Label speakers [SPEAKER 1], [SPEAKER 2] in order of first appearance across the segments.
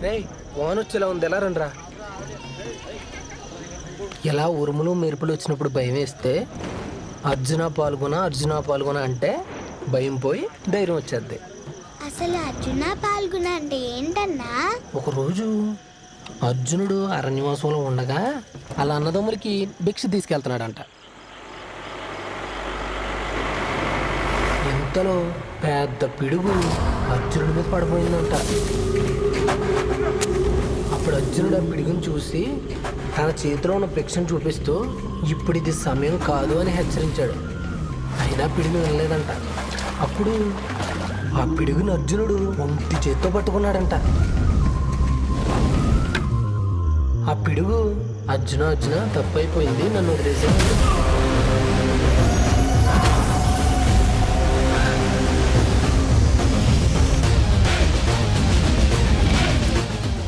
[SPEAKER 1] రే వాన వచ్చేలా ఉంది, ఎలా రండ్రా. ఎలా ఉరుములు మెరుపులు వచ్చినప్పుడు భయం వేస్తే అర్జున పాల్గొన అంటే భయం పోయి ధైర్యం వచ్చేద్ది.
[SPEAKER 2] అసలు అర్జున పాల్గొన అంటే ఏంటన్నా?
[SPEAKER 1] ఒకరోజు అర్జునుడు అరణ్యవాసంలో ఉండగా అలా అన్నదమ్ములకి భిక్ష తీసుకెళ్తున్నాడంట. ఇంతలో పెద్ద పిడుగు అర్జునుడి మీద పడిపోయిందంట. అప్పుడు అర్జునుడు ఆ పిడుగుని చూసి తన చేతిలో ఉన్న భిక్షను చూపిస్తూ ఇప్పుడు ఇది సమయం కాదు అని హెచ్చరించాడు. అయినా పిడుగు వినలేదంట. అప్పుడు ఆ పిడుగుని అర్జునుడు ఒంటి చేత్తో పట్టుకున్నాడంట. ఆ పిడుగు అర్జున తప్పైపోయింది, నన్ను వదిలేసాడు.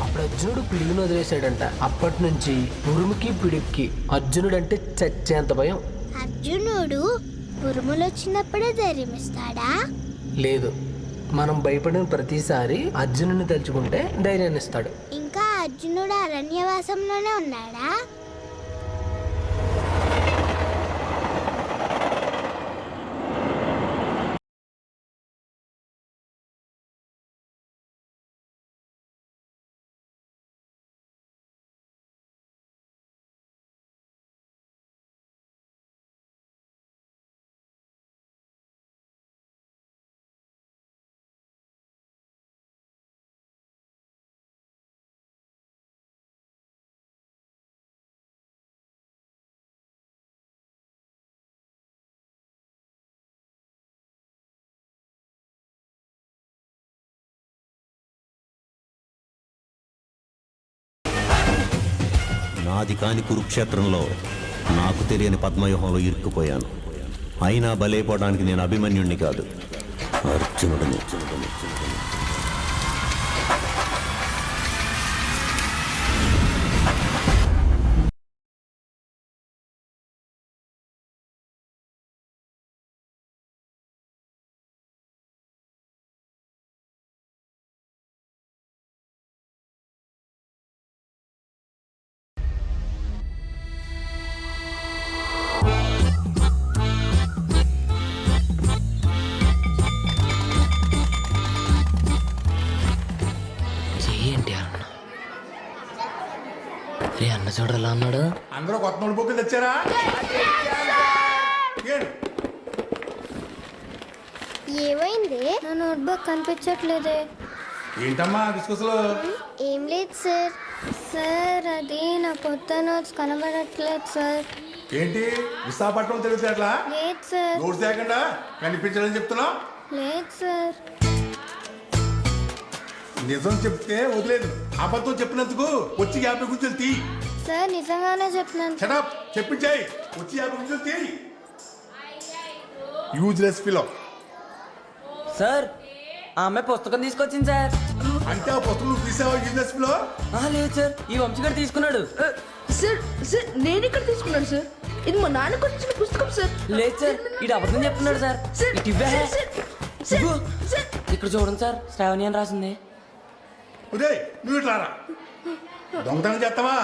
[SPEAKER 1] అప్పుడు అర్జునుడు పిడుగును వదిలేశాడంట. అప్పటి నుంచి ఉరుముకి పిడుగుకి అర్జునుడు అంటే చచ్చేంత భయం.
[SPEAKER 2] అర్జునుడు ఉరుములు వచ్చినప్పుడే ధైర్యం ఇస్తాడా?
[SPEAKER 1] లేదు, మనం భయపడిన ప్రతిసారి అర్జునుడిని తలుచుకుంటే ధైర్యాన్ని ఇస్తాడు.
[SPEAKER 2] ఇంకా అర్జునుడు అరణ్యవాసంలోనే ఉన్నాడా?
[SPEAKER 3] నాది కాని కురుక్షేత్రంలో నాకు తెలియని పద్మవ్యూహంలో ఇరుక్కుపోయాను. అయినా బలైపోవడానికి నేను అభిమన్యుణ్ణి కాదు, అర్జునుడిని.
[SPEAKER 1] అన్న చూడరా ఎలా అన్నాడు.
[SPEAKER 4] అందరూ కొత్త నోట్ బుక్లు తెచ్చారా?
[SPEAKER 2] ఏమైంది? నా నోట్బుక్ కనిపించట్లేదే.
[SPEAKER 4] ఏంటమ్మా డిస్కస్లో?
[SPEAKER 2] ఏం లేదు సార్. సార్ అది నా కొత్త నోట్స్ కనబడట్లేదు సార్.
[SPEAKER 4] ఏంటి విశాఖపట్నం తెలిస్తే అట్లా?
[SPEAKER 2] లేదు సార్.
[SPEAKER 4] నోట్స్ లేకుండా కనిపించాలని చెప్తున్నావు?
[SPEAKER 2] లేదు సార్.
[SPEAKER 4] నిజం చెప్తే వదిలేదు, అబద్ధం చెప్పినందుకు వచ్చి 50 గుంజలు తీ.
[SPEAKER 2] సార్ నిజంగానే చెప్తున్నాను.
[SPEAKER 4] షటప్, చెప్పించాయి. వచ్చి 50 గుంజలు తీ. Useless fellow.
[SPEAKER 5] సార్ ఆ అమ్మాయి పుస్తకం తీసుకొచ్చింది సార్.
[SPEAKER 4] అంటే ఆ పుస్తకం నువ్వు తీసావా? Useless fellow.
[SPEAKER 5] లేదు సార్, ఈ వంశీగారు తీసుకున్నాడు.
[SPEAKER 6] సార్ సార్ నేను ఇక్కడ తీసుకున్నాను సార్. ఇది మా నాన్నకు వచ్చిన పుస్తకం సార్.
[SPEAKER 5] లేదు సార్, ఇది అబద్ధం చెప్తున్నాడు సార్. ఇటు ఇవ్వే. ఇక్కడ చూడండి సార్, శ్రావణి అని రాసింది.
[SPEAKER 4] ఉదయ్ నువ్వు ఇట్లా రా. దొంగతనం చేస్తావా?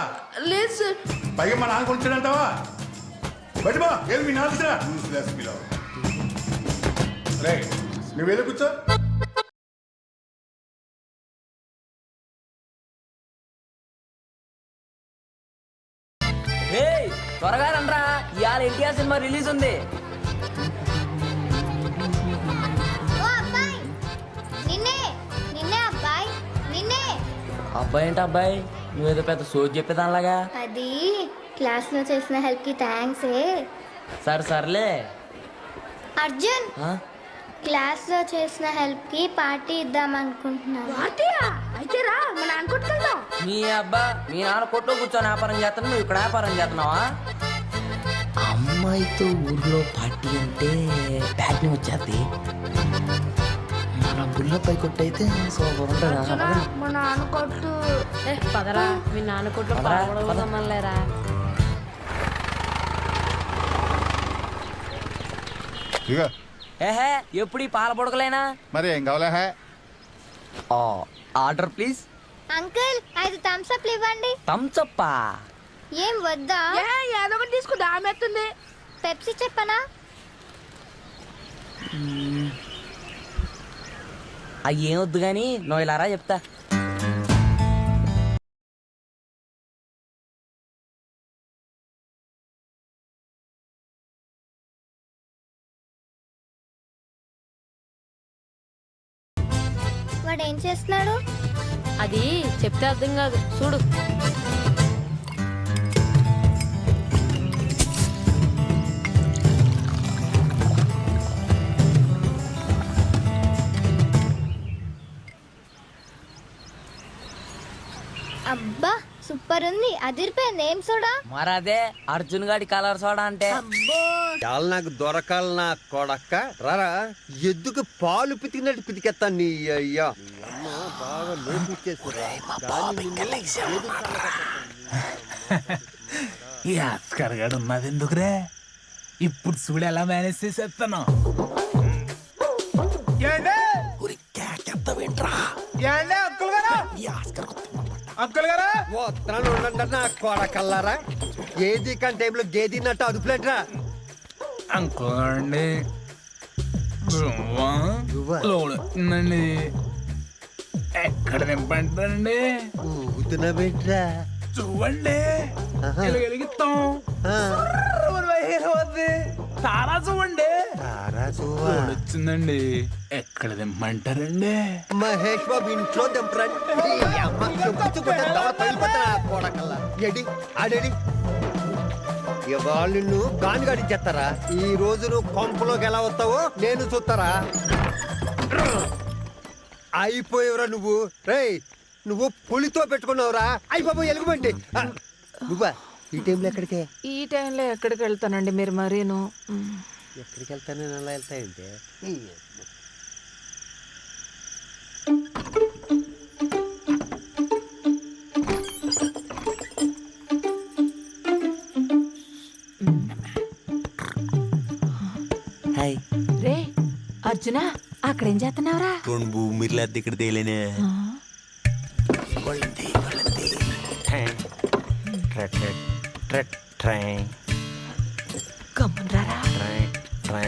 [SPEAKER 6] లేదు సార్.
[SPEAKER 4] పైగా మా నాన్న కొనిచ్చాడంటావా? బయట బా, ఏది మీ నాన్న తీసిరా. Useless fellow. రే నువ్వు వెళ్ళి కూర్చో.
[SPEAKER 5] త్వరగా రండ్రా, ఇవాళ ఎన్టీఆర్ సినిమా రిలీజ్ ఉంది. అబ్బాయి ఏంటి అబ్బాయి, నువ్వేదో పెద్ద సోది చెప్పేదానిలాగా.
[SPEAKER 2] అది క్లాస్ లో చేసిన హెల్ప్ కి థ్యాంక్స్.
[SPEAKER 5] సర్లే.
[SPEAKER 2] అర్జున్, క్లాస్ లో చేసిన హెల్ప్ కి పార్టీ ఇద్దాం అనుకుంటున్నాను.
[SPEAKER 6] అయితే రా, మా నాన్న కొట్టుకెళ్దాం.
[SPEAKER 5] మీ నాన్న కొట్లో కూర్చొని వ్యాపారం చేస్తున్నావు, నువ్వు ఇక్కడ వ్యాపారం చేస్తున్నావా? అమ్మాయితో ఊర్లో పార్టీ అంటే బ్యాగ్ వచ్చేది. మన బుల్లపై కొట్టయితే సూపర్ ఉంటుంది.
[SPEAKER 6] మా నాన్న కొట్టు.
[SPEAKER 7] పదరా, మీ నాన్న కొట్లు మళ్ళీరా.
[SPEAKER 5] ఏహే ఎప్పుడు ఈ పాల పొడకలేనా?
[SPEAKER 8] మరి ఏం కావాలా?
[SPEAKER 5] Order please.
[SPEAKER 2] Uncle 5 Thums Up ఇవ్వండి.
[SPEAKER 5] తంచప్పా
[SPEAKER 2] ఏం వద్దా?
[SPEAKER 6] ఏదో ఒకటి తీసుకుందా ఆమె ఎత్తుంది.
[SPEAKER 2] పెప్సీ చెప్పనా?
[SPEAKER 5] అవి ఏం వద్దు కానీ నువ్వు ఇలా రా చెప్తా.
[SPEAKER 2] వాడు ఏం చేస్తున్నాడు?
[SPEAKER 7] అది చెప్తే అర్థం కాదు చూడు.
[SPEAKER 2] అబ్బా సూపర్ ఉంది, అదిరిపోయింది. ఏం సోడా?
[SPEAKER 5] మరదే అర్జున్ గాడి కలర్ సోడా అంటే.
[SPEAKER 2] అబ్బో
[SPEAKER 8] చాలు నాకు దొరకాలి నా కొడక్క రారా ఎద్దుకు పాలు పితికినట్టు పితికెత్తాను నీ అయ్యా బాగా
[SPEAKER 9] ఈ ఆస్కర్ గడు ఉన్నది ఎందుకురే? ఇప్పుడు చూడు ఎలా మేనేజ్ చేసేస్తాను.
[SPEAKER 8] వస్తాను ఉండండి నా కొడకల్లారా. ఏది కానీ టైంలో గేదిన్నట్టు అదుపులేట్రా.
[SPEAKER 9] అనుకోండి
[SPEAKER 8] నువ్వా?
[SPEAKER 9] లోడుందండి. ఎక్కడ నింపంటారండి?
[SPEAKER 8] ఊగుతున్నా బెట్రా
[SPEAKER 9] చూడండి
[SPEAKER 8] ఆహా.
[SPEAKER 9] వెలిగిస్తాం.
[SPEAKER 8] ఆ,
[SPEAKER 9] తారా చూడండి
[SPEAKER 8] రారా చూవా.
[SPEAKER 9] వచ్చిందండి. ఎక్కడ దింపంటారండి?
[SPEAKER 8] మహేష్ బాబు ఇంట్లో దింపరండి. ఎడి ఆడేడి ఇవాళ నువ్వు గాని గడించేస్తారా? ఈ రోజు నువ్వు కొంపలోకి ఎలా వస్తావో నేను చూస్తారా? అయిపోయేవరా నువ్వు. రేయ్ నువ్వు పులితో పెట్టుకున్నావురా. అయిపోయి ఎలుగుబంటి. నువ్వా ఈ టైంలో ఎక్కడికే?
[SPEAKER 7] ఈ టైంలో ఎక్కడికి వెళ్తానండి మీరు మరీను?
[SPEAKER 8] ఎక్కడికి వెళ్తాను నేను అలా వెళ్తాయంటే
[SPEAKER 3] హాయ్
[SPEAKER 7] రే అర్జున అక్కడేం చేస్తున్నావురా?
[SPEAKER 3] రెండు భూమిర్లు అద్దె ఇక్కడ తేలేనే.
[SPEAKER 7] గమ్మునరారా. రే రే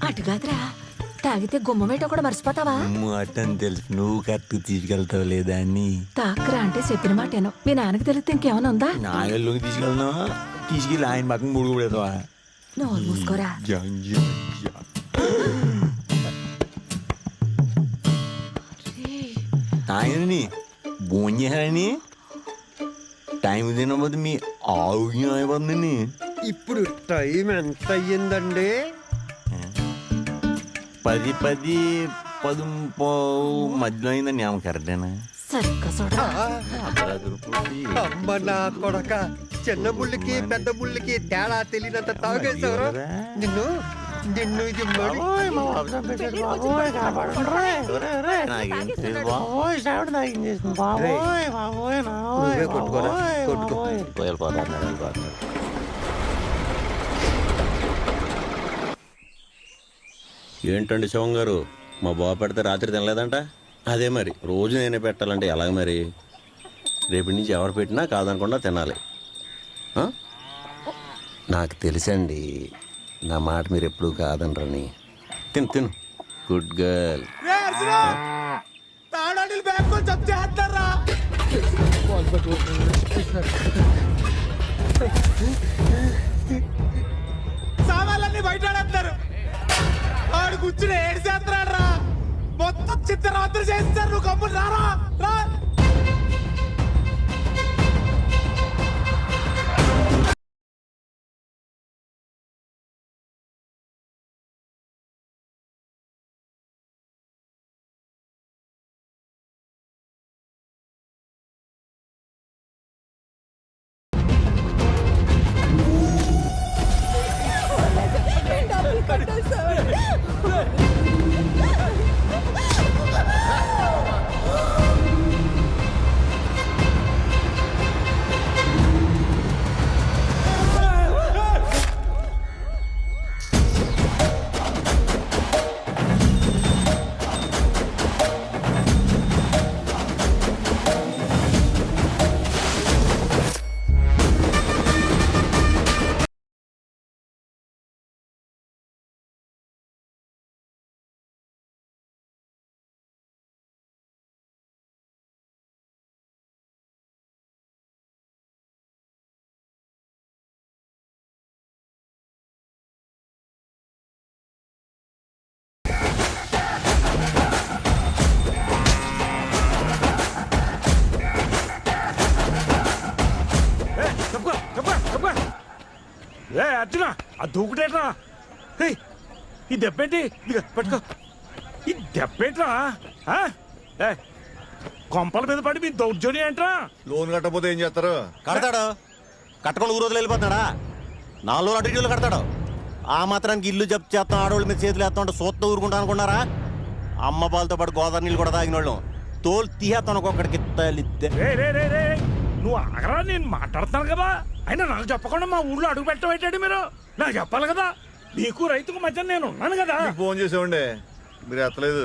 [SPEAKER 7] అటు కాదురా, తాగితే గుమ్మమేటో కూడా మర్చిపోతావా?
[SPEAKER 3] అట్టని తెలుసు, నువ్వు కరెక్ట్ తీసుకెళ్తావు లేదా అని.
[SPEAKER 7] తాకరా అంటే చెప్పిన మాటేనో. మీ నాన్నకి తెలిస్తే ఇంకేమైనా ఉందా?
[SPEAKER 3] నా వెళ్ళలోకి తీసుకెళ్తున్నా, తీసుకెళ్ళి ఆయన పక్కన ముడుగు పెడతావా?
[SPEAKER 7] నువ్వు మూసుకోరా.
[SPEAKER 3] ఆయనని భోంచేశారని టైం తినబోదు మీ ఆరోగ్యం అయిపోతుందని.
[SPEAKER 8] ఇప్పుడు టైం ఎంత అయ్యిందండి?
[SPEAKER 3] 10 మధ్యలో అయిందండి. ఆమె కరెక్టేనా?
[SPEAKER 7] సరిగ్గా చూడరా.
[SPEAKER 8] అమ్మ నా కొడక, చిన్న ముళ్ళకి పెద్ద ముళ్ళకి తేడా తెలియనంత తాగేసావరా నిన్ను. నిన్ను ఇది మరి నువ్వే కొట్టుకోరా, కొట్టుకో.
[SPEAKER 3] ఏంటండి శివం గారు, మా బాబు పెడితే రాత్రి తినలేదంట? అదే మరి రోజు నేనే పెట్టాలంటే ఎలాగ మరి? రేపటి నుంచి ఎవరు పెట్టినా కాదనకుండా తినాలి. నాకు తెలుసండి నా మాట మీరు ఎప్పుడు కాదనరని. తిను తిను, గుడ్ గర్ల్.
[SPEAKER 9] సామాన్లన్నీ బయట ఆడు కూర్చుని ఏడు చేస్తున్నాడు రా. మొత్తం చిత్రరాత్రి చేస్తారు. నువ్వు కమ్ములు రారా రా. ఆ దూకుడేట్రా ఈ దెబ్బేంటి ఇదిగో పట్టుకో ఈ దెబ్బేంట్రా కొంపల మీద పడి మీ దౌర్జన్యం ఏంట్రా?
[SPEAKER 4] లోన్ కట్టకపోతే ఏం చేస్తారు?
[SPEAKER 3] కడతాడు. కట్టకుండా ఊరు వదిలి వెళ్ళిపోతున్నాడా? 4 రోజులు అటు ఇటు కడతాడు. ఆ మాత్రానికి ఇల్లు జప్తు చేస్తాం, ఆడవాళ్ళ మీద చేతులు వేస్తా ఉంటే సూత్తో ఊరుకుంటా అనుకున్నారా? అమ్మ పాలతో పాటు గోదావరి నీళ్ళు కూడా తాగిన వాళ్ళం తోలు తీయేస్తాను ఒక్కొక్కడికి
[SPEAKER 9] నువ్వు ఆగరా, నేను మాట్లాడతాను కదా. అయినా నాకు చెప్పకుండా మా ఊళ్ళో అడుగు పెట్టబెట్టాడు మీరు. నాకు చెప్పాలి కదా, నీకు రైతుకు మధ్య నేను ఉన్నాను కదా.
[SPEAKER 4] ఫోన్ చేసామండి, మీరు ఎత్తలేదు.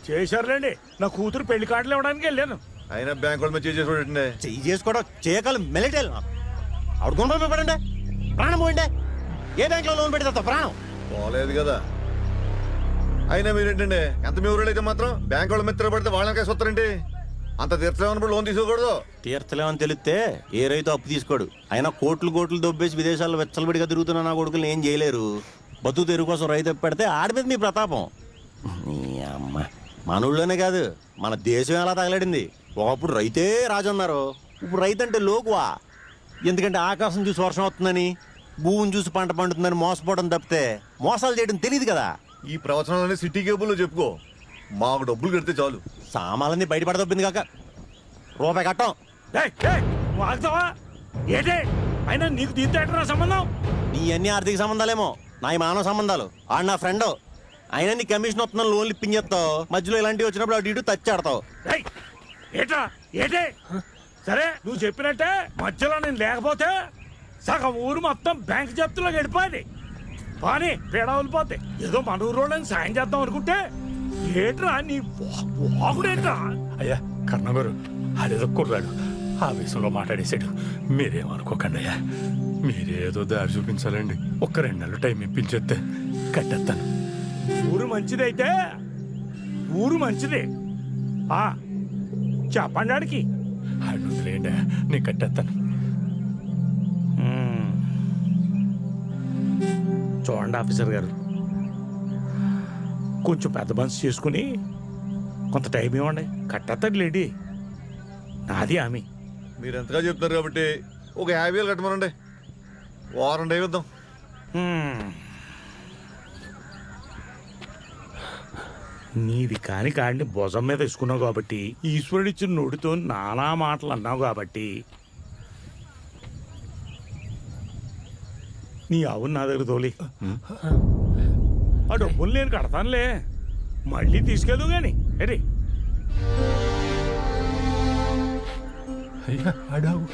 [SPEAKER 9] చేశారులేండి, నా కూతురు పెళ్లి కార్డులు ఇవ్వడానికి వెళ్ళాను.
[SPEAKER 4] అయినా బ్యాంక్ వాళ్ళ మీద చేసేసుకోండి.
[SPEAKER 3] చెయ్యి చేసుకోవడం చేయగల మెలిటేల్ అడుగుంటే పడండి, ప్రాణం పోయిండే. ఏ బ్యాంకులో లోన్ పెడితే ప్రాణం
[SPEAKER 4] పోలేదు కదా. అయినా మీరేంటండి, ఎంత మీ ఊరు అయితే మాత్రం బ్యాంక్ వాళ్ళ మీద పడితే వాళ్ళకే వస్తారండి. అంత తీర్చలేమన్నప్పుడు లోన్ తీసుకోకూడదు.
[SPEAKER 3] తీర్చలేమని తెలిస్తే ఏ రైతు అప్పు తీసుకోడు. అయినా కోట్లు దొబ్బేసి విదేశాల్లో వెచ్చలబడిగా తిరుగుతున్న నా కొడుకులు ఏం చేయలేరు. బతుకు తెరుగు కోసం రైతు పెడితే ఆడి మీద మీ ప్రతాపం. నీ అమ్మ, మన ఊళ్ళోనే కాదు మన దేశం ఎలా తగలడింది. ఒకప్పుడు రైతే రాజు అన్నారు, ఇప్పుడు రైతు అంటే లోకువా. ఎందుకంటే ఆకాశం చూసి వర్షం వస్తుందని, భూమిని చూసి పంట పండుతుందని మోసపోవడం తప్పితే మోసాలు చేయడం తెలియదు కదా.
[SPEAKER 4] ఈ ప్రవచనాలని సిటీ కేబుల్లో చెప్పుకో, మాకు డబ్బులు కడితే చాలు.
[SPEAKER 3] సామాన్లన్నీ బయటపడదొప్పింది కాక రూపాయి కట్టం.
[SPEAKER 9] నువ్వు ఆగుతావా ఏంటే? అయినా నీకు దీంతో ఏంటరా సంబంధం?
[SPEAKER 3] నీ అన్ని ఆర్థిక సంబంధాలేమో, నా ఈ మానవ సంబంధాలు. ఆడు నా ఫ్రెండ్. అయినా నీ కమిషన్ వస్తున్న లోన్లు ఇప్పించేస్తావు, మధ్యలో ఇలాంటివి వచ్చినప్పుడు అటు ఇటు తచ్చాడతావు.
[SPEAKER 9] ఏటా ఏటే? సరే నువ్వు చెప్పినట్టే మధ్యలో నేను లేకపోతే సగం ఊరు మొత్తం బ్యాంక్ జప్తులో గడిపోయింది. కానీ పేడా వదిలిపోతే ఏదో మన ఊరోళ్ళని సాయం చేద్దాం అనుకుంటే ఏట్రా నీ వాగుడేట్రా?
[SPEAKER 10] అయ్యా కర్ణ గారు, ఆడేదో కుర్రాడు ఆవేశంలో మాట్లాడేశాడు. మీరేమనుకోకండి అయ్యా, మీరేదో దారి చూపించాలండి. ఒక్క 2 నెలలు టైం ఇప్పించేస్తే కట్టేస్తాను.
[SPEAKER 9] ఊరు మంచిదైతే ఊరు మంచిదే. చెప్పండి ఆడికి.
[SPEAKER 10] ఆడు వదిలేయండి, నేను కట్టేస్తాను.
[SPEAKER 9] చూడండి ఆఫీసర్ గారు, కొంచెం పెద్ద మనసు చేసుకుని కొంత టైం ఇవ్వండి. కట్టేస్తాడు లేడీ, నాది ఆమె.
[SPEAKER 4] మీరు ఎంతగా చెప్తున్నారు కాబట్టి ఒక 50,000 కట్టమనండి, వారం టైం ఇద్దాం.
[SPEAKER 9] నీది కాని కాడిని భుజం మీద వేసుకున్నావు కాబట్టి, ఈశ్వరుడిచ్చిన నోటితో నానా మాటలు అన్నావు కాబట్టి నీ అవును నా దగ్గర తోలి. ఆ డబ్బులు నేను కడతానులే, మళ్ళీ తీసుకెళ్దు గాని. ఏంటి
[SPEAKER 10] అయ్యా ఆడావు.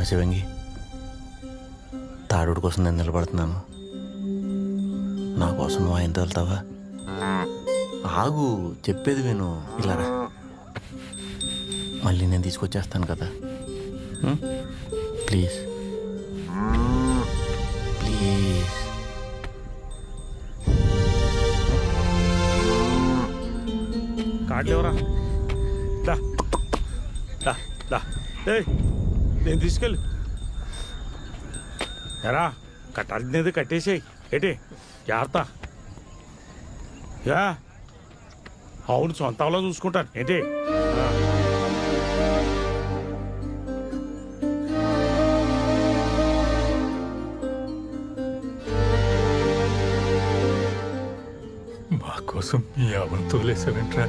[SPEAKER 3] శివంగి, తాడుడు కోసం నేను నిలబడుతున్నాను. నా కోసం నువ్వు ఆయనతో వెళ్తావా? ఆగు, చెప్పేది విను. ఇలా రా, మళ్ళీ నేను తీసుకొచ్చేస్తాను కదా. Please please.
[SPEAKER 9] కార్డులు ఎవరా? నేను తీసుకెళ్ళు. ఎరా కట్టాల్సినది కట్టేసేయి. ఏంటి జాగ్రత్త. అవును, సొంతంలో చూసుకుంటాను. ఏంటి
[SPEAKER 10] మా కోసం మీ అవని తోలేసారంట్రా.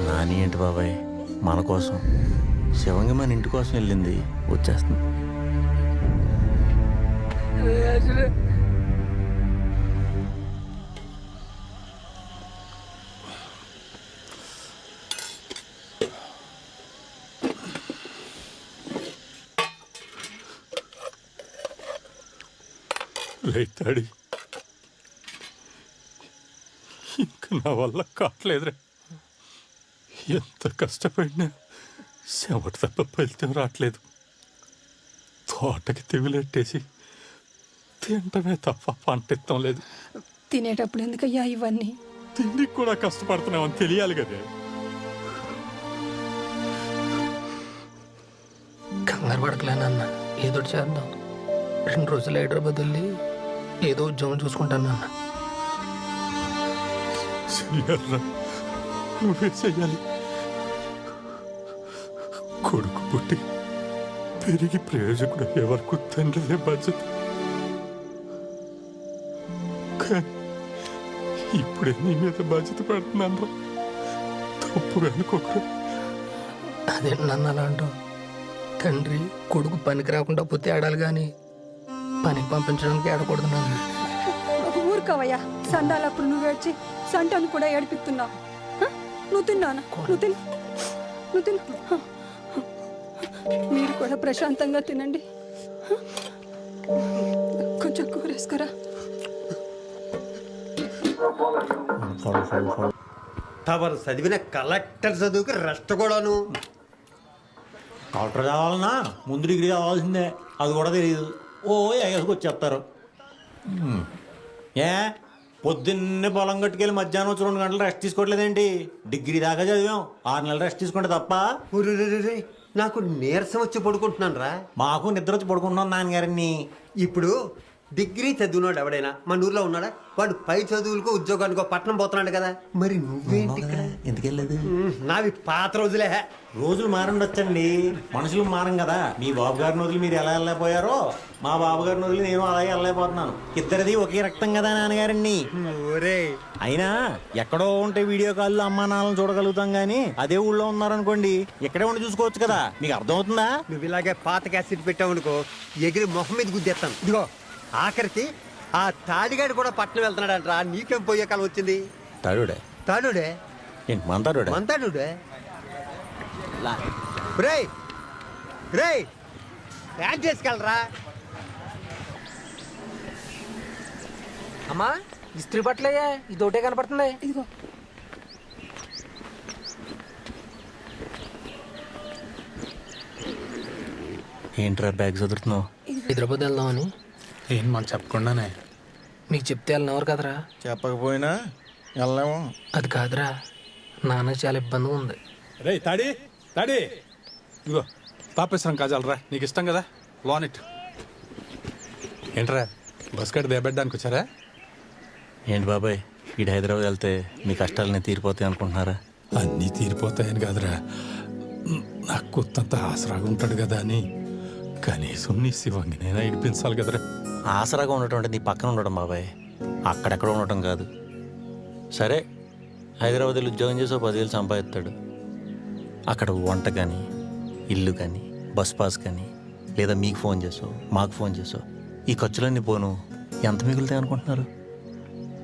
[SPEAKER 3] నాని ఏంటి బాబాయ్, మన కోసం. శివంగి మన ఇంటి కోసం వెళ్ళింది, వచ్చేస్తుంది.
[SPEAKER 10] రైతాడి, ఇంకా నా వల్ల కావట్లేదురా. ఎంత కష్టపడినా చెమట తప్ప ఫలితం రావట్లేదు. తోటకి తెగులెట్టేసి తింటమే తప్ప పంట ఇస్తాం లేదు.
[SPEAKER 7] తినేటప్పుడు ఎందుకయ్యా ఇవన్నీ?
[SPEAKER 10] తిండికి కూడా కష్టపడుతున్నామని తెలియాలి కదే.
[SPEAKER 1] కంగారు పడకలేనన్న, ఏదో ఒకటి చేద్దాం. 2 రోజులు హైదరాబాద్ వెళ్ళి ఏదో ఉద్యోగం చూసుకుంటానన్న.
[SPEAKER 10] చెయ్యాలరా, నువ్వే చెయ్యాలి. కొడుకు పుట్టి పెరిగి ప్రయోజకుడు అయ్యే వరకు తండ్రిదే బాధ్యత. కానీ ఇప్పుడే నీ మీద బాధ్యత పెడుతున్నాను. తప్పుగా అనుకోకరా.
[SPEAKER 1] అదేంటి నన్ను అలా అంటావు? తండ్రి కొడుకు పనికి రాకుండా పోతే ఆడాలి కానీ పనికి పంపించడానికి ఆడకూడదు నాన్న.
[SPEAKER 7] ఊరుకోవయ్యా, సండాలప్పుడు నువ్వు ఏడ్చి సంటాను కూడా ఏడిపిస్తున్నావు. నువ్వు తిన్నానా? నువ్వు తిను. మీరు కూడా ప్రశాంతంగా తినండి. కొంచెం కూరేసుకురా.
[SPEAKER 8] తమరు చదివిన కలెక్టర్ చదువుకి రెస్ట్ కూడాను.
[SPEAKER 3] కలెక్టర్ కావాలన్నా ముందు డిగ్రీ కావాల్సిందే, అది కూడా తెలియదు. ఓ ఎగసుకు వచ్చేస్తారు. ఏ పొద్దున్నే పొలం కట్టుకెళ్ళి మధ్యాహ్నం వచ్చి 2 గంటలు రెస్ట్ తీసుకోవట్లేదేంటి? డిగ్రీ దాకా చదివాం, 6 నెలలు రెస్ట్ తీసుకుంటే తప్ప.
[SPEAKER 8] ఒరేయ్, నాకు నీరసం వచ్చి పడుకుంటున్నాను రా.
[SPEAKER 3] మాకు నిద్ర వచ్చి పడుకుంటున్నాం నాన్నగారిని.
[SPEAKER 8] ఇప్పుడు డిగ్రీ చదివినోడు ఎవడైనా మన ఊర్లో ఉన్నాడా? వాడు పై చదువులకో ఉద్యోగానికో పట్నం పోతున్నాడు కదా. మరి నువ్వేంటి ఇక్కడ?
[SPEAKER 3] ఎందుకు వెళ్ళలేదు?
[SPEAKER 8] నావి పాత రోజులే.
[SPEAKER 3] రోజులు మారండొచ్చండి, మనుషులు మారం కదా. మీ బాబు గారిని వదిలి మీరు ఎలా వెళ్ళలేకపోయారో మా బాబు గారిని వదిలి నేను అలాగే వెళ్ళలేకపోతున్నాను. ఇద్దరిది ఒకే రక్తం కదా నాన్నగారండి.
[SPEAKER 8] ఒరే,
[SPEAKER 3] అయినా ఎక్కడో ఉంటే వీడియో కాల్లో అమ్మా నాన్నలను చూడగలుగుతాం గానీ అదే ఊళ్ళో ఉన్నారనుకోండి ఇక్కడే ఉండి చూసుకోవచ్చు కదా. మీకు అర్థమవుతుందా?
[SPEAKER 8] నువ్వు ఇలాగే పాత క్యాసెట్ పెట్టావనుకో ఎగిరి మొహం మీద గుద్దేస్తాను. ఇదిగో ఆఖరికి ఆ తాడిగాడు కూడా పట్నం వెళ్తున్నాడంట్రా. నీకేం పోయే కాలం వచ్చింది?
[SPEAKER 3] తాడుడే
[SPEAKER 8] తాడుడే
[SPEAKER 3] ఏంటి మంతాడుడే?
[SPEAKER 8] మంతాడుడే. రేయ్ రేయ్, యాడ్ చేసుకెళ్ళరా.
[SPEAKER 1] అమ్మా, ఇస్త్రీ బట్టలయ్యా, ఇదొకటే కనపడుతుంది.
[SPEAKER 7] ఇదిగో
[SPEAKER 3] ఏంట్రా బ్యాగ్ చదువుతున్నావు?
[SPEAKER 1] హైదరాబాద్ వెళ్దామని.
[SPEAKER 10] ఏం మనం చెప్పకుండానే?
[SPEAKER 1] మీకు చెప్తే వెళ్ళినవారు కదరా.
[SPEAKER 4] చెప్పకపోయినా వెళ్ళాము.
[SPEAKER 1] అది కాదురా, నాన్నకి చాలా ఇబ్బందిగా ఉంది.
[SPEAKER 10] రే తాడి ఇదిగో తాపేశ్వరం కాజాలరా, నీకు ఇష్టం కదా. లోనిట్ ఏంట్రా, బస్ కట్టి దేబెట్టడానికి వచ్చారా?
[SPEAKER 3] ఏంటి బాబాయ్, ఇటు హైదరాబాద్ వెళ్తే మీ కష్టాలన్నీ తీరిపోతాయి అనుకుంటున్నారా?
[SPEAKER 10] అన్నీ తీరిపోతాయని కాదురా, నాకు కొత్తంత ఆసరాగా ఉంటాడు కదా అని. కనీసం నీ శివంగినైనా ఇడిపించాలి కదరా.
[SPEAKER 3] ఆసరాగా ఉండటం అంటే నీ పక్కన ఉండడం బాబాయ్, అక్కడెక్కడ ఉండటం కాదు. సరే హైదరాబాద్ వెళ్ళి ఉద్యోగం చేసి 10,000 సంపాదిస్తాడు. అక్కడ వంట కానీ ఇల్లు కానీ బస్ పాస్ కానీ లేదా మీకు ఫోన్ చేసో మాకు ఫోన్ చేసో ఈ ఖర్చులన్నీ పోను ఎంత మిగులుతాయి అనుకుంటున్నారు?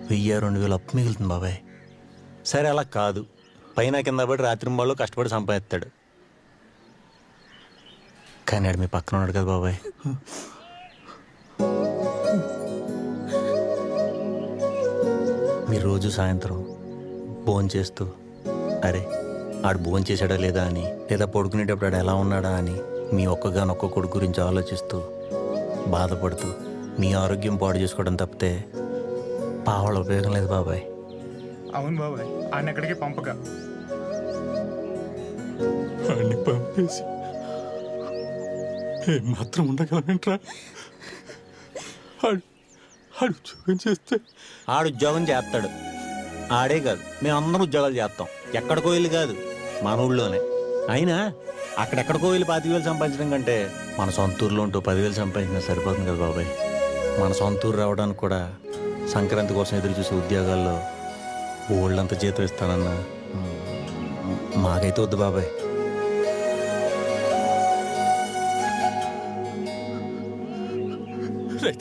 [SPEAKER 3] 1,000-2,000 అప్పు మిగులుతుంది బాబాయ్. సరే అలా కాదు, పైన కింద పడి రాత్రింబాళ్ళు కష్టపడి సంపాదిస్తాడు. కానీ ఆడు మీ పక్కన ఉన్నాడు కదా బాబాయ్. మీరు రోజు సాయంత్రం భోంచేస్తూ అరే ఆడు భోంచేసాడా లేదా అని, లేదా పడుకునేటప్పుడు ఆడు ఎలా ఉన్నాడా అని మీ ఒక్కగానొక్క కొడుకు గురించి ఆలోచిస్తూ బాధపడుతూ మీ ఆరోగ్యం పాడు చేసుకోవడం తప్పితే పావాళ్ళ ఉపయోగం లేదు బాబాయ్.
[SPEAKER 9] అవును బాబాయ్, ఆయన ఎక్కడికి పంపక.
[SPEAKER 10] వాడిని పంపేసి ఏం మాత్రం ఉండగలనంట్రా. ఆడు ఉద్యోగం చేస్తే
[SPEAKER 3] ఆడు ఉద్యోగం చేస్తాడు. ఆడే కాదు, మేమందరం ఉద్యోగాలు చేస్తాం. ఎక్కడికో వెళ్ళి కాదు, మన ఊళ్ళోనే. అయినా అక్కడెక్కడికో వెళ్ళి 25,000 సంపాదించడం కంటే మన సొంత ఊర్లో ఉంటూ 10,000 సంపాదించినా సరిపోతుంది కదా బాబాయ్. మన సొంత ఊరు రావడానికి కూడా సంక్రాంతి కోసం ఎదురు చూసే ఉద్యోగాల్లో ఓళ్ళంత జీతం ఇస్తానన్నా మాకైతే వద్దు బాబాయ్.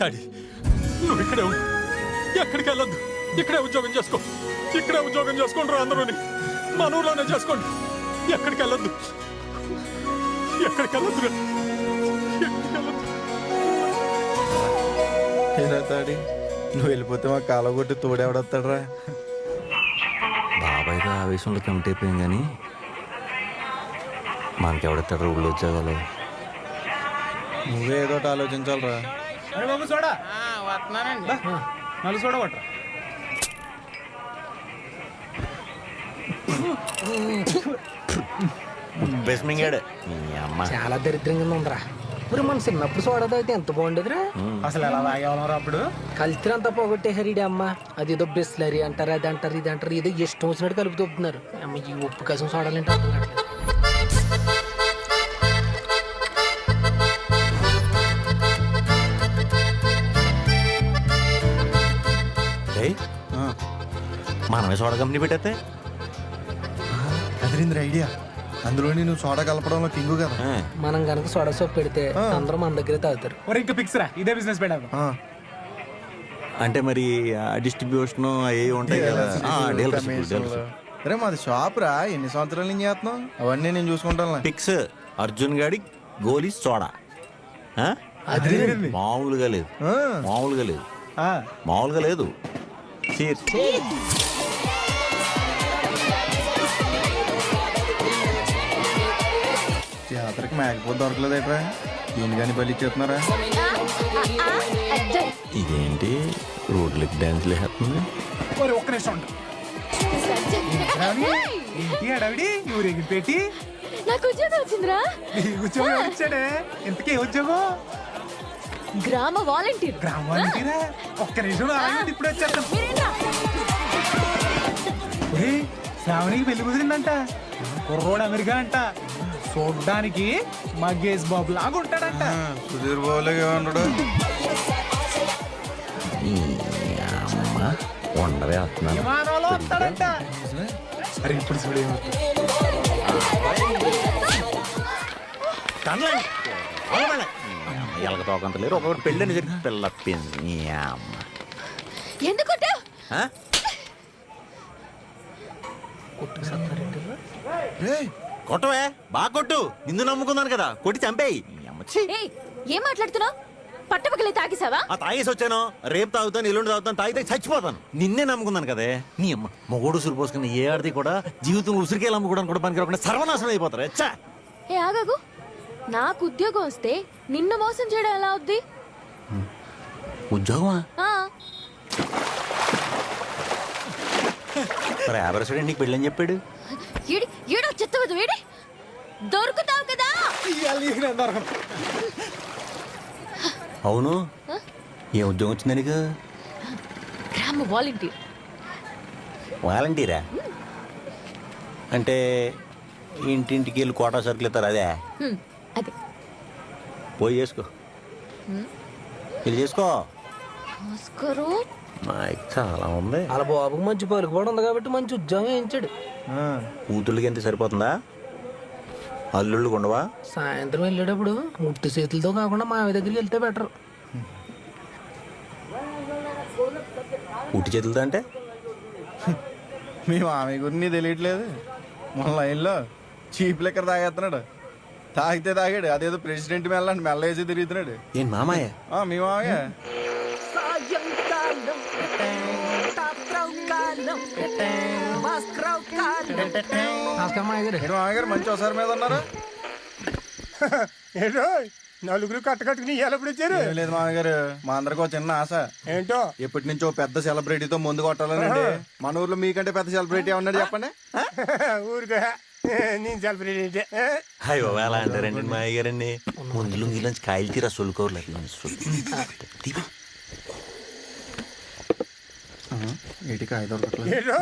[SPEAKER 10] తాడి నువ్వు ఇక్కడే ఉండు, ఎక్కడికి వెళ్ళొద్దు. ఇక్కడే ఉద్యోగం చేసుకో, ఇక్కడే ఉద్యోగం చేసుకుంటారు అందరూని. మన ఊర్లోనే చేసుకోండి, ఎక్కడికి వెళ్ళొద్దు, ఎక్కడికి వెళ్ళొద్దు.
[SPEAKER 4] తాడి నువ్వు వెళ్ళిపోతే మా కాలం కొట్టి తోడెవడొస్తాడరా?
[SPEAKER 3] బాబాయ్గా ఆవేశంలో కమిట్ అయిపోయాం కానీ మనకెవడెత్తాడు ఊళ్ళో ఉద్యోగాలు?
[SPEAKER 4] నువ్వే ఏదో ఆలోచించాలరా.
[SPEAKER 9] బాబు చూడా వస్తున్నానండి, నలు చూడబట్రా.
[SPEAKER 3] బెస్మింగాడు నీ అమ్మ.
[SPEAKER 1] చాలా దరిద్రంగా ఉందిరా. మరి మన చిన్నప్పుడు సోడా తాగితే ఎంత బాగుండదురా.
[SPEAKER 10] అసలు ఎలా తాగేవాళ్ళం అప్పుడు?
[SPEAKER 1] కలిసి అంతా పోగొట్టేసారు అమ్మ. అదేదో బిస్లరీ అంటారు, అది అంటారు, ఇది అంటారు, ఏదో ఇష్టం వచ్చినట్టు కలుపుతున్నారు. అమ్మ ఈ ఉప్పు కసం సోడాలంటే అర్థం కావట్లేదు.
[SPEAKER 3] ఏయ్, మనమే సోడా కంపెనీ పెట్టేస్తే
[SPEAKER 11] అదిరింద్ర ఐడియా. అందులో నేను సోడా కలపడంలో కింగు కదా.
[SPEAKER 1] మనం గనక సోడా సోప్ పెడితే అందరూ మన దగ్గరే తాగుతారు.
[SPEAKER 10] ఇంకా ఫిక్స్ రా, ఇదే బిజినెస్ పెట్టాము.
[SPEAKER 3] అంటే మరి డిస్ట్రిబ్యూషన్ అవి ఉంటాయి కదా.
[SPEAKER 11] అరే మాది షాప్ రా, ఎన్ని సంవత్సరాల నుంచి చేస్తున్నావు? అవన్నీ నేను చూసుకుంటాను.
[SPEAKER 3] ఫిక్స్. అర్జున్ గాడి గోలీ సోడా. ఆ? మామూలుగా లేదు, మామూలుగా లేదు, మామూలుగా లేదు. Cheers.
[SPEAKER 11] జాతరకి మేకపోతే దొరకలేదేట్రా? దీని కానీ బలి ఇచ్చేస్తున్నారా?
[SPEAKER 3] ఇదేంటి రోడ్లకి డాన్స్లు వేస్తుంది?
[SPEAKER 10] ఒక్క నిమిషం ఉండు. ఏంటి అడవిడి ఊరేగి పెట్టి
[SPEAKER 7] నాకు ఉద్యోగం వచ్చిందిరా.
[SPEAKER 10] ఉద్యోగం వచ్చాడే. ఇంతకీ ఉద్యోగం?
[SPEAKER 7] గ్రామ వాలంటీర్.
[SPEAKER 10] గ్రామానికి ఒక్క నిమిషం ఆగండి, ఇప్పుడు వచ్చేస్తాం. శ్రావణికి పెళ్లి కుదిరిందంట. కుర్రోడు అమెరికా అంట. చూడ్డానికి మగేష్ బాబు లాగా ఉంటాడంట.
[SPEAKER 11] సుధీర్ బాబులాగా ఉన్నాడు.
[SPEAKER 10] విమానంలో వస్తాడంట. అరే ఇప్పుడు చూడే
[SPEAKER 3] ఎలక తోకంత లేరు. ఒకటి పెళ్ళని జరిగి పిల్లప్పింది.
[SPEAKER 7] ఎందుకు
[SPEAKER 3] కొట్టవే, బాగా కొట్టు. నిన్ను నమ్ముకున్నాను కదా, కొట్టి చంపేయి.
[SPEAKER 7] ఏం మాట్లాడుతున్నావు? పట్టపగలే తాగేసావా?
[SPEAKER 3] ఆ తాగేసి వచ్చాను. రేపు తాగుతాను, ఎల్లుండి తాగుతాను, తాగితే చచ్చిపోతాను. నిన్నే నమ్ముకున్నాను కదే. నీ అమ్మ మొగోడు ఉసురు పోసుకున్న ఏ ఆడిది కూడా జీవితంలో ఉసిరికేలు అమ్ముకోవడానికి కూడా పనికిరాకుండా సర్వనాశనం అయిపోతారు. ఎచ్చా
[SPEAKER 7] ఏ ఆగాగు, నాకు ఉద్యోగం వస్తే నిన్ను మోసం చేయడం ఎలా అవుద్ది?
[SPEAKER 3] ఉద్యోగమా? మరి యాభై నీకు పెళ్ళని చెప్పాడు.
[SPEAKER 7] ఏడో చెత్తవద్దు, ఏడి దొరుకుతావు కదా.
[SPEAKER 3] అవును, ఏ ఉద్యోగం వచ్చింది నీకు?
[SPEAKER 7] గ్రామ వాలంటీర్.
[SPEAKER 3] వాలంటీరా? అంటే ఇంటింటికి వెళ్ళి కోటా సరుకులు ఇస్తారు అదే?
[SPEAKER 7] అదే.
[SPEAKER 3] పోయి చేసుకో, వెళ్ళి చేసుకో. నాకు చాలా ఉంది.
[SPEAKER 1] అలా బాబుకి మంచి పలుకుబడి ఉంది కాబట్టి మంచి ఉద్యోగం వేయించాడు.
[SPEAKER 3] కూతుళ్ళకి ఎంత సరిపోతుందా? అల్లుళ్ళు ఉండవా?
[SPEAKER 1] సాయంత్రం వెళ్ళేటప్పుడు ముట్టు చేతులతో కాకుండా మావి దగ్గరికి వెళ్తే బెటర్.
[SPEAKER 3] ఉట్టి చేతులతో అంటే?
[SPEAKER 11] మీ మామయ్య గురించి తెలియట్లేదు. మన లైన్లో చీప్ లెక్కర్ తాగేస్తున్నాడు. తాగితే తాగాడు, అదేదో ప్రెసిడెంట్ మెల్లండి మెల్ల వేసి తిరుగుతున్నాడు.
[SPEAKER 3] ఏం మామయ్య?
[SPEAKER 11] మీ మామయ్య
[SPEAKER 1] నమస్కారం మాయగారు.
[SPEAKER 11] మామయ్య గారు మంచి ఒకసారి మీద ఉన్నారు.
[SPEAKER 10] ఏంటో నలుగురు కట్టుకట్టుకుని ఎప్పుడు వచ్చారు?
[SPEAKER 11] లేదు మామయ్య గారు, మా అందరికి ఒక చిన్న ఆశ.
[SPEAKER 10] ఏంటో?
[SPEAKER 11] ఎప్పటి నుంచో పెద్ద సెలబ్రిటీతో ముందు కొట్టాలనండి. మన ఊర్లో మీకంటే పెద్ద సెలబ్రిటీ ఏమన్నాడు చెప్పండి.
[SPEAKER 10] ఊరుగా నేను సెలబ్రిటీ.
[SPEAKER 3] అయ్యో ఎలా అంటారండి మా అయ్యారండి. ముందు లుంగిలోంచి కాయలు తీరా సొలుకోర్లేదు.
[SPEAKER 11] ఏటికి 5 దొరకట్లేదు.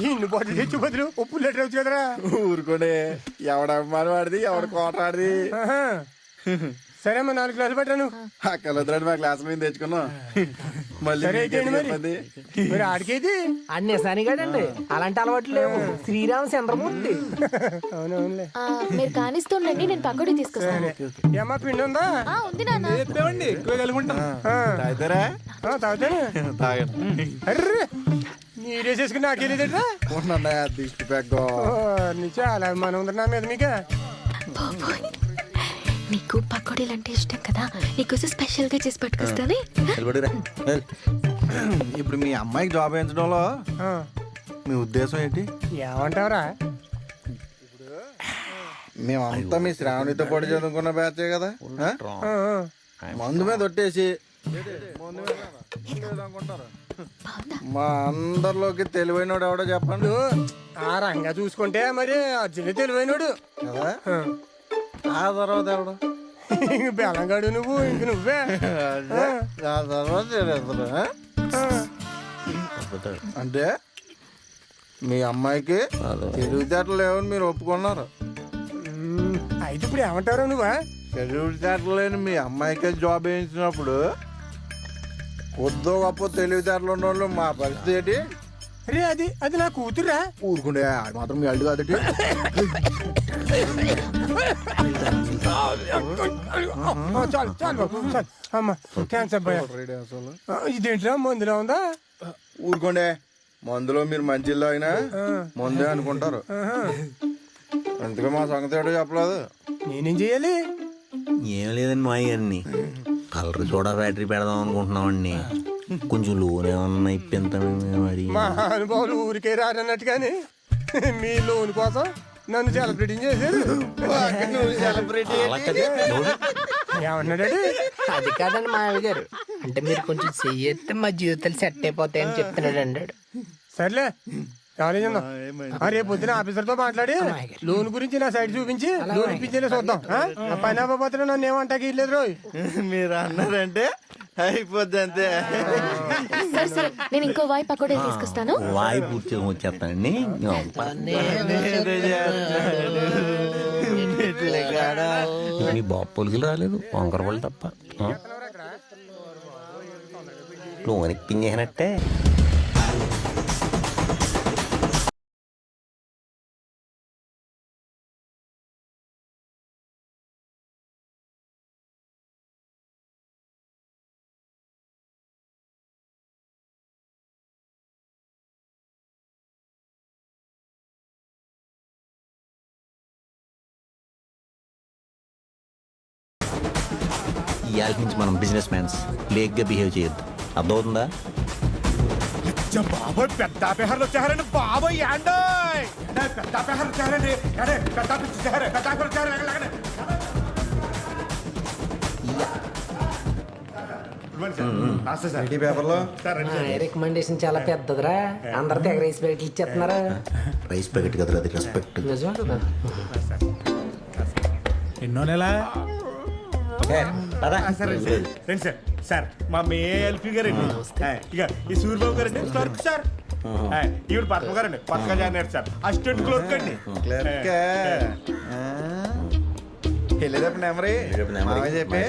[SPEAKER 10] ఇన్ని బొద్దు తెచ్చి బదులు ఉప్పు లెటర్ వచ్చు కదరా.
[SPEAKER 11] ఊరుకోడే, ఎవడ అమ్మాని వాడిది, ఎవడ కోటాడిది.
[SPEAKER 10] సరే అమ్మా, 4 గ్లాసులు పెట్టాను.
[SPEAKER 11] అక్కలొద్దు, మా క్లాస్ మీద తెచ్చుకున్నాం. మళ్ళీ
[SPEAKER 10] మరి ఆడికేది
[SPEAKER 1] అన్నేసానిగాడండి. అలాంటి అలవాట్లు లేవు. శ్రీరామ చంద్రమూర్తి.
[SPEAKER 10] అవునవునులే.
[SPEAKER 7] మీరు కానిస్తుండండి, నేను పకోడీ తీసుకొస్తాను.
[SPEAKER 10] ఏమా పిండి ఉందా?
[SPEAKER 7] ఉంది నాన్న.
[SPEAKER 10] చెప్పేవండి, ఎక్కువ కలుగుంటాం.
[SPEAKER 11] తాగుతారా?
[SPEAKER 10] తాగుతాను.
[SPEAKER 11] తాగండి.
[SPEAKER 10] అర్రే నీరేసేసుకుని నాకేలేదట్రా.
[SPEAKER 11] దిష్టి పెగ్గో
[SPEAKER 10] చాలా మనం ఉంది నా మీద. మీకు
[SPEAKER 7] నీకు పకోడీలు అంటే ఇష్టం కదా, నీకోసం స్పెషల్ గా చేసి పట్టుకొస్తానే.
[SPEAKER 11] ఇప్పుడు మీ అమ్మాయికి జాబ్ వేయించడంలో మీ ఉద్దేశం ఏంటి?
[SPEAKER 10] ఏమంటావరా?
[SPEAKER 11] మేమంతా మీ శ్రావణితో పాటు చదువుకున్న బ్యాచే కదా. మందు మీద ఒట్టేసి మా అందరిలోకి తెలివైనోడు ఎవడో చెప్పండి.
[SPEAKER 8] ఆ రంగా చూసుకుంటే మరి అర్జున్ తెలివైనడు
[SPEAKER 11] కదా ఆ తర్వాత ఎవడు
[SPEAKER 8] బెలంగాడు నువ్వు ఇంక నువ్వే
[SPEAKER 11] అదే, ఆ తర్వాత తెలియదు, ఆ? అంటే మీ అమ్మాయికి తెలివితేటలు లేవని మీరు ఒప్పుకున్నారు.
[SPEAKER 8] అయితే ఇప్పుడు ఏమంటారు నువ్వా?
[SPEAKER 11] తెలివితేటలు లేని మీ అమ్మాయికే జాబ్ వేయించినప్పుడు కొద్దో గొప్ప తెలివితేటలు ఉన్న వాళ్ళు మా పరిస్థితి ఏంటి?
[SPEAKER 8] రే అది అది నా కూతురా.
[SPEAKER 11] ఊరుకుండే అది మాత్రం మీ అల్లు కాదటి.
[SPEAKER 8] చాలు చాలు బాబు చాలు. అమ్మ క్యాన్సర్ భయ. ఇదేంట్రా మందులో ఉందా?
[SPEAKER 11] ఊరుకోండే, మందులో మీరు మంచిల్లో అయినా మందే అనుకుంటారు. అందుకే మా సంగతి ఏంటో చెప్పలేదు.
[SPEAKER 8] నేనేం చెయ్యాలి?
[SPEAKER 3] ఏం లేదండి మా అయ్యన్ని కలర్ చూడ బ్యాటరీ పెడదాం అనుకుంటున్నామండి. కొంచెం లోన్ ఏమన్నా ఇప్పింతాం మరి.
[SPEAKER 8] మా అనుభవాలు ఊరికే రారన్నట్టుగాని మీ లోన్ కోసం నన్ను సెలబ్రేటింగ్ చేశారు. ఏమన్నాడు?
[SPEAKER 1] అది కాదండి మామయ్య గారు, అంటే మీరు కొంచెం చెయ్యితే మా జీవితాలు సెట్ అయిపోతాయని చెప్తున్నాడు అన్నాడు.
[SPEAKER 8] సర్లే కాలేజ్ ఉందాం. రేపు పొద్దున ఆఫీసర్ తో మాట్లాడి లోన్ గురించి నా సైడ్ చూపించి లోన్ ఇప్పించేలా చూద్దాం. ఆ పని అవ్వబోతున్నా నన్ను ఏమంటాకి లేదు రోజు.
[SPEAKER 11] మీరు అన్నారంటే అయిపోద్ది అంతే.
[SPEAKER 7] సరే సరే, నేను ఇంకో వాయి పకోడీ తీసుకొస్తాను.
[SPEAKER 3] వాయి పూర్తి వచ్చేస్తానండి. మీ బాబు పొలికి రాలేదు, వంకర వాళ్ళు తప్ప. లోన్ ఇప్పించేసినట్టే. ఇవాళ నుంచి మనం బిజినెస్ మ్యాన్స్ లేక్గా బిహేవ్ చేయొద్దు, అర్థమవుతుందా?
[SPEAKER 9] బాబోయ్ పెద్ద పెహర్లు వచ్చారండి బాబోయ్ యాండోయ్ పెద్ద పెహర్లు వచ్చారండి పెద్ద వచ్చారు.
[SPEAKER 11] పేపర్లో
[SPEAKER 1] రికమెండేషన్ చాలా పెద్దదిరా, అందరు తెగ రైస్ ప్యాకెట్లు ఇచ్చేస్తున్నారా.
[SPEAKER 3] రైస్ ప్యాకెట్ కదా, అది రెస్పెక్ట్.
[SPEAKER 1] నిజమే కదా.
[SPEAKER 9] ఎన్నో నెల
[SPEAKER 3] రండి
[SPEAKER 9] సార్. సార్ మా మేఎల్పి గారండి, ఇక ఈ సూర్యబాబు గారండి క్లర్క్ సార్. ఈవిడ పద్మ గారండి, పథకా జాయిన్ సార్, అసిస్టెంట్ క్లర్క్ అండి.
[SPEAKER 11] వెళ్ళేటప్పుడు నెమరి చెప్పి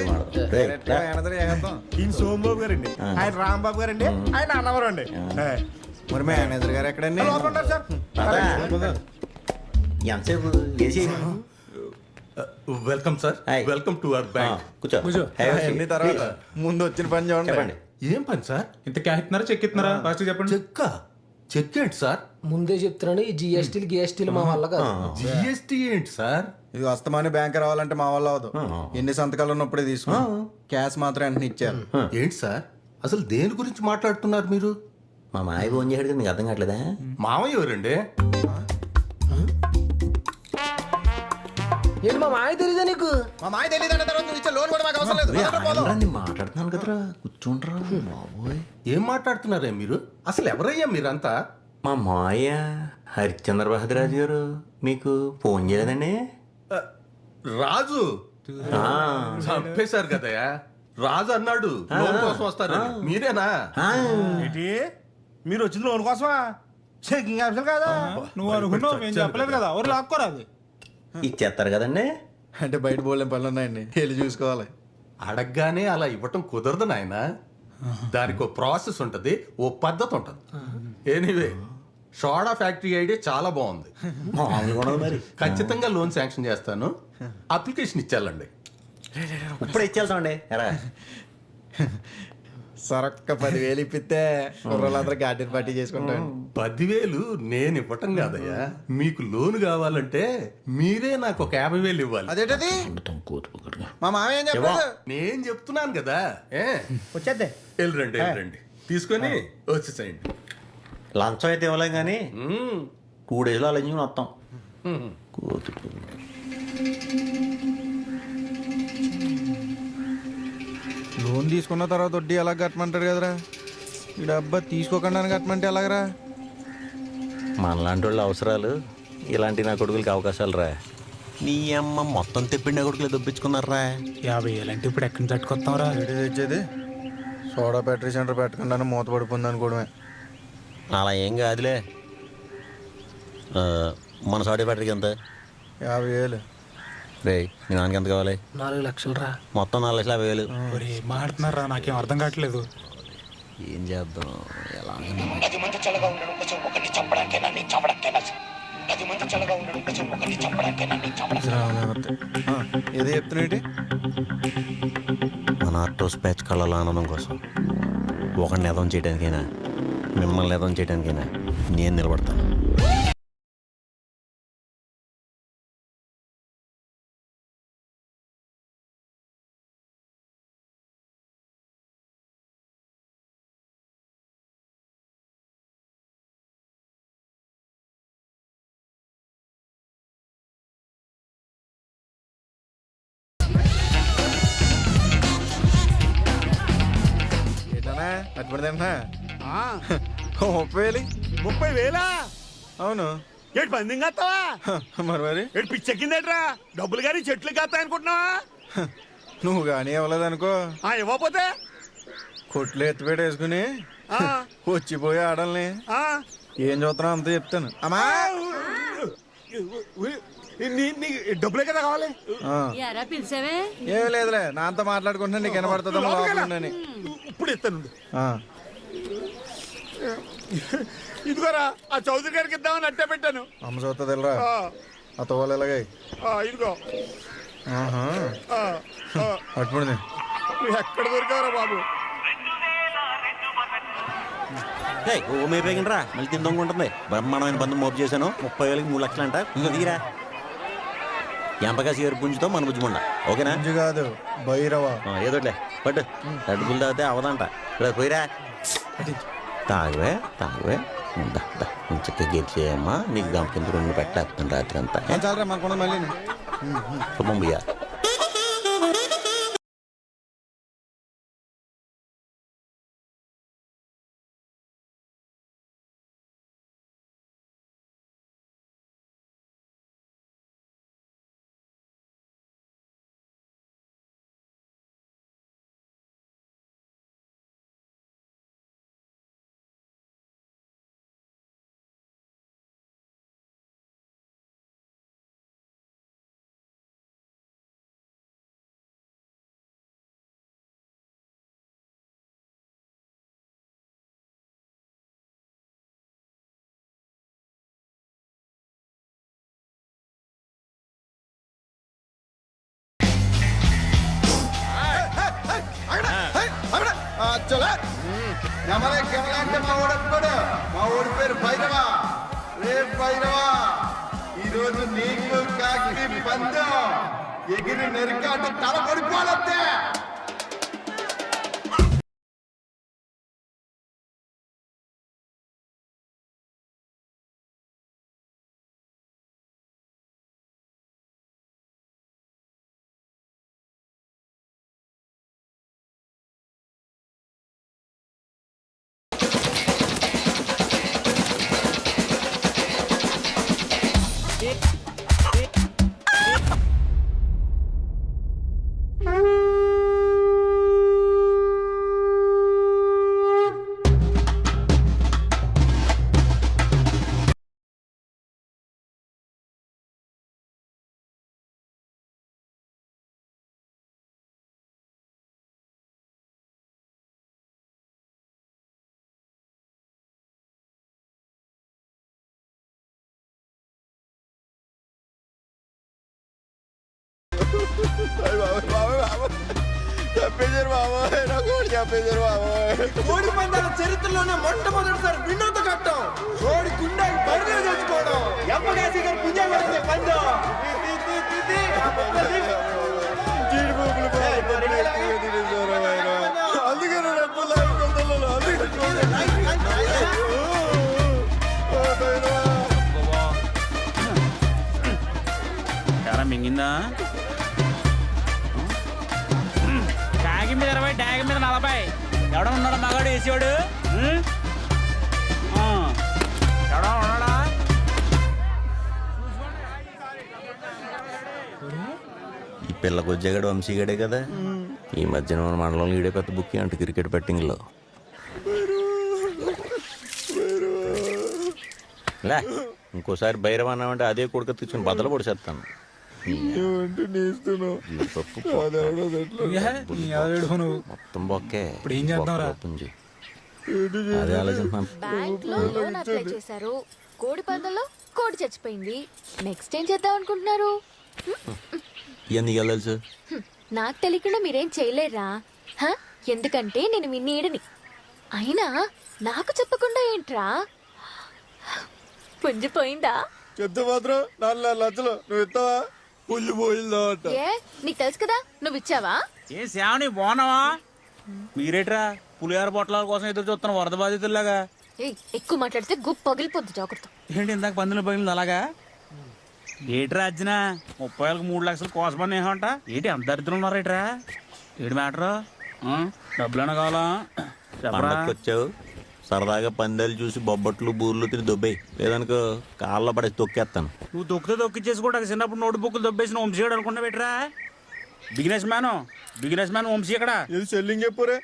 [SPEAKER 9] ఈయన సోమబాబు గారండి, ఆయన రాంబాబు గారండి, ఆయన అన్నవరం అండి.
[SPEAKER 11] మరి మేనేజర్ గారు ఎక్కడండి?
[SPEAKER 9] లోపల ఉన్నారు సార్.
[SPEAKER 3] ఎంతసేపు వేసి
[SPEAKER 10] welcome sir, welcome to our bank.
[SPEAKER 3] కూర్చో.
[SPEAKER 11] అన్ని తర్వాత ముందు వచ్చిన పని చూడండి.
[SPEAKER 3] చెప్పండి.
[SPEAKER 10] ఏం పని సార్? ఇంత క్యాష్ ఇస్తున్నారా, చెక్ ఇస్తున్నారా? ఫస్ట్ చెప్పండి. చెక్ ఏంటి సార్?
[SPEAKER 1] ముందే చెప్తున్నాను, ఈ జిఎస్టీలు గిఎస్టీలు మా వల్ల కాదు.
[SPEAKER 10] జిఎస్టీ ఏంటి సార్?
[SPEAKER 11] ఇది వస్తమాని బ్యాంక్ రావాలంటే మా వల్ల అవదు. ఎన్ని సంతకాలు ఉన్నప్పుడే తీసుకున్నా, క్యాష్ మాత్రం వెంటనే ఇచ్చారు.
[SPEAKER 10] ఏంటి సార్ అసలు దేని గురించి మాట్లాడుతున్నారు మీరు?
[SPEAKER 3] మా మాయ ఫోన్ చేయడం కదా, మీకు అర్థం కావట్లేదా?
[SPEAKER 10] మామయ్య ఎవరండి?
[SPEAKER 1] ఏంటి మా మాయ తెలీదా నీకు?
[SPEAKER 11] మా మాయ తెలియదు తర్వాత నువ్వు ఇచ్చే లోన్ కూడా మాకు అవసరం లేదు.
[SPEAKER 3] నేను మాట్లాడుతున్నాను కదరా, కూర్చుంటారా బాబోయ్.
[SPEAKER 10] ఏం మాట్లాడుతున్నారే మీరు? అసలు ఎవరయ్యా మీరంతా?
[SPEAKER 3] మా మాయ హరిశ్చంద్ర బహదరాజు గారు మీకు ఫోన్ చేయలేదండి?
[SPEAKER 10] రాజు చంపేశారు కదయ్యా. రాజు అన్నాడు లోన్ కోసం వస్తారని, మీరేనా?
[SPEAKER 9] ఏంటి మీరు వచ్చింది లోన్ కోసమా? చెకింగ్ ఆఫీసర్ కదా నువ్వు అనుకున్నావు, మేము చెప్పలేదు కదా, ఎవరు లాక్కోరాదు.
[SPEAKER 3] ఇచ్చేస్తారు కదండి.
[SPEAKER 11] అంటే బయట పోలేం పనులు ఉన్నాయండి, వెళ్ళి చూసుకోవాలి.
[SPEAKER 10] అడగగానే అలా ఇవ్వటం కుదరదు నాయన. దానికి ఓ ప్రాసెస్ ఉంటది, ఓ పద్ధతి ఉంటది. ఎనీవే సోడా ఫ్యాక్టరీ ఐడియా చాలా బాగుంది.
[SPEAKER 3] మరి
[SPEAKER 10] ఖచ్చితంగా లోన్ శాంక్షన్ చేస్తాను. అప్లికేషన్ ఇచ్చాలండి.
[SPEAKER 3] ఇప్పుడే ఇచ్చేస్తామండి. ఎరా
[SPEAKER 11] సరొక్క 10,000 ఇప్పిస్తే కుర్రలందరూ గార్డెన్ పార్టీ చేసుకుంటాం.
[SPEAKER 10] 10,000 నేను ఇవ్వటం కాదయ్యా, మీకు లోన్ కావాలంటే మీరే నాకు ఒక 50,000 ఇవ్వాలి.
[SPEAKER 11] అదేంటది? మా మామయ్య ఏం చెప్పలేదు.
[SPEAKER 10] నేను చెప్తున్నాను కదా.
[SPEAKER 11] వచ్చేద్దే
[SPEAKER 10] వెళ్ళండి తీసుకొని వచ్చేసేయండి.
[SPEAKER 3] లంచం అయితే ఇవ్వలేం కానీ 2 daysలో అలా మొత్తం కూతురు.
[SPEAKER 11] లోన్ తీసుకున్న తర్వాత వడ్డీ ఎలా కట్టమంటాడు కదరా. ఈ డబ్బా తీసుకోకుండా కట్టమంటే ఎలాగరా?
[SPEAKER 3] మనలాంటి వాళ్ళ అవసరాలు ఇలాంటి నా కొడుకులకి అవకాశాలు రా. నీ అమ్మ మొత్తం తెప్పిండి కొడుకులు దొప్పించుకున్నారా.
[SPEAKER 10] 50,000 అంటే ఇప్పుడు ఎక్కడి నుంచి తట్టుకొస్తాంరా?
[SPEAKER 11] తెచ్చేది సోడా బ్యాటరీ సెంటర్ పెట్టకుండా మూత పడిపోయింది అనుకోవడమే.
[SPEAKER 3] అలా ఏం కాదులే. మన సాడే బ్యాటరీకి ఎంత?
[SPEAKER 11] 50,000.
[SPEAKER 3] రే నీ నాన్నకి ఎంత కావాలి?
[SPEAKER 1] 4 లక్షలు రా.
[SPEAKER 3] మొత్తం 4,50,000.
[SPEAKER 10] ఒరే మాట్లాడుతున్నారా? నాకేం అర్థం కావట్లేదు.
[SPEAKER 3] ఏం చేద్దాం? ఎలా
[SPEAKER 11] ఏదో చెప్తున్నట్టు
[SPEAKER 3] మన ఆర్టోస్ ప్యాచ్ కళ్ళలో ఆనందం కోసం ఒకరిని ఎదం చేయడానికైనా మిమ్మల్ని ఎదం చేయడానికైనా నేను నిలబడతాను.
[SPEAKER 11] ఏంటన్నా అట్టుబడిదేంటా 30,000.
[SPEAKER 9] 30,000?
[SPEAKER 11] అవును.
[SPEAKER 9] ఏడు పందింగ్ కాస్తావా?
[SPEAKER 11] మరి
[SPEAKER 9] ఏడు పిచ్చెక్కిందేట్రా? డబ్బులు కానీ చెట్లు కాస్తా అనుకుంటున్నావా?
[SPEAKER 11] నువ్వు కానీ ఇవ్వలేదనుకో,
[SPEAKER 9] ఇవ్వకపోతే
[SPEAKER 11] కొట్లు ఎత్తిపెట్టి వేసుకుని వచ్చిపోయి ఆడల్ని ఏం చూస్తున్నావు అంతా చెప్తాను. అమ్మా
[SPEAKER 9] డబ్బులే కదా కావాలి.
[SPEAKER 7] పిలిచావే?
[SPEAKER 11] ఏం లేదులే, నాతో మాట్లాడుకుంటున్నా నీకు వినపడుతుందని.
[SPEAKER 9] ఇప్పుడు ఇస్తాను. ఇదిగోరా ఆ చౌదరి గారికి ఇద్దామని అట్టే పెట్టాను.
[SPEAKER 11] అమ్మ చూస్తుంది వెళ్ళరా ఆ తోలు ఎలాగే.
[SPEAKER 9] ఇదిగో
[SPEAKER 11] అట్టుబడింది.
[SPEAKER 9] నువ్వు ఎక్కడ దొరికావరా బాబు?
[SPEAKER 3] ఓమైపోయిందిరా, మళ్ళీ తిందొంగ ఉంటుంది. బ్రహ్మాండమైన బంధం మోపు చేశాను. 30,000కి 3 లక్షలు అంట. దిగిరా ఎంపకాసి గారి పుంజుతో మన బుజ్జిమండ. ఓకేనా?
[SPEAKER 11] పుంజు కాదు భైరవ.
[SPEAKER 3] ఏదోట్లే పట్టు. అడుగులు తాగితే అవదంట. ఇక్కడ పోయిరా. తాగవే చక్కగా గెలిచేయమ్మా. నీకు గంప కింద 2 పెట్టేస్తాను రాత్రి అంతా.
[SPEAKER 11] చాలరా మనకుండా మళ్ళీ
[SPEAKER 3] శుభం భయ్యా.
[SPEAKER 11] మా ఊరి పేరు భైరవ. రే భైరవ, ఈరోజు నీకు కాకి పందెం. ఎగిరి నెరికాటు తల పడిపోతే.
[SPEAKER 4] చంపేశారు బాబోయ్, నా కోడి చంపేశారు బాబోయ్.
[SPEAKER 8] కోడి పందాల చరిత్రలోనే మొట్టమొదటిసారి వినోద కట్టం. కోడి గుండె బరిలో తెచ్చుకోవడం. ఎంపకాసి గారు పుణ్యం పడితే పందెం.
[SPEAKER 4] జీడిపప్పులు అందుకే
[SPEAKER 5] మింగిందా? ట్యాగ్ మీద 20, ట్యాగ్ మీద 40. ఎవడ ఉన్నాడా మగాడు వేసేవాడు? ఎవడా ఉన్నాడా?
[SPEAKER 3] ఈ పిల్లకు వచ్చాడు వంశీగాడే కదా. ఈ మధ్యన మన మండలంలో ఈడే పెద్ద బుక్ అంట క్రికెట్ బెట్టింగ్లో. లే ఇంకోసారి భైరవ అన్నామంటే అదే కొడుకు తెచ్చుకుని బద్దలు పొడిచేస్తాను. మొత్తం బొక్కే. ఇప్పుడు ఏం చేద్దాంరా? అదే ఆలోచించాను.
[SPEAKER 7] బ్యాంక్ లో లోన్ అప్లై చేశారు, కోడి పందంలో కోడి చచ్చిపోయింది. నెక్స్ట్ ఏం చేద్దాం అనుకుంటున్నారు?
[SPEAKER 3] ఇవన్నీ తెలుసు.
[SPEAKER 7] నాకు తెలియకుండా మీరేం చేయలేరా? ఎందుకంటే నేను మీ నీడని. అయినా నాకు చెప్పకుండా ఏంట్రా? పుంజిపోయిందా?
[SPEAKER 11] చెప్తే మాత్రం 4 లక్షలు నువ్వు ఇస్తావా? పుల్లి పోయిందా అంట.
[SPEAKER 7] ఏ నీకు తెలుసు కదా, నువ్వు ఇచ్చావా?
[SPEAKER 5] ఏ శ్యావణి బాగున్నావా? మీరేట్రా పులిహార పొట్లాల కోసం ఎదురు చూస్తున్న వరద బాధితుల్లాగా?
[SPEAKER 7] ఎక్కువ మాట్లాడితే గుప్పు పగిలిపోద్ది, జాగ్రత్త.
[SPEAKER 5] ఏంటి ఇందాక పందులు పగిలింది అలాగా? ఏట్రా అర్జున 30,000కి 3 లక్షలు కోసమని ఏమంట? ఏంటి అంత దరిద్రం ఉన్నారేట్రా? ఏడు మ్యాటరు? డబ్బులైనా కావాలా?
[SPEAKER 3] పండగకి వచ్చావు సరదాగా పందాలు చూసి బొబ్బట్లు బూర్లు తిని దొబ్బేయి, లేదనుకో కాళ్ళలో పడేసి తొక్కేస్తాను.
[SPEAKER 5] నువ్వు తొక్కితే తొక్కిచ్చేసి కూడా చిన్నప్పుడు నోట్ బుక్లు దొబ్బేసిన వంశీయడు అనుకున్నా పెట్టరా? బిగినెస్ మ్యాన్ వంశీ ఇక్కడ.
[SPEAKER 11] ఇది సెల్లింగ్ చెప్పురే.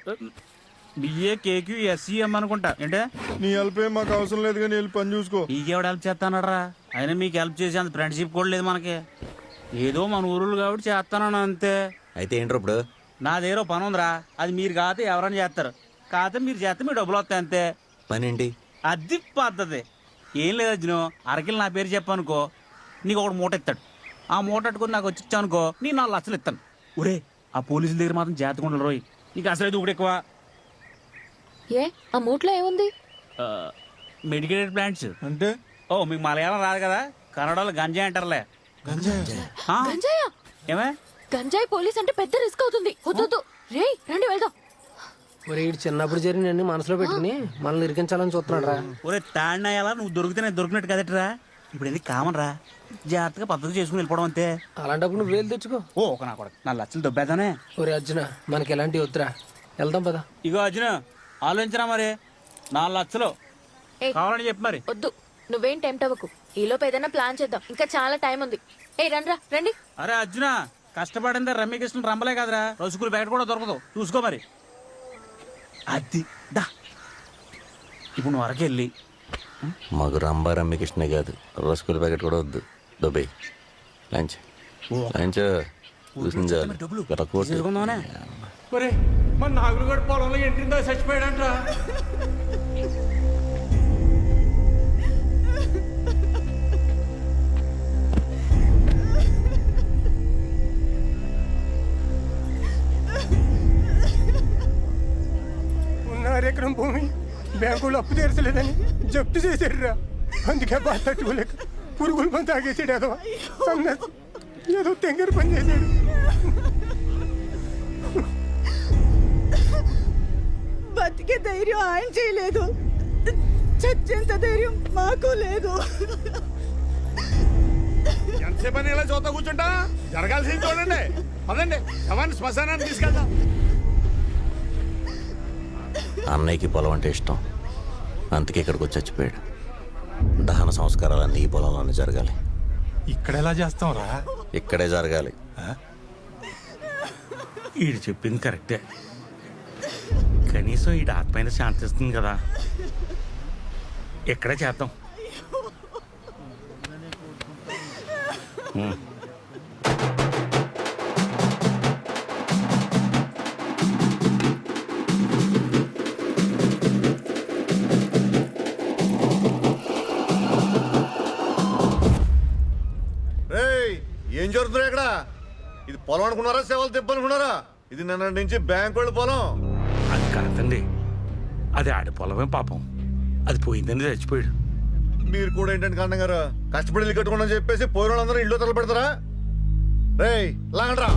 [SPEAKER 5] బిఏ కేక్యూ ఎస్సీఎం అనుకుంటా. ఏంటే
[SPEAKER 11] నీ హెల్ప్ ఏం మాకు అవసరం లేదు కానీ వెళ్ళి పని చూసుకో.
[SPEAKER 5] నీకెవడు హెల్ప్ చేస్తానరా? అయినా మీకు హెల్ప్ చేసి అంత ఫ్రెండ్షిప్ కూడా లేదు మనకి. ఏదో మన ఊరులు కాబట్టి చేస్తానని అంతే.
[SPEAKER 3] అయితే ఏంట్రా ఇప్పుడు?
[SPEAKER 5] నా దగ్గర పని ఉందిరా, అది మీరు కాకపోతే ఎవరైనా చేస్తారు. కాకపోతే మీరు చేస్తే మీ డబ్బులు వస్తాయి అంతే.
[SPEAKER 3] పని ఏంటి?
[SPEAKER 5] అది పద్ధతి ఏం లేదు అర్జును. అరకిలు నా పేరు చెప్పనుకో, నీకు ఒకటి మూట ఇస్తాడు. ఆ మూట అట్టుకుని నాకు వచ్చి ఇచ్చానుకో, నేను 4 లక్షలు ఇస్తాను. ఒరే ఆ పోలీసుల దగ్గర మాత్రం జాగ్రత్తగా ఉండాలి రోయ్. నీకు అసలు దూకుడు ఎక్కువ.
[SPEAKER 7] ఏ ఆ మూట్లో ఏముంది?
[SPEAKER 5] మెడికేటెడ్ ప్లాంట్స్
[SPEAKER 11] అంటే
[SPEAKER 5] ఓ మీకు మలయాళం రాదు కదా, కన్నడలో గంజాయి అంటారులే. ఆ,
[SPEAKER 7] గంజాయా?
[SPEAKER 5] ఏమే
[SPEAKER 7] గంజాయి పోలీస్ అంటే పెద్ద రిస్క్ అవుతుంది. వద్దు రే రండి వెళ్దాం.
[SPEAKER 1] మరి చిన్నప్పుడు జరిగినన్ని మనసులో పెట్టుకుని మనల్ని ఇరికించాలని చూస్తున్నాడు రా.
[SPEAKER 5] ఒరే తాడినాయాలా, నువ్వు దొరికితే నేను దొరికినట్టు కదట్రా. ఇప్పుడు ఎందుకు కామన్ రా, జాగ్రత్తగా పద్ధతి చేసుకుని వెళ్ళిపోవడం అంతే.
[SPEAKER 1] అలాంటప్పుడు నువ్వు వేలు తెచ్చుకో.
[SPEAKER 5] ఓ ఒక నా కూడా 4 లక్షలు దొబ్బేదానే.
[SPEAKER 1] ఒరే అర్జున మనకి ఎలాంటివి వద్దురా, వెళ్దాం పదా.
[SPEAKER 5] ఇగో అర్జున ఆలోచించరా మరి, 4 లక్షలు కావాలని చెప్పి మరి.
[SPEAKER 7] వద్దు నువ్వేం టెంప్ట్ అవ్వకు. ఈలోపు ఏదైనా ప్లాన్ చేద్దాం, ఇంకా చాలా టైం ఉంది. రండి.
[SPEAKER 5] అరే అర్జున కష్టపడిందా రమ్యకృష్ణ రంబలే కదరా, రసుకులు ప్యాకెట్ కూడా దొరకదు, చూసుకో మరి. అది దా ఇప్పుడు నువ్వు అరకెళ్ళి
[SPEAKER 3] మాకు రంభా రమ్యకృష్ణ కాదు, రసగుల ప్యాకెట్ కూడా వద్దు, దొబ్బేయి. లంచ్ చూసించాలి.
[SPEAKER 5] చేసుకుందామనే.
[SPEAKER 10] మరి మన నాగులుగడ పొలంలో ఎంట్రిందో చచ్చిపోయాడంట్రా.
[SPEAKER 8] ఉన్న ఎకరం భూమి బ్యాంకులో అప్పు తీర్చలేదని జప్తు చేశాడురా. అందుకే బాధ తట్టుకోలేక పురుగుల మంది తాగేసాడు. ఏదో సన్నసి ఏదో తెంగర పని చేశాడు.
[SPEAKER 6] బతికే ధైర్యం ఆయన చేయలేదు, చచ్చేంత ధైర్యం మాకు లేదు.
[SPEAKER 9] ఎంతసేపు అని ఇలా చూస్తా కూర్చుంటా? జరగాల్సింది చూడండి. పదండి శవాన్ని శ్మశానాన్ని తీసుకెళ్దాం.
[SPEAKER 3] అన్నయ్యకి పొలం అంటే ఇష్టం, అందుకే ఇక్కడికి వచ్చి చచ్చిపోయాడు. దహన సంస్కారాలన్నీ ఈ పొలంలోనే జరగాలి.
[SPEAKER 10] ఇక్కడ ఎలా చేస్తాం రా?
[SPEAKER 3] ఇక్కడే జరగాలి.
[SPEAKER 9] ఈడు చెప్పింది కరెక్టే. కనీసం ఈ ఆత్మైన శాంతిస్తుంది కదా, ఇక్కడే చేద్దాం.
[SPEAKER 4] ఏం జరుగుతుంది ఇక్కడ? ఇది పొలం అనుకున్నారా, సేవలు తెప్పనుకున్నారా? ఇది నిన్న నుంచి బ్యాంక్ వాళ్ళు పొలం.
[SPEAKER 9] అది కాదండి, అది ఆడి పొలమే పాపం, అది పోయిందని చచ్చిపోయాడు.
[SPEAKER 4] మీరు కూడా ఏంటంటే కారణం గారు కష్టపడి ఇల్లు కట్టుకోండి అని చెప్పేసి పోయిన వాళ్ళందరూ ఇల్లు తల పెడతారా? రేయ్ లాగండ్రా.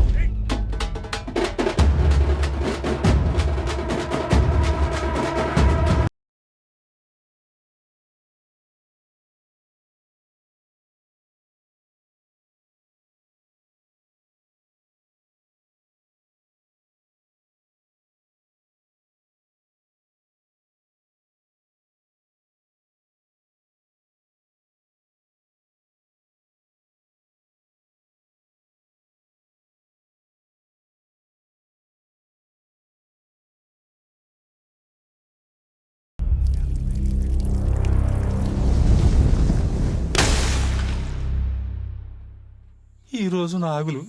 [SPEAKER 10] ఈరోజు నాగులు,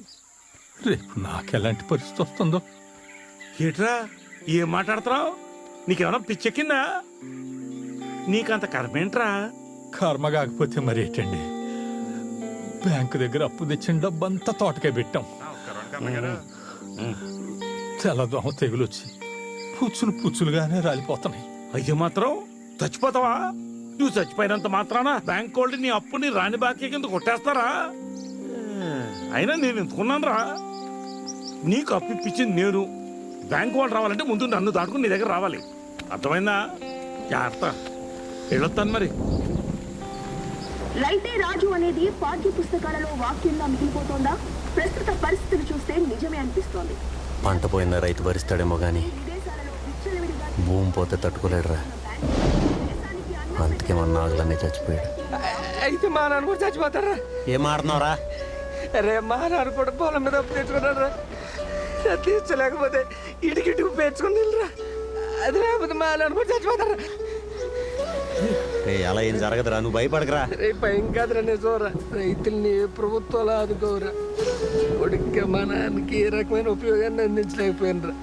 [SPEAKER 10] రేపు నాకెలాంటి పరిస్థితి వస్తుందో.
[SPEAKER 9] ఏట్రా ఏం మాట్లాడుతున్నావు? నీకేమైనా పిచ్చెక్కిందా? నీకంత కర్మేంట్రా?
[SPEAKER 10] కర్మ కాకపోతే మరి ఏంటండి, బ్యాంకు దగ్గర అప్పు తెచ్చిన డబ్బంతా తోటకే పెట్టాం. తెల్లదోమ తెగులొచ్చి పుచ్చులుగానే రాలిపోతున్నాయి.
[SPEAKER 9] అయ్యో మాత్రం చచ్చిపోతావా? నువ్వు చచ్చిపోయినంత మాత్రాన బ్యాంక్ వాళ్ళు నీ అప్పుని రాని బాకీ కింద కొట్టేస్తారా? అయినా నేను ఎందుకున్నాను రా? నీకు అప్పు ఇప్పించింది నేను. బ్యాంక్ వాళ్ళు రావాలంటే ముందు నన్ను దాటుకుని నీ దగ్గర రావాలి. అర్థమైందా? జాగ్రత్త. వెళ్ళొస్తాను మరి.
[SPEAKER 6] రైతే రాజు అనేది పాఠ్య పుస్తకాలలో వాక్యంగా మిగిలిపోతోందా? ప్రస్తుత పరిస్థితులు చూస్తే నిజమే అనిపిస్తోంది.
[SPEAKER 3] పంట పోయిందా రైతు భరిస్తాడేమో గాని
[SPEAKER 6] విదేశాలలో విచ్చలవిడిగా
[SPEAKER 3] భూమి పోతే తట్టుకోలేడురా. అందుకే మన నాగులనే చచ్చిపోయాడు.
[SPEAKER 8] అయితే మా నాన్న కూడా చచ్చిపోతారా?
[SPEAKER 3] ఏం ఆడుతున్నావురా?
[SPEAKER 8] రే మా నాన్న కూడా పొలం మీద అప్పు తెచ్చుకున్నారా? తీర్చలేకపోతే ఇటుకిటుకు పేర్చుకుని వెళ్ళరా. అది లేకపోతే మా నాన్న కూడా చచ్చిపోతారా?
[SPEAKER 3] అలా ఏం జరగదురా, నువ్వు భయపడకరా.
[SPEAKER 8] రే భయం కాదురా, నిజంరా. రైతుల్ని ఏ ప్రభుత్వాలు ఆదుకోరా. కొడుక మా నాన్నకి ఏ రకమైన ఉపయోగాన్ని అందించలేకపోయినరా.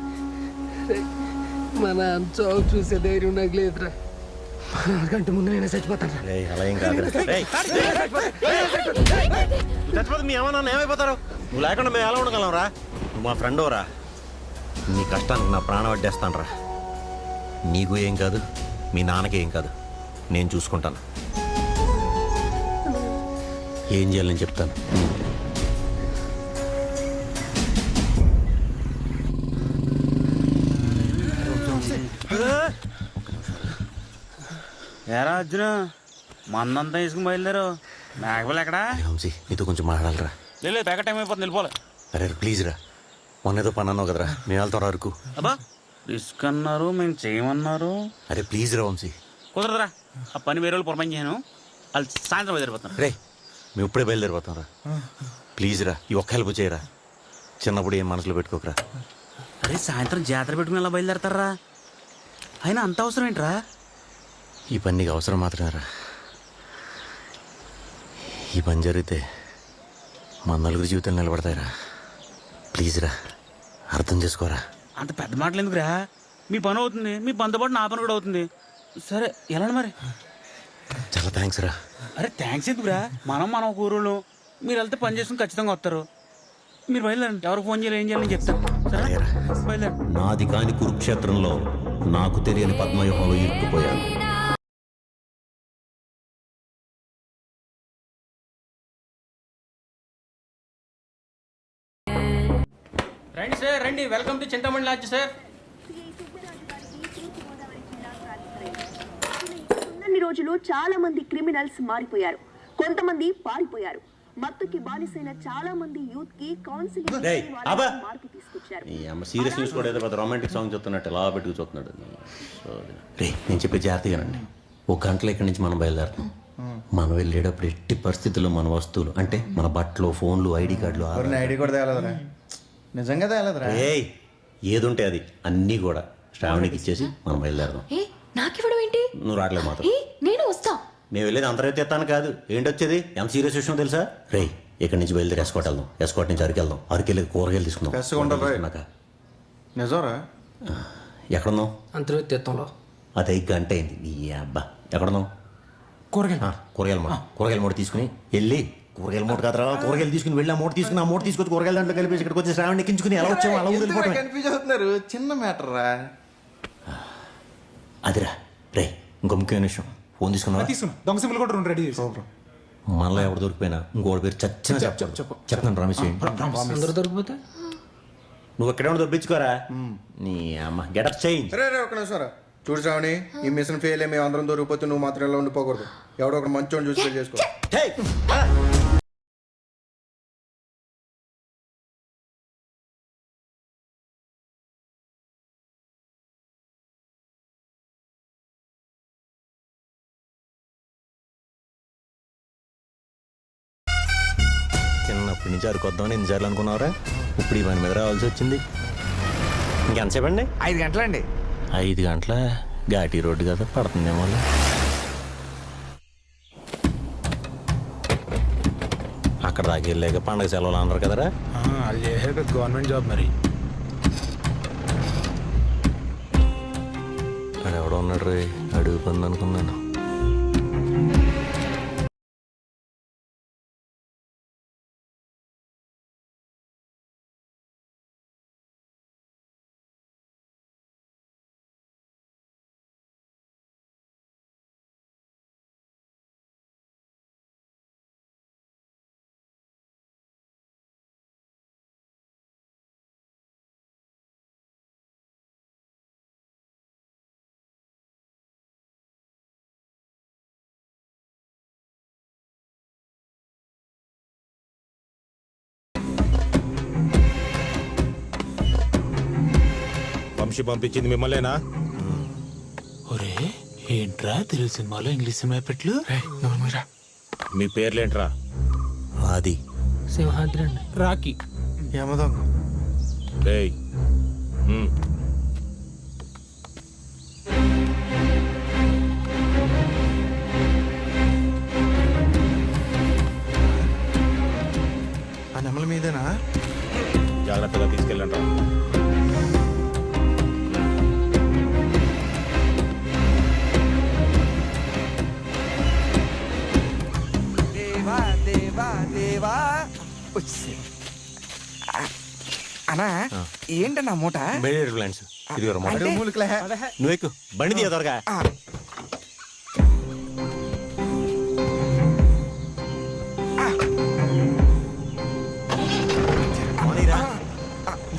[SPEAKER 8] మా నాన్న చావు చూసే ధైర్యం నాకు లేదురా. కంటే ముందు నేను చచ్చిపోతాను.
[SPEAKER 3] అలా ఏం కాదు, చచ్చిపోతే మీ ఏమన్నా ఏమైపోతారు? నువ్వు లేకుండా మేము ఎలా ఉండగలం రా? నువ్వు మా ఫ్రెండ్ రా. నీ కష్టానికి నా ప్రాణం అడ్డేస్తాను రా. నీకు ఏం కాదు, మీ నాన్నకి ఏం కాదు, నేను చూసుకుంటాను. ఏం చేయాలని చెప్తాను.
[SPEAKER 5] ఏరా అర్జున, మందంతా వేసుకుని బయలుదేరు. మేకపిల్ల ఎక్కడా?
[SPEAKER 3] వంశీ, నీతో కొంచెం మాట్లాడరా.
[SPEAKER 5] లేదు ప్యాకెట్ టైం అయిపోతుంది, వెళ్ళిపోలే.
[SPEAKER 3] అరే ప్లీజ్ రా, మొన్న ఏదో పని అన్నావు కదరా, మేము వెళ్తాం వరకు.
[SPEAKER 5] అబ్బా రిస్క్ అన్నారు, మేము చేయమన్నారు.
[SPEAKER 3] అరే ప్లీజ్ రా వంశీ.
[SPEAKER 5] కుదరదురా, ఆ పని వేరే వాళ్ళు పొరపని చేయను. వాళ్ళు సాయంత్రం బయలుదేరిపోతాను.
[SPEAKER 3] రే మేము ఇప్పుడే బయలుదేరిపోతాం రా. ప్లీజ్ రా, ఈ ఒక్క హెల్ప్ చేయరా. చిన్నప్పుడు ఏం మనసులో పెట్టుకోకరా.
[SPEAKER 5] అరే సాయంత్రం జాతర పెట్టుకుని ఎలా బయలుదేరతారా? అయినా అంత అవసరం ఏంట్రా?
[SPEAKER 3] ఈ పని నీకు అవసరం మాత్రమే రా. ఈ పని జరిగితే మా నలుగురు జీవితాలు నిలబడతాయిరా. ప్లీజ్ రా, అర్థం చేసుకోరా.
[SPEAKER 5] అంత పెద్ద మాటలు ఎందుకురా? మీ పని అవుతుంది, మీ పనితో పాటు నా పని కూడా అవుతుంది. సరే వెళ్ళండి మరి.
[SPEAKER 3] చాలా థ్యాంక్స్ రా.
[SPEAKER 5] అరే థ్యాంక్స్ ఎందుకురా? మనం ఒక ఊరులో మీరు వెళ్తే పని చేసుకుని ఖచ్చితంగా వస్తారు. మీరు బయలుదేరండి. ఎవరికి ఫోన్ చేయాలి, ఏం చేయాలని చెప్తాను. సరే బయలుదేరండి.
[SPEAKER 3] నాది కాని కురుక్షేత్రంలో నాకు తెలియని పద్మవ్యూహంలో ఇరుక్కుపోయాను.
[SPEAKER 1] రండి సార్, రండి. Welcome to Chintamani lodge sir.
[SPEAKER 6] ఉన్నన్ని రోజులు చాలా మంది క్రిమినల్స్ మారిపోయారు, కొంతమంది పారిపోయారు. మత్తుకి బానిసైన చాలా మంది యూత్ కి కౌన్సిలింగ్ మార్పు తీసుకొచ్చారు.
[SPEAKER 3] సీరియస్ న్యూస్ కూడా ఏదో పెద్ద రొమాంటిక్ సాంగ్ చూస్తున్నట్టు ఎలా పెట్టుకు చూస్తున్నాడు. రే నేను చెప్పే జాగ్రత్తగానండి. ఒక గంటలో ఇక్కడి నుంచి మనం బయలుదేరుతాం. మనం వెళ్ళేటప్పుడు ఎట్టి పరిస్థితుల్లో మన వస్తువులు అంటే మన బట్టలు, ఫోన్లు, ఐడి కార్డులు,
[SPEAKER 11] ఐడి కూడా తేలేదురా. నిజంగా తేలేదురా.
[SPEAKER 3] ఏది ఉంటే అది అన్నీ కూడా శ్రావణికి ఇచ్చేసి మనం బయలుదేరదాం.
[SPEAKER 7] నాకివ్వడం ఏంటి?
[SPEAKER 3] నువ్వు రావట్లేదు మాత్రం.
[SPEAKER 7] నేను వస్తా.
[SPEAKER 3] మేము వెళ్ళేది అంతరైతే ఎత్తాను కాదు. ఏంటొచ్చేది? ఎంత సీరియస్ విషయం తెలుసా? రే ఇక్కడి నుంచి బయలుదేరి ఎస్కోట్ వెళ్దాం. ఎస్కోట్ నుంచి అరకు వెళ్దాం. అరకెళ్ళి కూరగాయలు తీసుకుందాం.
[SPEAKER 11] నిజంరా?
[SPEAKER 3] ఎక్కడున్నావు?
[SPEAKER 1] అంతర్వేత్తంలో.
[SPEAKER 3] అదే గంట అయింది. నీ అబ్బా ఎక్కడున్నావు? కూరగాయల మూట తీసుకుని వెళ్ళి, కూరగాయల మూట కాదురా, కూరగాయలు తీసుకుని వెళ్ళి ఆ మూట తీసుకుని ఆ మూట తీసుకొచ్చి కూరగాయల దాంట్లో కలిపేసి ఇక్కడికి వచ్చి శ్రావణి ఎక్కించుకుని ఎలా వచ్చాము అలా వెళ్ళిపోవడం.
[SPEAKER 11] కన్ఫ్యూజ్ అవుతున్నారు. చిన్న మ్యాటర్ రా.
[SPEAKER 3] అదిరా రే, ఇంకో ముఖ్యమైన విషయం. ఫోన్ తీసుకున్నావా?
[SPEAKER 8] దొంగ సింబల్ కూడా రెండు రెడీ చేసి
[SPEAKER 3] మనలో ఎవరు దొరికిపోయినా ఇంకోటి పేరు చచ్చిన చెప్తాను. ప్రామిస్ చేయండి.
[SPEAKER 1] అందరూ దొరికిపోతే
[SPEAKER 3] నువ్వు ఎక్కడ దొరికించుకోరా. నీ అమ్మ గెటప్ చేయి.
[SPEAKER 11] రే ఒక నిమిషం రా. చూడు శ్రావణి, ఈ మిషన్ ఫెయిల్ అయ్యి మేము అందరం దొరికిపోతే నువ్వు మాత్రం ఎలా ఉండిపోకూడదు. ఎవడో ఒక మంచోని చూసి పెళ్లి చేసుకో.
[SPEAKER 3] చిన్నప్పటి నుంచి అరుకొద్దామని ఎన్ని సార్లు అనుకున్నావురా? ఇప్పుడు ఈ పని మీద రావాల్సి వచ్చింది. ఇంకెంతసేపు అండి?
[SPEAKER 11] 5 గంటలండి.
[SPEAKER 3] 5 గంటల ఘాటీ రోడ్డు కదా, పడుతుందేమో. అక్కడ సరదాకి వెళ్ళాక పండగ సెలవులు అన్నారు కదరా.
[SPEAKER 10] అది చేసాక గవర్నమెంట్ జాబ్ మరి.
[SPEAKER 3] అక్కడ ఎవడో ఉన్నాడు రే, అడుగు పని అనుకున్నాను.
[SPEAKER 10] వంశీ పంపించింది మిమ్మల్నేనా? ఒరే ఏంట్రా తెలుగు సినిమాలో ఇంగ్లీష్ సినిమా పెట్లు? మీ పేర్లేంట్రా?
[SPEAKER 3] అది
[SPEAKER 1] సింహాద్రి అండి.
[SPEAKER 10] రాకీ.
[SPEAKER 11] యమదొంగ.
[SPEAKER 10] రేయ్
[SPEAKER 11] ఆ నెమల మీదేనా?
[SPEAKER 10] జాగ్రత్తగా తీసుకెళ్ళండి రా.
[SPEAKER 11] అనా ఏంటన్నా మూట?
[SPEAKER 3] ప్లాంట్స్ ఇదిగో మాట.
[SPEAKER 11] అంటే మూలికలే.
[SPEAKER 3] నువ్వు ఎక్కు, బండి తీయ త్వరగా.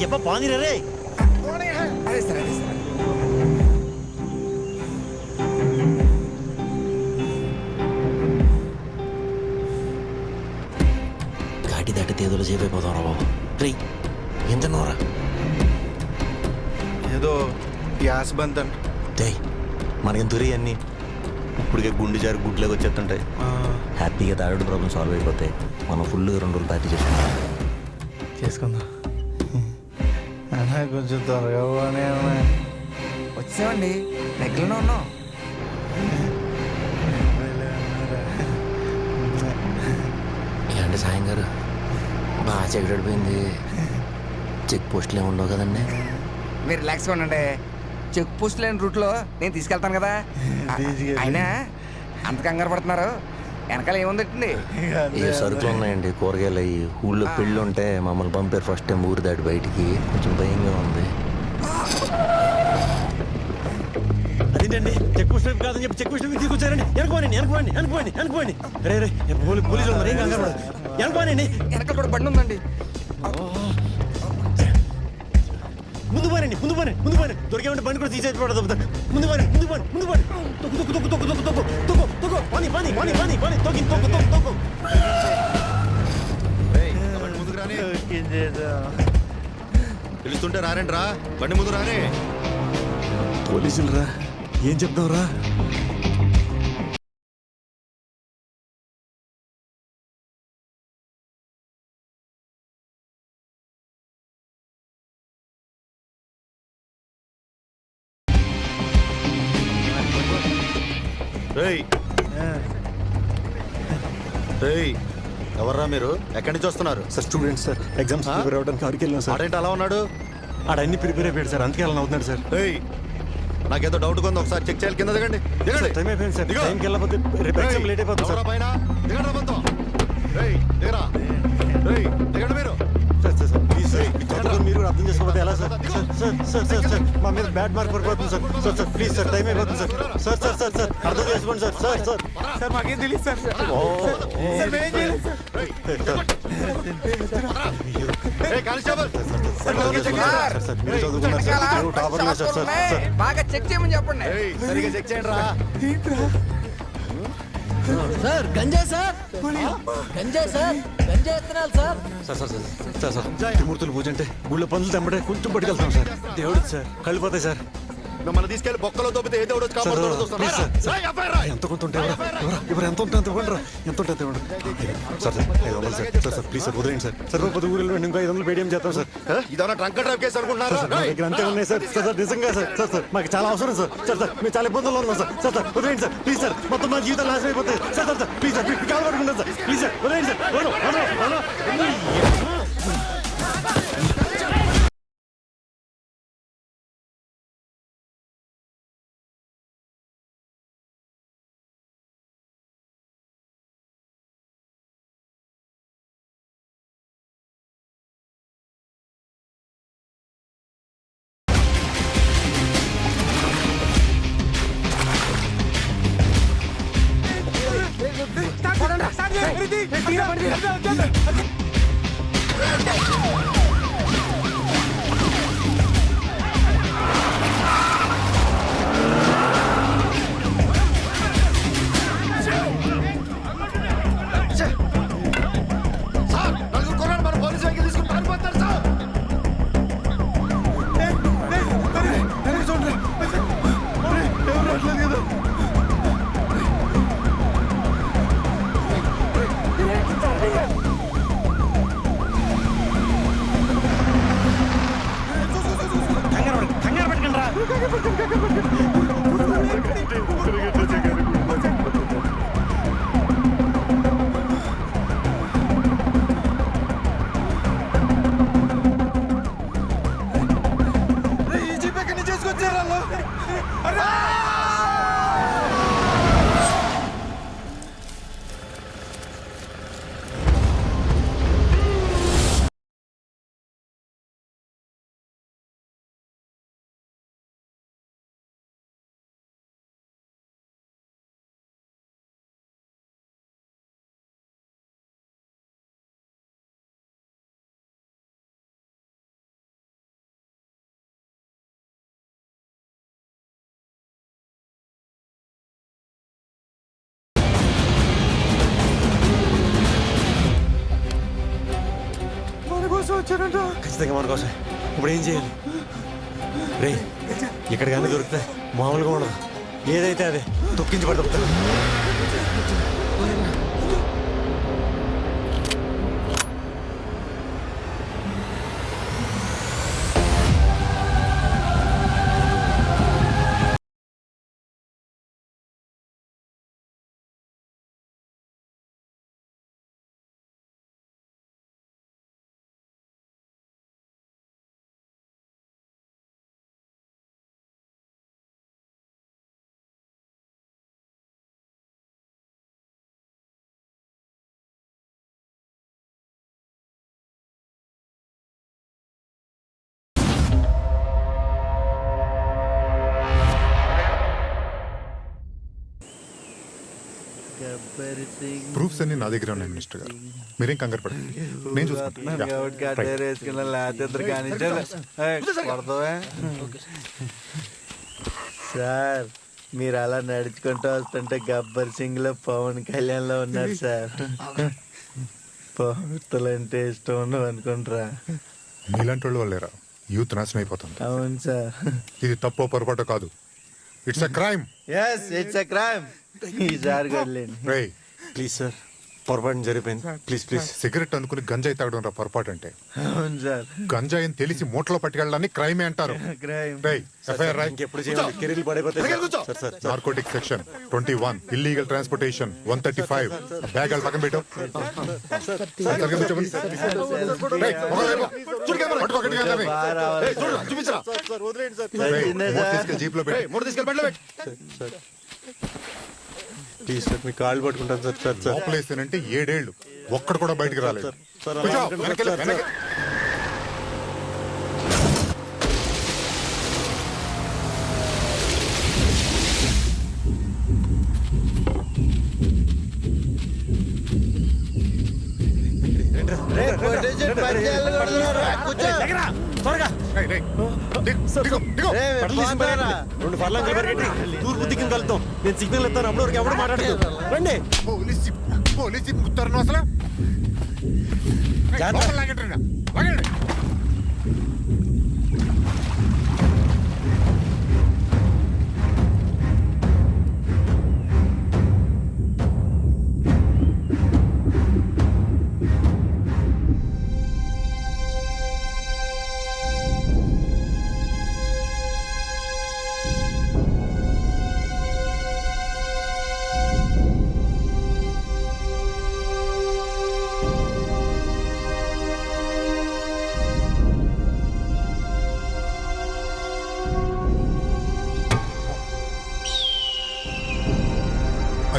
[SPEAKER 3] ఎప్ప పానీరా రే.
[SPEAKER 11] అదే సార్ అదే సార్.
[SPEAKER 3] ఘాటి దాటి తేదోలు చేపైపోతాం రా బాబు. రే ఎంత నోరా?
[SPEAKER 11] ఏదో గ్యాస్ బంత్ అంట.
[SPEAKER 3] దే మనకి తురి అన్నీ ఇప్పటికే గుండె జారి గుడ్లోకి వచ్చేస్తుంటాయి. హ్యాపీగా థైరాయిడ్ ప్రాబ్లం సాల్వ్ అయిపోతాయి. మనం ఫుల్ 2 రోజులు పార్టీ
[SPEAKER 11] చేసుకుందాం. అన్నా కొంచెం త్వరగా పోనీ అన్నా. వచ్చామండి, దగ్గరలో ఉన్నాం.
[SPEAKER 3] ఏంటి సాయం గారు బాగా చెగడిపోయింది. చెక్ పోస్టులు ఏమి ఉండవు కదండి.
[SPEAKER 11] మీరు రిలాక్స్గా ఉండండి. చెక్ పోస్ట్ లేని రూట్లో నేను తీసుకెళ్తాను కదా. అయినా అంత కంగారు పడుతున్నారు, వెనకాల ఏముందండి?
[SPEAKER 3] ఏ సరుకులు ఉన్నాయండి, కూరగాయలు అయ్యి. ఊళ్ళో పెళ్ళి ఉంటే మమ్మల్ని పంపారు ఫస్ట్ టైం ఊరి దాటి బయటికి. కొంచెం భయంగా ఉంది. అదేంటండి చెక్ పోస్ట్ వైపు కాదని చెప్పి చెక్ పోస్ట్ వైపు తీసుకొచ్చారండి. అనుకోండి. రే పోలీసులు ఉన్నారు, ఏం కంగారు పడదు. అనుకోనండి,
[SPEAKER 11] వెనకాల కూడా బండి ఉందండి.
[SPEAKER 3] ముందు పోరండి. దొరికేమంటే బండి కూడా తీసేయకూడదు. ముందు పోరండి. తొక్కు. పాని. తొక్కు.
[SPEAKER 4] ముందుకు రాని. పిలుస్తుంటే రారండి రా, బండి ముందు రాని.
[SPEAKER 3] పోలీసులు రా, ఏం చెప్తావు రా?
[SPEAKER 4] ఎవర్రా మీరు? ఎక్కడి నుంచి వస్తున్నారు?
[SPEAKER 3] Sir students sir, exams prepare అవ్వడానికి ఆడికి వెళ్ళాం సార్.
[SPEAKER 4] ఆడేంటి అలా ఉన్నాడు?
[SPEAKER 3] ఆడన్ని ప్రిపేర్ అయిపోయాడు సార్, అందుకే అలా అవుతున్నాడు సార్.
[SPEAKER 4] నాకేదో డౌట్ ఉంది, ఒకసారి చెక్ చేయాలి. కింద దిగండి.
[SPEAKER 3] టైం అయిపోయింది సార్. టైంకి వెళ్ళకపోతే రేపు ఎగ్జామ్ లేట్ అయిపోతుంది సార్.
[SPEAKER 4] పైన దిగండి మొత్తం. దిగండి మీరు.
[SPEAKER 3] సార్ మీరు అర్థం చేసుకోకపోతే ఎలా సార్? సార్ మా మీద బ్యాడ్ మార్క్ పడిపోతుంది సార్. ప్లీజ్ సార్, టైం అయిపోతుంది సార్. సార్ అర్థం చేసుకోండి సార్.
[SPEAKER 11] మాకేం తెలియదు సార్. బాగా చెక్ చేయమని చెప్పండి.
[SPEAKER 4] సరిగా చెక్ చేయండి రా.
[SPEAKER 1] సార్ గంజాయి సార్, గంజాయి ఎత్తనాలు సార్.
[SPEAKER 3] సార్ త్రిమూర్తులు పూజ అంటే గుళ్ళ పనులు తెంపడే కొంచెం పట్టుకెళ్తాం సార్. దేవుడు సార్, కళ్ళిపోతాయి సార్.
[SPEAKER 4] మిమ్మల్ని తీసుకెళ్లి బొక్కలో దొబ్బితే ఏదో ఒకటి కాపాడుతాడో చూస్తాం. రా, ఎఫ్ఐఆర్ రా.
[SPEAKER 10] ఎంత కొంత ఉంటే ఎవరు ఎంత ఉంటుంది ఇవ్వండి ఎంత ఉంటుంది ఇవ్వండి sir 500 sir sir please sir వదిలేండి సార్ సార్ పొద్దు ఊరిలో ఇంకో 500 పేటిఎం చేస్తాం సార్
[SPEAKER 4] ఇదన్నా ట్రంక్ డ్రైవ్ కేసు అనుకుంటున్నారా?
[SPEAKER 10] సార్ దగ్గర అంతే ఉన్నాయి సార్ సార్ నిజంగా సార్ సార్ సార్ మాకు చాలా అవసరం సార్ సార్ సార్ మేము చాలా ఇబ్బందుల్లో ఉన్నాం సార్ సార్ సార్ వదిలేండి సార్ ప్లీజ్ సార్ మొత్తం మా జీవితం నాశనం అయిపోతాయి sir sir sir please sir call పడుకుంటాం సార్ ప్లీజ్ సార్ వదిలేండి సార్
[SPEAKER 4] సార్, నలుగురు కుర్రాళ్ళు మన పోలీస్ వెహికల్ తీసుకుని పారిపోతున్నారు సార్.
[SPEAKER 5] కంగారు పెట్టకండి రా.
[SPEAKER 10] ఖచ్చితంగా మన కోసం ఇప్పుడు ఏం చేయాలి రే ఇక్కడ కానీ దొరికితే మామూలుగా ఉండదు ఏదైతే అదే తొక్కించి పడుతుంది
[SPEAKER 12] ప్రూఫ్స్ అన్ని నా దగ్గర ఉన్నాయి మినిస్టర్ గారు, మీరేం కంగారు పడండి, నేను చూసుకుంటాను.
[SPEAKER 11] సార్ మీరు అలా నడుచుకుంటూ వస్తుంటే గబ్బర్ సింగ్ లో పవన్ కళ్యాణ్ లో ఉన్నారు సార్. పవర్తలు అంటే ఇష్టం ఉండవు అనుకుంటారా?
[SPEAKER 12] మీలాంటి వాళ్ళు వాళ్ళేరా యూత్ నాశనం అయిపోతుంది.
[SPEAKER 11] అవును సార్.
[SPEAKER 12] ఇది తప్పో పొరపాటు కాదు, it's a crime.
[SPEAKER 11] Yes it's a crime. ఈసారి కొడలేండి.
[SPEAKER 12] రేయ్
[SPEAKER 10] ప్లీజ్ సార్ పొరపాటు జరిగిపోయింది ప్లీజ్ ప్లీజ్.
[SPEAKER 12] సిగరెట్ అనుకుని గంజాయి తాగడం రా పొరపాటు అంటే.
[SPEAKER 11] అవును సార్.
[SPEAKER 12] గంజాయి అని తెలిసి మూటలో పట్టుకెళ్ళడాన్ని క్రైమే అంటారు. రేయ్ ఎఫ్ఐఆర్ రాయ్.
[SPEAKER 10] ఇంకెప్పుడు చేయాలి కెరీర్లు పడిపోతాయి sir sir
[SPEAKER 12] narcotic section 21, illegal transportation 135. Bag పక్కన పెట్టు. జీప్ లో పెట్టి
[SPEAKER 10] ప్లీజ్ సార్ మీ కాళ్ళు పట్టుకుంటాను సార్ సార్ సార్
[SPEAKER 12] లోపలేసానంటే 7 ఏళ్ళు ఒక్కడు కూడా బయటకు రాలేదు.
[SPEAKER 10] సార్ త్వరగా 2 ఫర్లాంగులు పరిగెట్టి తూర్పు దిక్కుని కలుద్దాం. నేను సిగ్నల్ ఇస్తాను, అప్పుడు వరకు ఎవరు మాట్లాడదు. రండి.
[SPEAKER 12] పోలీసు ముత్తారు అసలు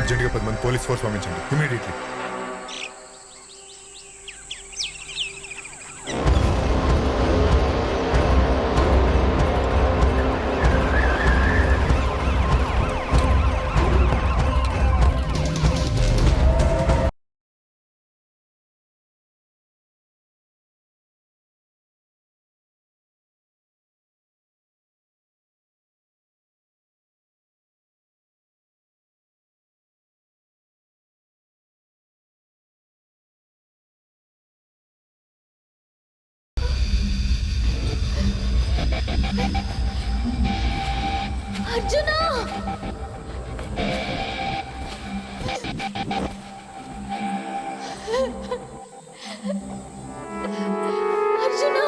[SPEAKER 12] అర్జెంట్గా 10 మంది పోలీస్ ఫోర్స్ పంపించండి ఇమీడియట్లీ.
[SPEAKER 7] అర్జునా! అర్జునా!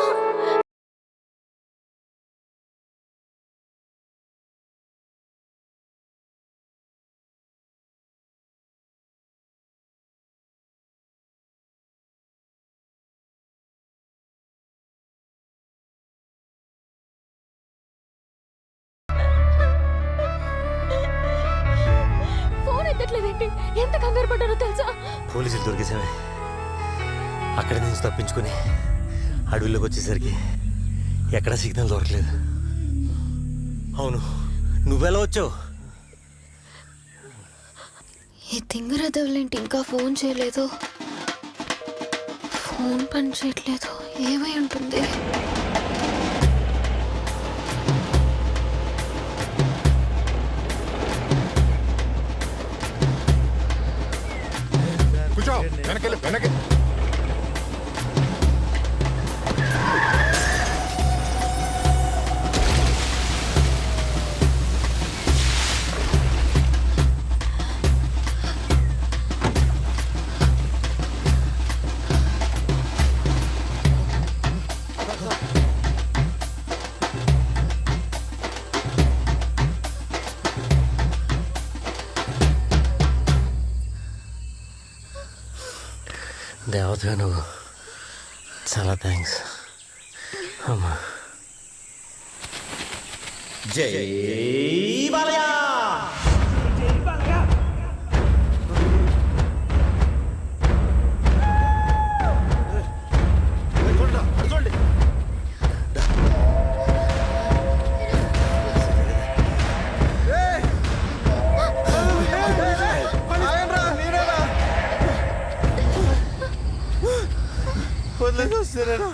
[SPEAKER 7] ఫోన్ ఎత్తట్లేదేంటి? ఎంత కంగారు పడ్డారో తెలుసా?
[SPEAKER 3] పోలీసులు దొరికేసామే. అక్కడి నుంచి తప్పించుకొని అడవిలోకి వచ్చేసరికి ఎక్కడా సిగ్నల్ దొరకలేదు. అవును, నువ్వెలా వచ్చావు?
[SPEAKER 7] ఈ తింగరదవులేంటి ఇంకా ఫోన్ చేయలేదు? ఫోన్ పని చేయట్లేదు. ఏమై ఉంటుంది?
[SPEAKER 12] కూర్చో, వెనకెళ్ళి వెనక్కి.
[SPEAKER 3] దేవతగా నువ్వు, చాలా థ్యాంక్స్ అమ్మా. జై Balayya!
[SPEAKER 11] వదిలేసొస్తారా?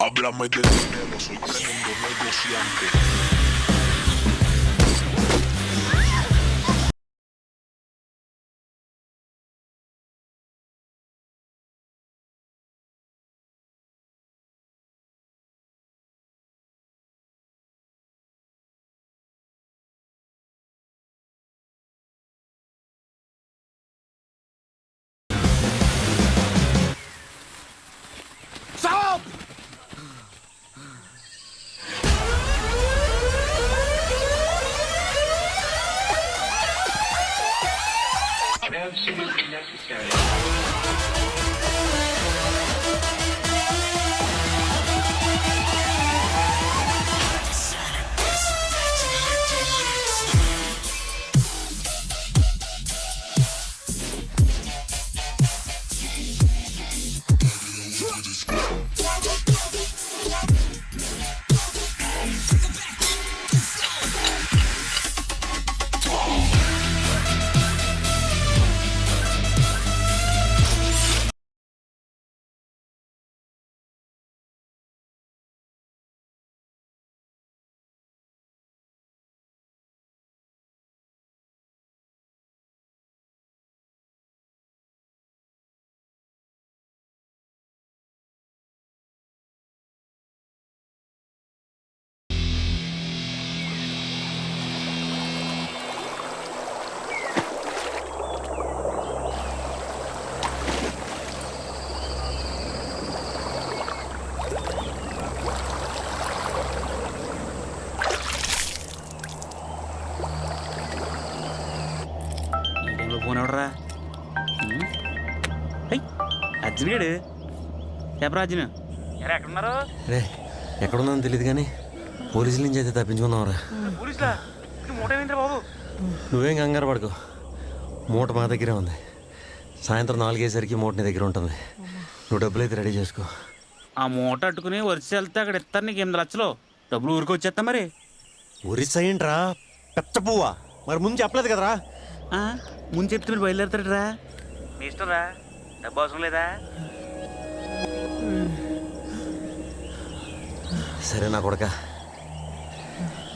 [SPEAKER 13] Háblame de dinero, soy tremendo negociante.
[SPEAKER 11] Stop!
[SPEAKER 5] ఏడు చెప్పరాజును ఎరా ఎక్కడున్నారు?
[SPEAKER 3] రే ఎక్కడుందని తెలియదు కానీ పోలీసుల నుంచి అయితే తప్పించుకుందాంరా.
[SPEAKER 5] పోలీసులా? మూట ఏమైందిరా బాబు?
[SPEAKER 3] నువ్వేం కంగారు పడుకో, మూట మా దగ్గరే ఉంది. సాయంత్రం 4 అయ్యేసరికి మూట నీ దగ్గర ఉంటుంది. నువ్వు డబ్బులు అయితే రెడీ చేసుకో.
[SPEAKER 5] ఆ మూట అట్టుకుని వరిసి వెళ్తే అక్కడ ఇస్తారు నీకు 8 లక్షలు. డబ్బులు ఊరికి వచ్చేస్తా మరి.
[SPEAKER 3] ఒరిస్సా ఏంట్రా పెద్ద పువ్వా? మరి ముందు చెప్పలేదు కదరా.
[SPEAKER 5] ముందు చెప్తే మీరు బయలుదేరతాడరా? మీ ఇష్టం రా, డబ్బు అవసరం లేదా?
[SPEAKER 3] సరే నా కొడక,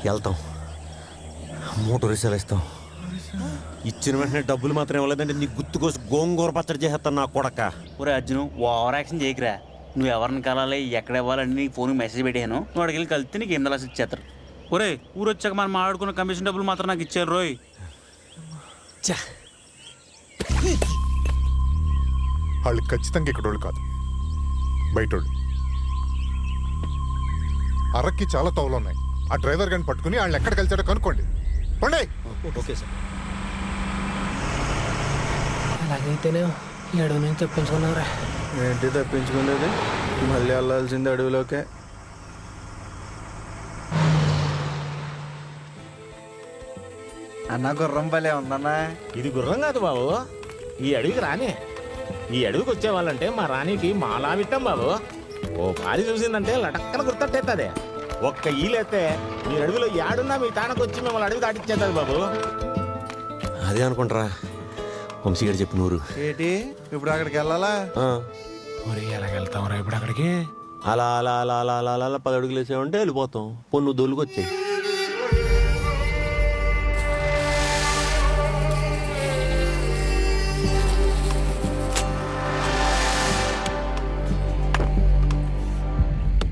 [SPEAKER 3] వెళ్తాం. మూట ఒరిస్సాలు ఇస్తాం. ఇచ్చిన వెంటనే డబ్బులు మాత్రం ఇవ్వలేదంటే నీ గుర్తుకోసి గోంగూర పచ్చడి చేసేస్తాను నా కొడక.
[SPEAKER 5] ఒరే అర్జును, ఓవర్ యాక్షన్ చేయకురా. నువ్వు ఎవరిని కలాలి, ఎక్కడ ఇవ్వాలని నీకు ఫోన్కి మెసేజ్ పెట్టాను. నువ్వు అడిగి కలిస్తే నీకు 8 లక్షలు ఇచ్చేస్తారు. ఒరే ఊరు వచ్చాక మనం మాట్లాడుకున్న కమిషన్ డబ్బులు మాత్రం నాకు ఇచ్చారు రోయ్.
[SPEAKER 12] వాళ్ళు ఖచ్చితంగా ఇక్కడోళ్ళు కాదు, బయటోళ్ళు. అరక్కి చాలా తోవలు ఉన్నాయి. ఆ డ్రైవర్ గారిని పట్టుకుని వాళ్ళని ఎక్కడికి వెళ్తాడో కనుక్కోండి. పండే.
[SPEAKER 3] Okay sir.
[SPEAKER 1] అలాగైతేనే అడవి నుంచి తప్పించుకున్నారా?
[SPEAKER 11] ఏంటి తప్పించుకునేది? మళ్ళీ వెళ్ళాల్సింది అడవిలోకే. అన్న గుర్రం భలే ఉందన్నా.
[SPEAKER 9] ఇది గుర్రం కాదు బాబు, ఈ అడవికి రాని. ఈ అడవికి వచ్చేవాళ్ళంటే మా రాణికి మాలా విట్టం బాబు. ఓ పారి చూసిందంటే లటక్కన గుర్తట్టేస్తుంది. ఒక్క ఈలైతే మీ అడవిలో ఏడున్నా మీ తానకు వచ్చి మిమ్మల్ని అడవి దాటిచ్చేస్తుంది బాబు.
[SPEAKER 3] అదే అనుకుంటారా వంశీ గారు చెప్పిన ఊరు.
[SPEAKER 11] ఏంటి ఇప్పుడు అక్కడికి వెళ్ళాలా?
[SPEAKER 9] మరి ఎలాగెళ్తాం రా ఇప్పుడు అక్కడికి?
[SPEAKER 3] అలా అలా అలా అలా అలా అలా 10 అడుగులు వేసామంటే వెళ్ళిపోతాం. పొన్ను దొల్లుకొచ్చాయి.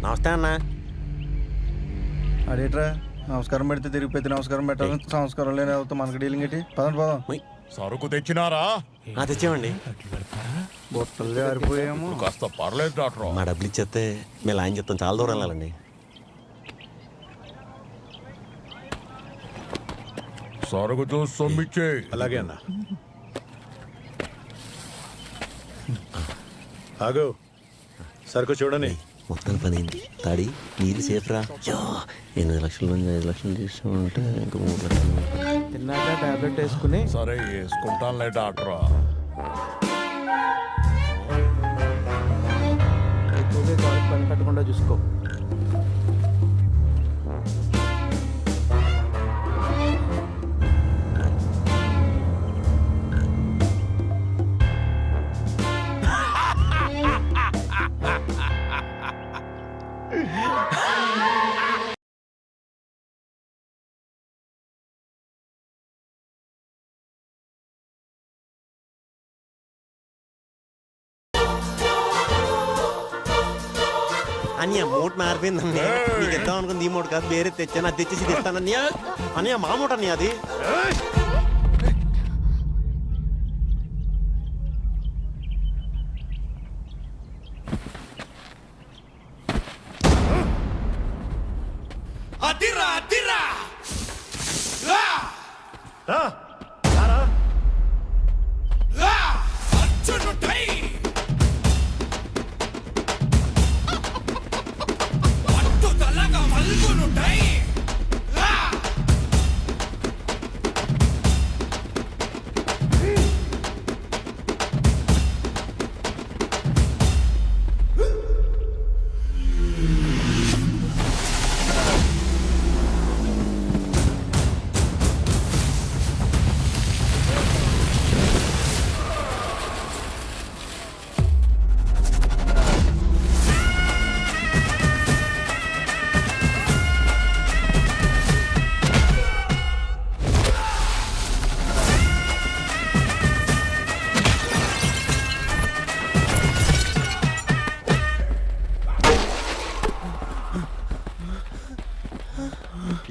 [SPEAKER 3] నమస్తే అన్న.
[SPEAKER 11] అడేట్రా నమస్కారం పెడితే తిరిగిపోతే నమస్కారం పెట్టాలి. సంస్కారం లేని అవుతాం మనకి డీలింగ్ ఏంటి? పదండి పోదాం.
[SPEAKER 13] సరుకు తెచ్చినారా?
[SPEAKER 3] తెచ్చామండి.
[SPEAKER 11] బొట్టలు జారిపోయాము.
[SPEAKER 13] కాస్త పర్లేదు డాక్టర్.
[SPEAKER 3] మా డబ్బులు ఇచ్చేస్తే మేము ఆయన చెప్తాం. చాలా దూరం వెళ్ళాలండి.
[SPEAKER 13] సరుకు చూసి సొమ్మిచ్చే.
[SPEAKER 4] అలాగే అన్న. ఆగు, సరుకు చూడని.
[SPEAKER 3] మొత్తం పని అయింది. తాడి నీరు సేఫ్ రా. 8 లక్షల నుంచి 5 లక్షలు తీసుకుంటే ఇంకా 3 లక్షలు.
[SPEAKER 11] తిన్నాక టాబ్లెట్ వేసుకుని.
[SPEAKER 13] సరే వేసుకుంటానులే డాక్టర్.
[SPEAKER 11] ఎక్కువగా కాలు పని కట్టకుండా చూసుకో.
[SPEAKER 3] అన్నయ్య మూట మారిపోయిందండి. నీకు ఇద్దాం అనుకుంది ఈ మూట కాదు, వేరే తెచ్చాను. అది తెచ్చేసి ఇస్తానన్నయ్య. అన్నయ్య మా మూట అన్నయ్య అది.
[SPEAKER 9] అదిరా అదిరా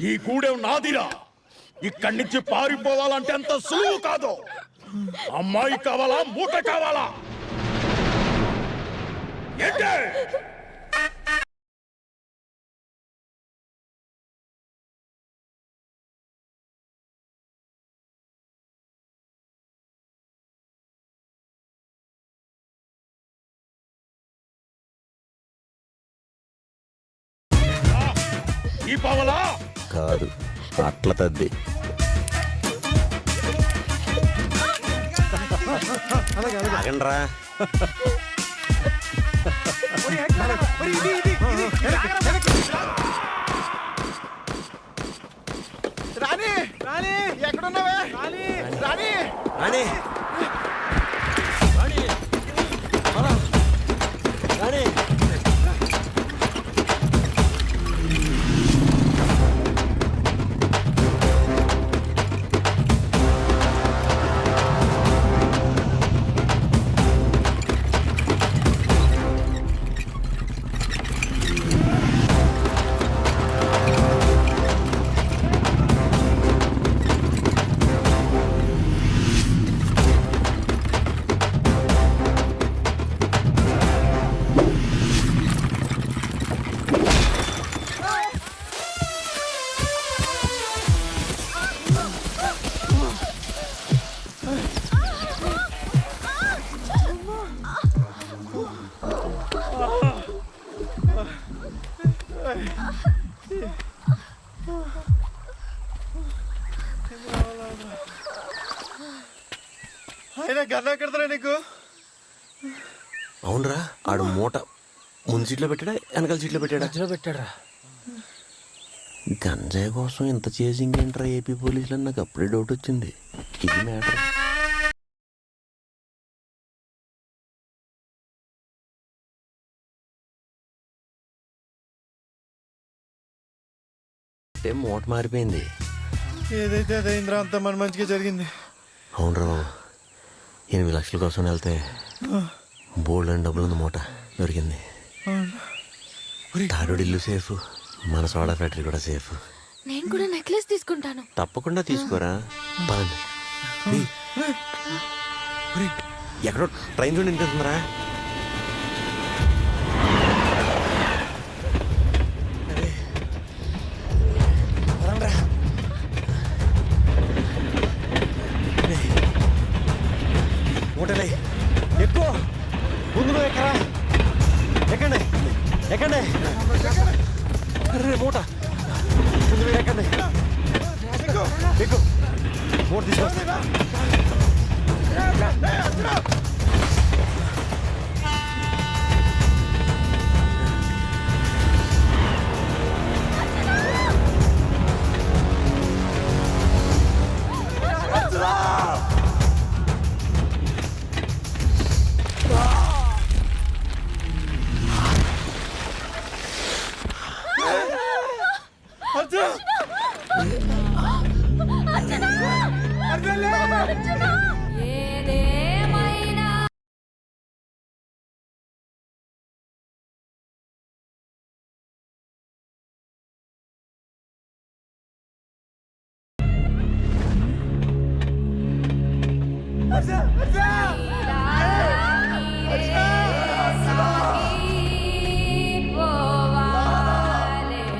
[SPEAKER 13] ఈ గూడెం నాదిరా. ఇక్కడి నుంచి పారిపోవాలంటే అంత సులువు కాదు. అమ్మాయి కావాలా, మూట కావాలా? ఏంటే
[SPEAKER 9] ఈ పావలా
[SPEAKER 3] కాదు అట్ల తద్ది. ఆగండ్రా.
[SPEAKER 11] రాణి రాణి ఎక్కడున్నావే రాణి రాణి
[SPEAKER 3] రాణి రాణి
[SPEAKER 11] ఆయన గన్నా కడతారా నీకు?
[SPEAKER 3] అవునరా, ఆడు మూట ముందు సీట్లో పెట్టాడా వెనకాల సీట్లో పెట్టాడా?
[SPEAKER 1] మధ్యలో పెట్టాడు.
[SPEAKER 3] గంజాయి కోసం ఇంత చేసింగ్ ఏంట్రా ఏపీ పోలీసులు అని నాకు అప్పుడే డౌట్ వచ్చింది. ఇది మ్యాటర్. అంటే మూట మారిపోయింది.
[SPEAKER 11] ఏదైతే అదైందిరా, అంత మన మంచిగా జరిగింది.
[SPEAKER 3] అవునరా బాబు, 8 లక్షల కోసం వెళ్తే బోల్డ్ అని డబ్బులు ఉంది, మూట దొరికింది. తారుడు ఇల్లు సేఫ్, మన సోడా ఫ్యాక్టరీ కూడా సేఫ్.
[SPEAKER 7] నేను కూడా నెక్లెస్ తీసుకుంటాను.
[SPEAKER 3] తప్పకుండా తీసుకోరా. పదండి. ఎక్కడో ట్రైన్ చూడండి వినిపిస్తుందిరా. మూటలే ఎక్కువ ముందు నువ్వు ఎక్కరా, ఎక్కండి ఎక్కండి. అరే మూట ముందు మీరు ఎక్కండి. ఎక్కువ మూట తీసుకొస్తా.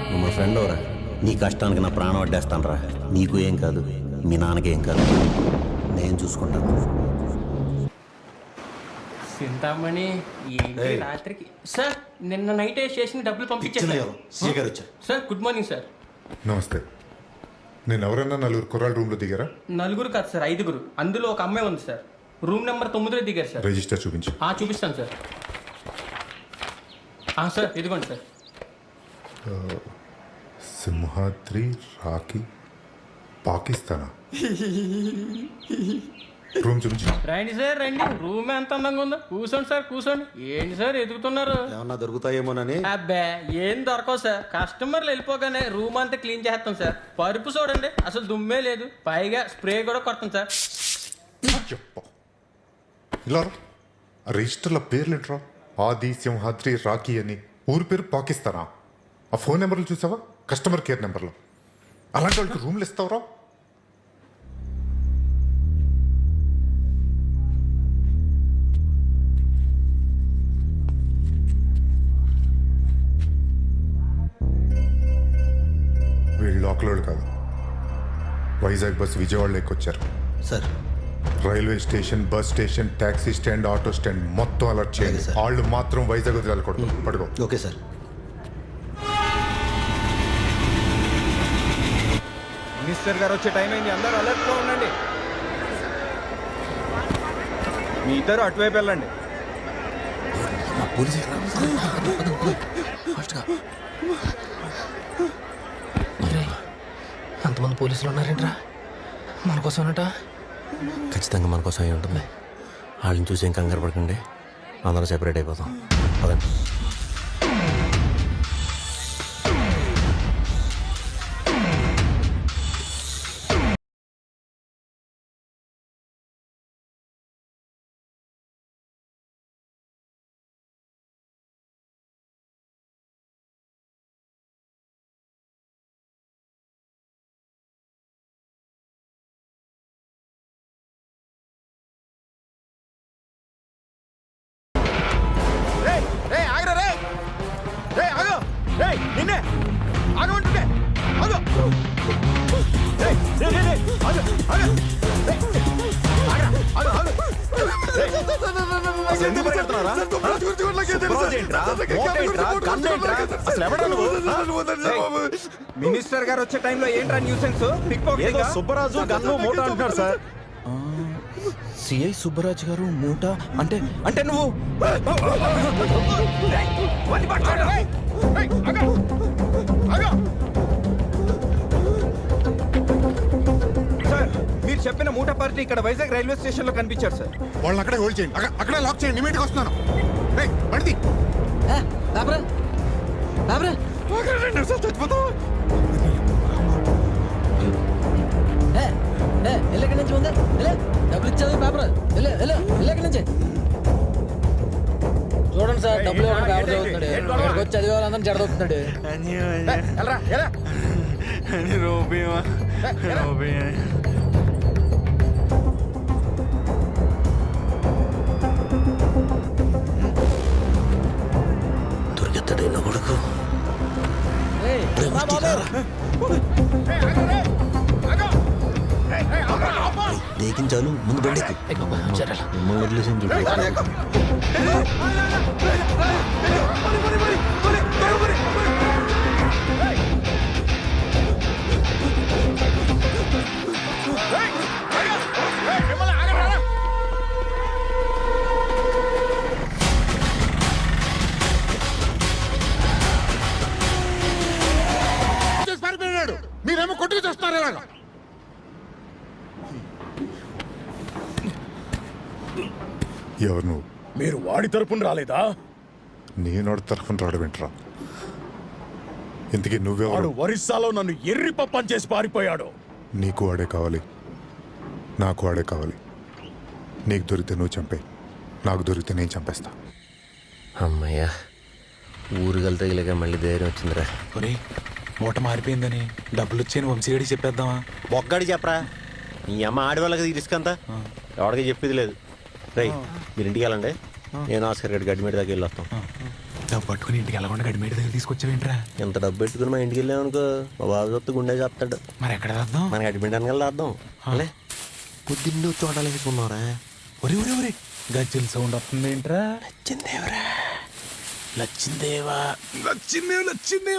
[SPEAKER 3] నువ్వు మా ఫ్రెండ్ అవరా, నీ కష్టానికి నా ప్రాణం అడ్డేస్తాను రా. నీకు ఏం కాదు, మీ నాన్నకేం కాదు, నేను చూసుకుంటాను.
[SPEAKER 8] చింతామణి ఏంటి రాత్రికి? సార్ నిన్న నైట్ స్టేషన్ డబ్బులు పంపించారు సార్. Good morning sir.
[SPEAKER 12] నమస్తే. నేను ఎవరన్నా 4 కుర్రాళ్ళు రూమ్లో దిగారా?
[SPEAKER 8] 4 కాదు సార్, 5. అందులో ఒక అమ్మాయి ఉంది సార్. రూమ్ నెంబర్ 9లో దిగారు సార్.
[SPEAKER 12] రిజిస్టర్ చూపించు.
[SPEAKER 8] చూపిస్తాను సార్. సార్ ఇదిగోండి సార్.
[SPEAKER 12] సింహాద్రి రాఖీ పాకిస్తానా? రూమ్ చూపించు.
[SPEAKER 8] రండి సార్ రండి. రూమ్ ఎంత అందంగా ఉందో. కూర్చోండి సార్ కూర్చోండి. ఏంటి సార్ ఎదుగుతున్నారు?
[SPEAKER 3] ఏమన్నా దొరుకుతాయేమోనని.
[SPEAKER 8] అబ్బే ఏం దొరకవు సార్. కస్టమర్లు వెళ్ళిపోగానే రూమ్ అంతా క్లీన్ చేస్తాం సార్. పరుపు చూడండి, అసలు దుమ్మే లేదు. పైగా స్ప్రే కూడా కొడతాం సార్.
[SPEAKER 12] ఇలా ఆ రిజిస్టర్ల పేర్లు ఏంట్రా? ఆది, సింహాద్రి, రాఖీ అని. ఊరి పేరు పాకిస్తానా? ఆ ఫోన్ నెంబర్లు చూసావా? కస్టమర్ కేర్ నెంబర్లు. అలాంటి వాళ్ళకి రూమ్లు ఇస్తావురా? వీళ్ళు లోకలోళ్ళు కాదు. వైజాగ్ బస్సు విజయవాడలో ఎక్కొచ్చారు
[SPEAKER 3] sir.
[SPEAKER 12] Railway station, bus station, taxi stand, auto stand మొత్తం అలర్ట్ చేయండి. వాళ్ళు మాత్రం వైజాగ్ వదిలేకూడదు. పడుకో.
[SPEAKER 3] Okay sir.
[SPEAKER 11] మినిస్టర్ గారు వచ్చే టైం అయింది, అందరూ అలర్ట్గా ఉండండి. మీ ఇద్దరు అటువైపు వెళ్ళండి.
[SPEAKER 1] అంతమంది పోలీసులు ఉన్నారేంట్రా? మన కోసమేనట?
[SPEAKER 3] ఖచ్చితంగా మన కోసం అయి ఉంటుంది. వాళ్ళని చూసి ఏం కంగారు పడకండి, అందరూ సెపరేట్ అయిపోతాం. పదండి.
[SPEAKER 11] మినిస్టర్ గారు వచ్చే టైంలో ఏంట్రా న్యూసెన్స్?
[SPEAKER 3] సుబ్బరాజు గన్ను మూట అంటున్నారు సార్.
[SPEAKER 11] సిఐ సుబ్బరాజు గారు మూట అంటే అంటే నువ్వు సార్, మీరు చెప్పిన మూట పార్టీ ఇక్కడ వైజాగ్ రైల్వే స్టేషన్ లో కనిపించారు సార్.
[SPEAKER 12] వాళ్ళని అక్కడే హోల్డ్ చేయండి, అక్కడే లాక్ చేయండి. ఇమీడియట్గా వస్తున్నాను. పడిది చచ్చిపోతావు.
[SPEAKER 1] డబ్బులు ఇచ్చావు పేపర్ నుంచి చూడండి సార్. డబ్బులు పేపర్ చదువుతున్నాడు, వచ్చి చదివే వాళ్ళందరూ జడదవుతున్నాడు.
[SPEAKER 3] దొరికెత్తాడు నా కొడుకు. దేకించాలు ముందు బండికి మిమ్మల్ని వదిలేసి
[SPEAKER 12] మీరేమో కొట్టుకు చేస్తున్నారు ఇలాగా. ఎవరు నువ్వు?
[SPEAKER 9] మీరు వాడి తరపున రాలేదా?
[SPEAKER 12] నేను వాడి తరఫున రావడం ఇంతకీ నువ్వెవరు?
[SPEAKER 9] వాడు ఒరిస్సాలో నన్ను ఎర్రి పప్పని చేసి పారిపోయాడు.
[SPEAKER 12] నీకు వాడే కావాలి, నాకు వాడే కావాలి. నీకు దొరికితే నువ్వు చంపే, నాకు దొరికితే నేను చంపేస్తా.
[SPEAKER 3] అమ్మయ్యా, ఊరుగలు తగిలేక మళ్ళీ ధైర్యం వచ్చిందిరా.
[SPEAKER 10] మూట మారిపోయిందని డబ్బులు వచ్చాయని వంశీగడికి చెప్పేద్దామా?
[SPEAKER 3] బొక్కడి చెప్పరా, నీ అమ్మ ఆడవాళ్ళకి రిస్క్ అంతా ఎవరికి చెప్పేది లేదు. రై, మీరు ఇంటికి వెళ్ళండి, నేను ఆస్కర్ గడి గడ్డి మీద దగ్గర వెళ్ళి వస్తాం.
[SPEAKER 10] డబ్బు పట్టుకుని ఇంటికి వెళ్ళకుండా గడిమేట దగ్గర తీసుకొచ్చావేంట్రా?
[SPEAKER 3] ఎంత డబ్బు పెట్టుకుని మా ఇంటికి వెళ్ళామనుకో, మా బాబు చెప్తే గుండె చెప్తాడు.
[SPEAKER 10] మరి ఎక్కడ వేద్దాం?
[SPEAKER 3] మన గడ్డిమేటానికి వెళ్ళి వేద్దాం. అలే పొద్దున్నే చోటాలు వేసుకున్నారా?
[SPEAKER 10] ఒరే గజ్జల సౌండ్ వస్తుంది ఏంట్రా?
[SPEAKER 3] లచ్చిందేవరా,
[SPEAKER 10] లచ్చిందే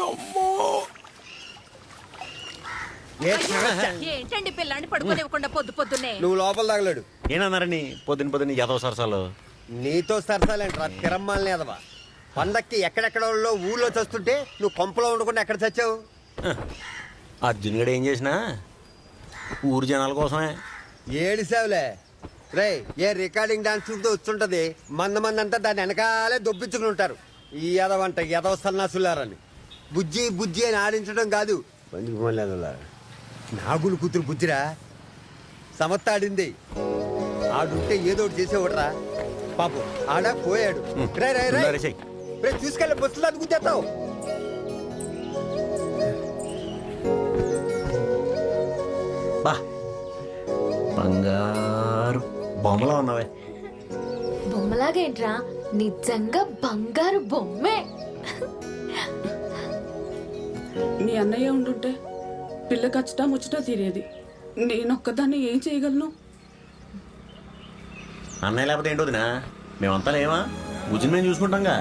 [SPEAKER 10] అమ్మో.
[SPEAKER 7] ఏంటండి పిల్లాన్ని పడుకోనివ్వకుండా పొద్దున్నే?
[SPEAKER 11] నువ్వు లోపల తగలేడు.
[SPEAKER 3] ఏనన్నారని పొద్దున్న యాదవ సరసాలు?
[SPEAKER 11] నీతో సరసాలేంట్రా తిరమ్మాలని ఎదవా. పండక్కి ఎక్కడెక్కడో ఊళ్ళో చస్తుంటే నువ్వు కొంపలో ఉండకుండా ఎక్కడ చచ్చావు?
[SPEAKER 3] అర్జున్ గడు ఏం చేసినా ఊరు జనాల కోసమే.
[SPEAKER 11] ఏడిసావులే రే. ఏ రికార్డింగ్ డాన్స్ చూస్తే వచ్చుంటది, మంది అంతా దాన్ని వెనకాలే దొబ్బించుకుని ఉంటారు. ఈ ఎదవంట ఎదవ సన్నాసులారని బుజ్జి అని ఆడించడం కాదు. నాగులు కూతురు బుజ్జిరా, సమత్తాడింది. ఆడుంటే ఏదో ఒకటి చేసేవాడరా పాపం. ఆడ పోయాడు. రే చూసుకెళ్ళి బస్సులో అది గుద్దేస్తావు.
[SPEAKER 3] బా బంగారు బొమ్మలా ఉన్నావే.
[SPEAKER 7] బొమ్మలాగేంట్రా, నిజంగా బంగారు బొమ్మే.
[SPEAKER 6] మీ అన్నయ్య ఉండుంటే పిల్ల ఖచ్చితంగా ముచ్చట తీరేది. నేనొక్కదాన్ని ఏం చేయగలను?
[SPEAKER 3] అన్నయ్య లేకపోతే ఏంటోదినా, మేమంతా లేమా? బుజ్జిని మేము చూసుకుంటాంగా.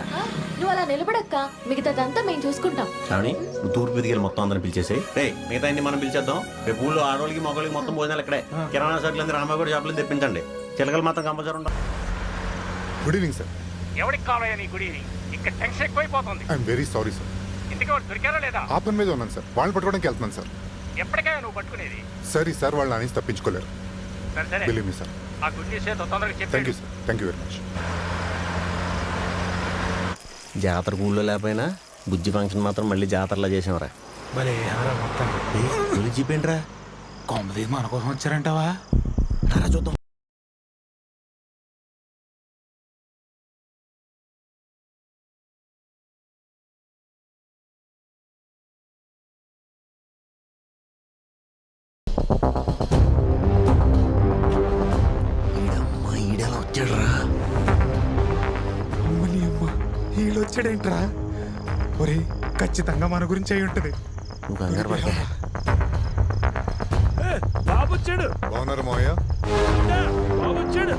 [SPEAKER 7] నువ్వు అలా నిలబడక్క, మిగతాదంతా మేము చూసుకుంటాం.
[SPEAKER 3] శ్రావణి నువ్వు తూర్పు ఎదిగి మొత్తం అందరం పిలిచేసి రే మిగతా అన్ని మనం పిలిచేద్దాం. రేపు ఊళ్ళో ఆడవాళ్ళకి మగవాళ్ళకి మొత్తం భోజనాలు ఇక్కడే. కిరాణా సరుకులు అందరూ రామగూడ షాపులు తెప్పించండి. చిలకలు మాత్రం కంపల్సరీ ఉంటాం.
[SPEAKER 12] Good evening sir.
[SPEAKER 9] ఎవరికి కావాలయ్యా నీ గుడి? ఇక్కడ టెన్షన్ ఎక్కువైపోతుంది.
[SPEAKER 12] I'm very sorry sir.
[SPEAKER 9] ఇంటికి వాడు దొరికారా లేదా?
[SPEAKER 12] ఆ పని మీద ఉన్నాను సార్. వాళ్ళని పట్టుకోవడానికి వెళ్తున్నాను సార్.
[SPEAKER 9] ఎప్పటికైనా నువ్వు పట్టుకునేది?
[SPEAKER 12] సరే సార్, వాళ్ళని అనేసి తప్పించుకోలేరు.
[SPEAKER 9] సరే సరే,
[SPEAKER 12] బిలీవ్ మీ సార్.
[SPEAKER 9] ఆ గుడ్ న్యూస్ ఏదో తొందరగా
[SPEAKER 12] థ్యాంక్
[SPEAKER 9] చెప్పండి.
[SPEAKER 12] You sir. Thank you very much.
[SPEAKER 3] జాతర ఊళ్ళో లేకపోయినా బుజ్జి ఫంక్షన్ మాత్రం మళ్ళీ జాతరలా చేసాంరా. జీపేంట్రా
[SPEAKER 5] కొమ్మది మన కోసం వచ్చారంటావా?
[SPEAKER 3] చూద్దాం. ఈడెలా వచ్చాడురా?
[SPEAKER 10] వీళ్ళొచ్చాడేంట్రా? ఒరే ఖచ్చితంగా మన గురించి అయి ఉంటది.
[SPEAKER 3] నువ్వు కంగారు పడతా.
[SPEAKER 9] బాబు వచ్చాడు.
[SPEAKER 12] బాగున్నారు మావయ్య?
[SPEAKER 9] బాబు వచ్చాడు.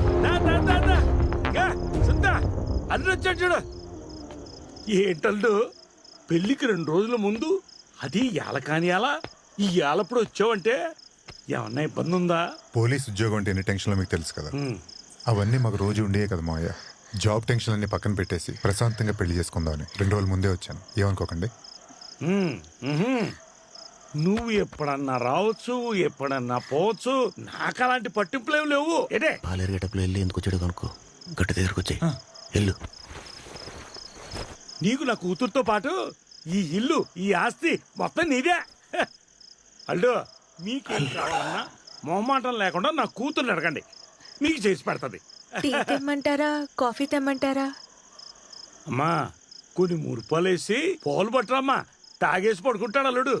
[SPEAKER 9] అల్లు వచ్చాడు చూడు. ఏంటల్లు పెళ్లికి 2 రోజుల ముందు అది కాని అలా ఈ ఏలప్పుడు వచ్చావంటే ఏమన్నా ఇబ్బంది ఉందా?
[SPEAKER 12] పోలీస్ ఉద్యోగం అంటే ఎన్ని టెన్షన్లో మీకు తెలుసు కదా. అవన్నీ మాకు రోజు ఉండేవి కదా మావయ్య. జాబ్ టెన్షన్ అన్ని పక్కన పెట్టేసి ప్రశాంతంగా పెళ్లి చేసుకుందామని 2 రోజుల ముందే వచ్చాను. ఏమనుకోకండి.
[SPEAKER 9] నువ్వు ఎప్పుడన్నా రావచ్చు, ఎప్పుడన్నా పోవచ్చు. నాకు అలాంటి పట్టింపులేవు లేవు. ఏదే
[SPEAKER 3] పాలేరు గెటప్పుడు వెళ్ళి ఎందుకు వచ్చాడు కనుక్కో. గట్టి దగ్గరకు వచ్చాయి వెళ్ళు.
[SPEAKER 9] నీకు నా కూతురుతో పాటు ఈ ఇల్లు, ఈ ఆస్తి మొత్తం నీదే. అల్లు మీకేం కావాలన్నా మొహమాటం లేకుండా నా కూతుర్ని అడగండి, మీకు చేసి పెడతది.
[SPEAKER 7] టీ తెమ్మంటారా, కాఫీ తెమ్మంటారా?
[SPEAKER 9] అమ్మా కొన్ని 3 రూపాయలు వేసి పాలు పట్టరమ్మా, తాగేసి పడుకుంటాడు అల్లుడు.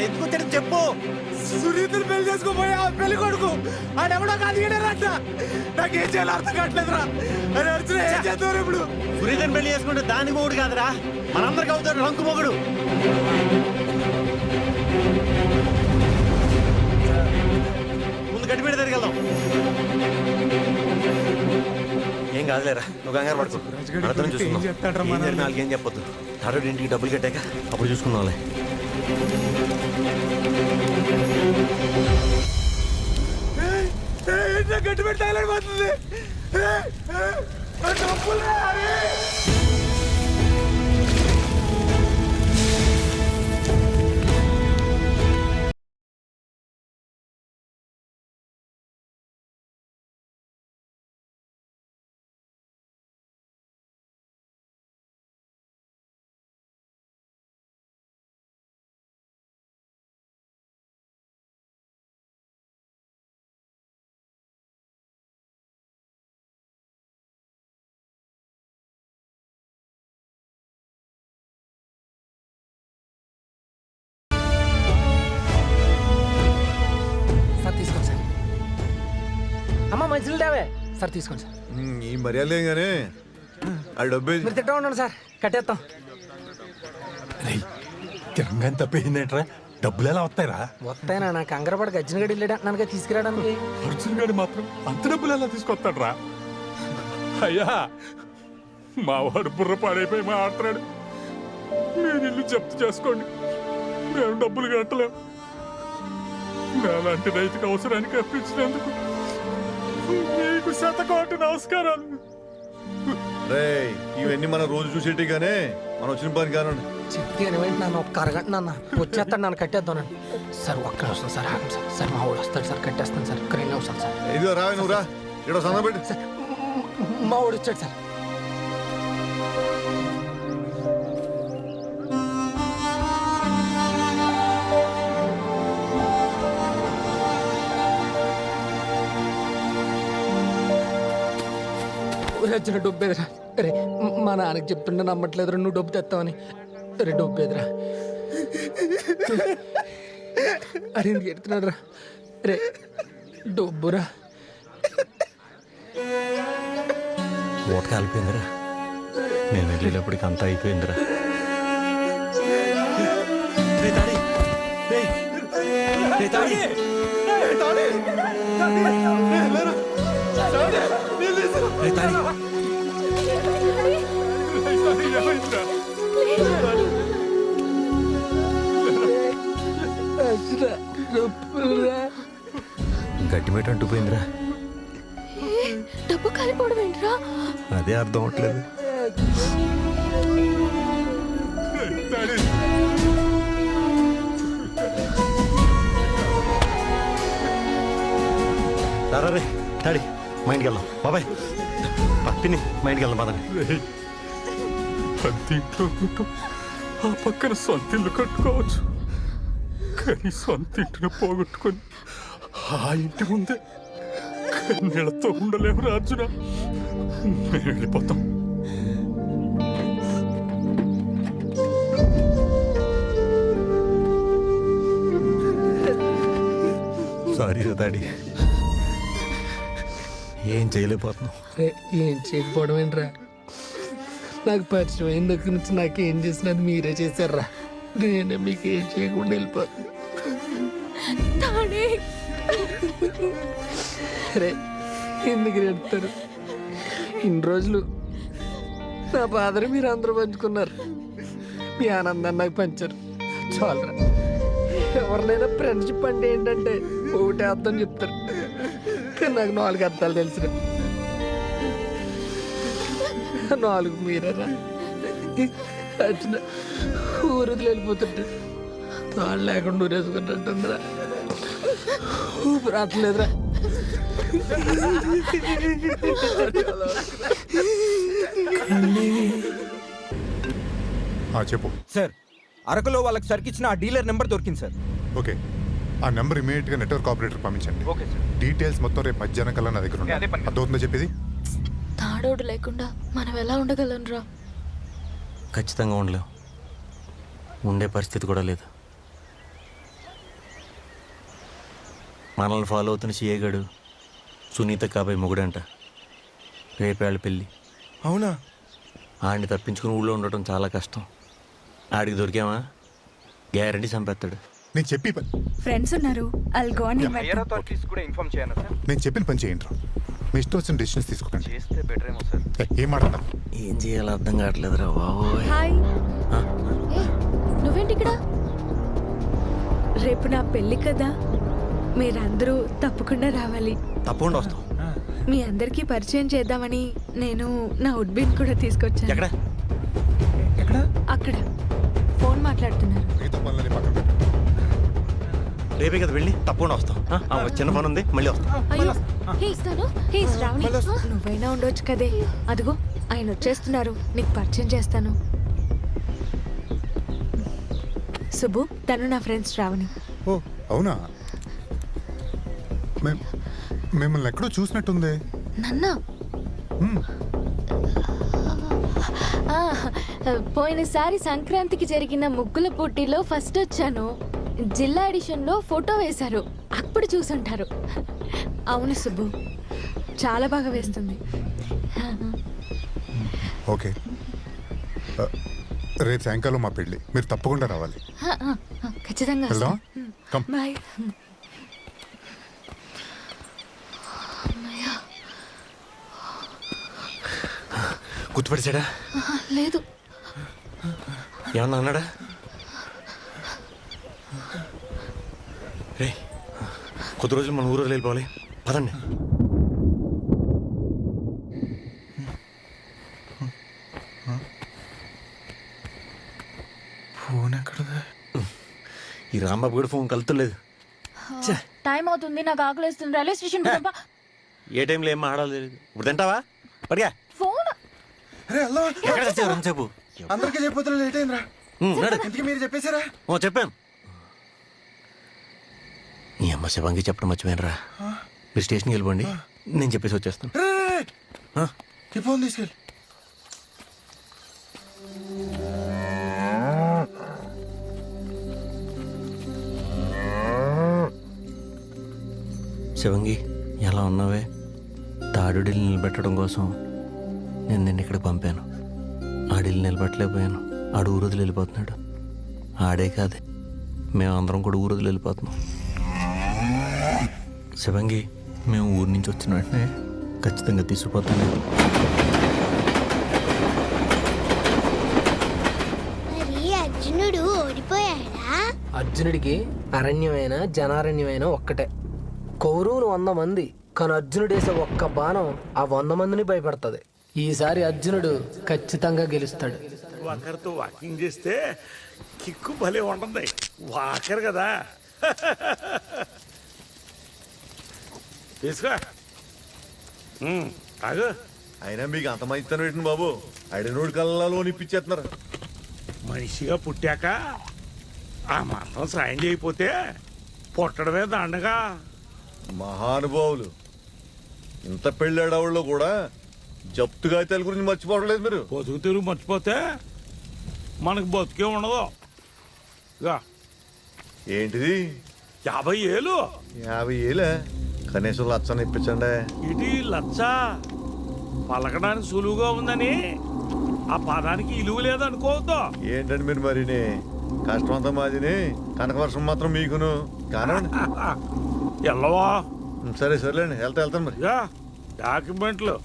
[SPEAKER 3] ఎందుకొచ్చాడు చెప్పు.
[SPEAKER 8] సునీతను పెళ్లి చేసుకోపోయా పెళ్లి కొడుకు ఆడెవడో కాదు ఈడరంట. నాకేం చేయాలో అర్థం కావట్లేదురా. అని అర్జున ఏం చేద్దాం ఇప్పుడు?
[SPEAKER 3] సునీతను పెళ్లి చేసుకుంటే దాని మొగుడు కాదురా, మనందరికి అవుతాడు రంకు మొగుడు. ముందు గట్టి పెట్టి దగ్గరికి వెళ్దాం. ఏం కాదులేరా, నువ్వు కంగారు పడుకో. అర్థం చూసుకుందాం. నాలుగేం చెప్పొద్దు. థర్డ్ ఇంటికి డబ్బులు కట్టాక అప్పుడు చూసుకుందాంలే.
[SPEAKER 8] గట్టి పెట్టి తగలడిపోతుంది.
[SPEAKER 1] అమ్మ మంచిలు తేవే సార్. తీసుకోండి సార్.
[SPEAKER 4] ఈ మర్యాద కానీ ఆ డబ్బే
[SPEAKER 1] మీరు తిట్టా ఉండండి సార్, కట్టేస్తాం.
[SPEAKER 10] తెలంగాణ తప్పేందేంట్రా? డబ్బులు ఎలా వస్తాయిరా?
[SPEAKER 1] వస్తాయినా నాకు కంగరపడి గజ్జిన గడి వెళ్ళాడు నన్ను తీసుకురావడానికి.
[SPEAKER 10] అర్జున్ గారి మాత్రం అంత డబ్బులు ఎలా తీసుకొస్తాడ్రా? అయ్యా మావాడు బుర్ర పాడైపోయి మాట్లాడు. మీరు ఇల్లు జప్తు చేసుకోండి, మేము డబ్బులు కట్టలేం. నాలాంటి రైతుకు అవసరానికి అప్పించినందుకు మీకు 100 నమస్కారాలు.
[SPEAKER 4] ఇవన్నీ మనం రోజు చూసేటి గానే మనం వచ్చిన పని కానండి.
[SPEAKER 1] చెప్తే ఏమైంది నాన్న, ఒక్క అరగంట నాన్న వచ్చేస్తాడు, నన్ను కట్టేద్దానండి సార్. ఒక్క నిమిషం సార్, ఆగండి సార్. సార్ మా వాడు వస్తాడు సార్, కట్టేస్తాను సార్. 2 నిమిషాలు సార్.
[SPEAKER 4] ఇదిగో రా, నువ్వు రా. ఇక్కడ సంద పెట్టి
[SPEAKER 1] సార్ మా వాడు వచ్చాడు సార్. వచ్చిన డబ్బు ఎదురా. రే మా నాన్నకి చెప్తుంటే నమ్మట్లేదురా, నువ్వు డబ్బు తెస్తావని. రే డబ్బు ఎదురా. అరే ఎడుతున్నాడు రా. రే డబ్బురా.
[SPEAKER 3] ఓట కాలిపోయిందిరా. నేను వెళ్ళేటప్పటికి అంతా అయిపోయిందిరా. గట్టిమేట అంటుపోయిందిరా.
[SPEAKER 7] డబ్బు కాలిపోవడం ఏంట్రా?
[SPEAKER 3] అదే అర్థం అవట్లేదు. రే డాడీ మా ఇంటికి వెళ్దాం. బాబాయ్ పత్తిని మా ఇంటికి వెళ్దాం పదండి.
[SPEAKER 10] ఇంట్లో ఆ పక్కన సొంత ఇల్లు కట్టుకోవచ్చు, కానీ సొంత ఇంటిని పోగొట్టుకొని ఆ ఇంటి ముందే కన్నీళ్ళతో ఉండలేము రాజున. మేము వెళ్ళిపోతాం.
[SPEAKER 3] సారీ డాడీ, ఏం చేయలేకపోతున్నాం.
[SPEAKER 8] ఏం చేయకపోవడం ఏంట్రా? నాకు పరిచయం అయిన దగ్గర నుంచి నాకేం చేసినది మీరే చేశారా. నేనే మీకు ఏం చేయకుండా వెళ్ళిపోతాను. రే ఎందుకు ఎడతారు? ఇన్ని రోజులు నా బాధని మీరు అందరూ పంచుకున్నారు, మీ ఆనందాన్ని నాకు పంచారు. చాలరా. ఎవరినైనా ఫ్రెండ్షిప్ అంటే ఏంటంటే ఒకటే అర్థం చెప్తారు, కానీ నాకు 4 అర్థాలు తెలుసురా. 4 మీరేరా. వచ్చిన ఊరు వదిలి వెళ్ళిపోతుంటే వాళ్ళు లేకుండా ఊరేసుకుంటుందిరా. ఊపిరి రావట్లేదురా.
[SPEAKER 12] చెప్పు
[SPEAKER 14] సార్, అరకులో వాళ్ళకి సరికిచ్చిన ఆ డీలర్ నెంబర్ దొరికింది సార్.
[SPEAKER 12] ఓకే, ఆ నెంబర్ ఇమీడియట్ గా నెట్వర్క్ ఆపరేటర్ పంపించండి.
[SPEAKER 14] Okay sir.
[SPEAKER 12] డీటెయిల్స్ మొత్తం రేపు మధ్యాహ్నం కల్లా నా దగ్గర ఉన్నాయి. అర్థమవుతుందో చెప్పేది?
[SPEAKER 7] తాడోడు లేకుండా మనం ఎలా ఉండగలంరా?
[SPEAKER 3] ఖచ్చితంగా ఉండలేం. ఉండే పరిస్థితి కూడా లేదు. మనల్ని ఫాలో అవుతున్న సిఏగాడు సునీత కాబోయే మొగుడంట. రేపేళ్ళ పెళ్ళి.
[SPEAKER 14] అవునా?
[SPEAKER 3] ఆడిని తప్పించుకుని ఊళ్ళో ఉండటం చాలా కష్టం. ఆడికి దొరికామా గ్యారంటీ చంపేస్తాడు.
[SPEAKER 12] నేను చెప్పి
[SPEAKER 6] ఫ్రెండ్స్ ఉన్నారు.
[SPEAKER 14] కూడా ఇన్ఫార్మ్ చేయను సార్.
[SPEAKER 12] నేను చెప్పిన పని చేయండి. మీ ఇష్టం వచ్చిన డెసిషన్స్ తీసుకోకండి.
[SPEAKER 14] చేస్తే బెటర్ ఏమో సార్.
[SPEAKER 12] ఏం మాట్లాడతారు?
[SPEAKER 3] ఏం చేయాలో అర్థం కావట్లేదురా బాబోయ్.
[SPEAKER 6] హాయ్,
[SPEAKER 7] నువ్వేంటి ఇక్కడ?
[SPEAKER 6] రేపు నా పెళ్లి కదా, మీరందరూ తప్పకుండా రావాలి.
[SPEAKER 3] తప్పకుండా వస్తాం.
[SPEAKER 6] మీ అందరికీ పరిచయం చేద్దామని నేను నా ఉడ్బిన్ కూడా తీసుకొచ్చాను.
[SPEAKER 3] ఎక్కడ?
[SPEAKER 6] అక్కడ ఫోన్ మాట్లాడుతున్నారు.
[SPEAKER 12] మిగతా పనులని పక్కన పెట్టు.
[SPEAKER 3] రేపే కదా వెళ్ళి తప్పకుండా వస్తాం. చిన్న పని ఉంది, మళ్ళీ వస్తాం.
[SPEAKER 7] అయ్యో, ఇస్తాను.
[SPEAKER 6] శ్రావణి, నువ్వైనా ఉండొచ్చు కదే. అదిగో ఆయన వచ్చేస్తున్నారు, నీకు పరిచయం చేస్తాను. సుబ్బు, తను నా ఫ్రెండ్స్ శ్రావణి.
[SPEAKER 12] ఓ అవునా? మిమ్మల్ని ఎక్కడో చూసినట్టుంది.
[SPEAKER 7] నన్నా? పోయినసారి సంక్రాంతికి జరిగిన ముగ్గుల పోటీలో ఫస్ట్ వచ్చాను. జిల్లా ఎడిషన్లో ఫోటో వేశారు, అప్పుడు చూసుంటారు.
[SPEAKER 6] అవును సుబ్బు, చాలా బాగా వేస్తుంది.
[SPEAKER 12] ఓకే, రేపు సాయంకాలం మా పెళ్ళి, మీరు తప్పకుండా రావాలి.
[SPEAKER 7] ఖచ్చితంగా
[SPEAKER 12] వెళ్దాం. కమ్.
[SPEAKER 6] బాయ్.
[SPEAKER 3] గుర్తుపడిచాడా?
[SPEAKER 7] లేదు.
[SPEAKER 3] ఏమన్నా అన్నాడా? రే కొద్ది రోజులు మన ఊరు వెళ్ళిపోవాలి, పదండి.
[SPEAKER 14] ఫోన్ ఎక్కడదా?
[SPEAKER 3] ఈ రాంబాబు కూడా ఫోన్ కలుతలేదు.
[SPEAKER 7] టైం అవుతుంది, నాకు ఆకలిస్తుంది. రైల్వే స్టేషన్
[SPEAKER 3] ఏ టైంలో ఏం ఆడాలి ఇప్పుడు తింటావా? పడిగా
[SPEAKER 7] ఫోన్.
[SPEAKER 3] ఎక్కడ తెచ్చావు రంగసేపు?
[SPEAKER 14] అందరికీ చెప్పొద్దు, లేట్ అయిందిరా. ఇంతకీ మీరు చెప్పేశారా?
[SPEAKER 3] చెప్పాను. నీ అమ్మ శివంగి చెప్పడం మర్చిపోయినరా. మీరు స్టేషన్కి వెళ్ళిపోండి, నేను చెప్పేసి వచ్చేస్తాను.
[SPEAKER 14] ఈ ఫోన్ తీసుకెళ్ళి.
[SPEAKER 3] శివంగి ఎలా ఉన్నావే? తా ఆడుడిని నిలబెట్టడం కోసం నేను నిన్ను ఇక్కడ పంపాను. ఆడిల్ని నిలబెట్టలేకపోయాను. ఆడు ఊరుదులు వెళ్ళిపోతున్నాడు. ఆడే కాదే, మేమందరం కూడా ఊరుదులు వెళ్ళిపోతున్నాం. శివంగి, మేము ఊరి నుంచి వచ్చిన వెంటనే ఖచ్చితంగా తీసుకుపోతాను.
[SPEAKER 2] మరి అర్జునుడు ఓడిపోయాడా?
[SPEAKER 1] అర్జునుడికి అరణ్యమైన జనారణ్యమైన ఒక్కటే. కౌరవులు 100 మంది, కానీ అర్జునుడేసే ఒక్క బాణం ఆ 100 మందిని భయపడుతుంది. ఈసారి అర్జునుడు ఖచ్చితంగా గెలుస్తాడు.
[SPEAKER 9] ఒకరితో వాకింగ్ చేస్తే కిక్కు భలే ఉంటుంది. వాకర్ కదా. తీసుకో. ఆగు.
[SPEAKER 4] అయినా మీకు అంత మంచితనం పెట్టింది బాబు. అడినోడి కళ్ళలో నిప్పించేస్తున్నారు.
[SPEAKER 9] మనిషిగా పుట్టాక ఆ మాత్రం సాయం చేయకపోతే పుట్టడమే దండగా.
[SPEAKER 4] మహానుభావులు, ఇంత పెళ్ళాడవాళ్ళు కూడా జప్తు కాగితాల గురించి మర్చిపోవట్లేదు మీరు.
[SPEAKER 9] బతుకు తెరుగు మర్చిపోతే మనకు బతుకే ఉండదు. ఇగా
[SPEAKER 4] ఏంటిది?
[SPEAKER 9] 50 ఏళ్ళు.
[SPEAKER 4] 50 ఏలే? కనీసం లచ్చని ఇప్పించండి.
[SPEAKER 9] ఇది లచ్చ పలకడానికి సులువుగా ఉందని ఆ పదానికి ఇలువ లేదనుకోవద్దు.
[SPEAKER 4] ఏంటండి మీరు మరిని కష్టం అంతా మాదిని, కనకవర్షం మాత్రం మీకును. కానివ్వండి.
[SPEAKER 9] ఎల్లవా?
[SPEAKER 4] సరే సరేలేండి, వెళ్తాను మరి.
[SPEAKER 9] డాక్యుమెంట్లు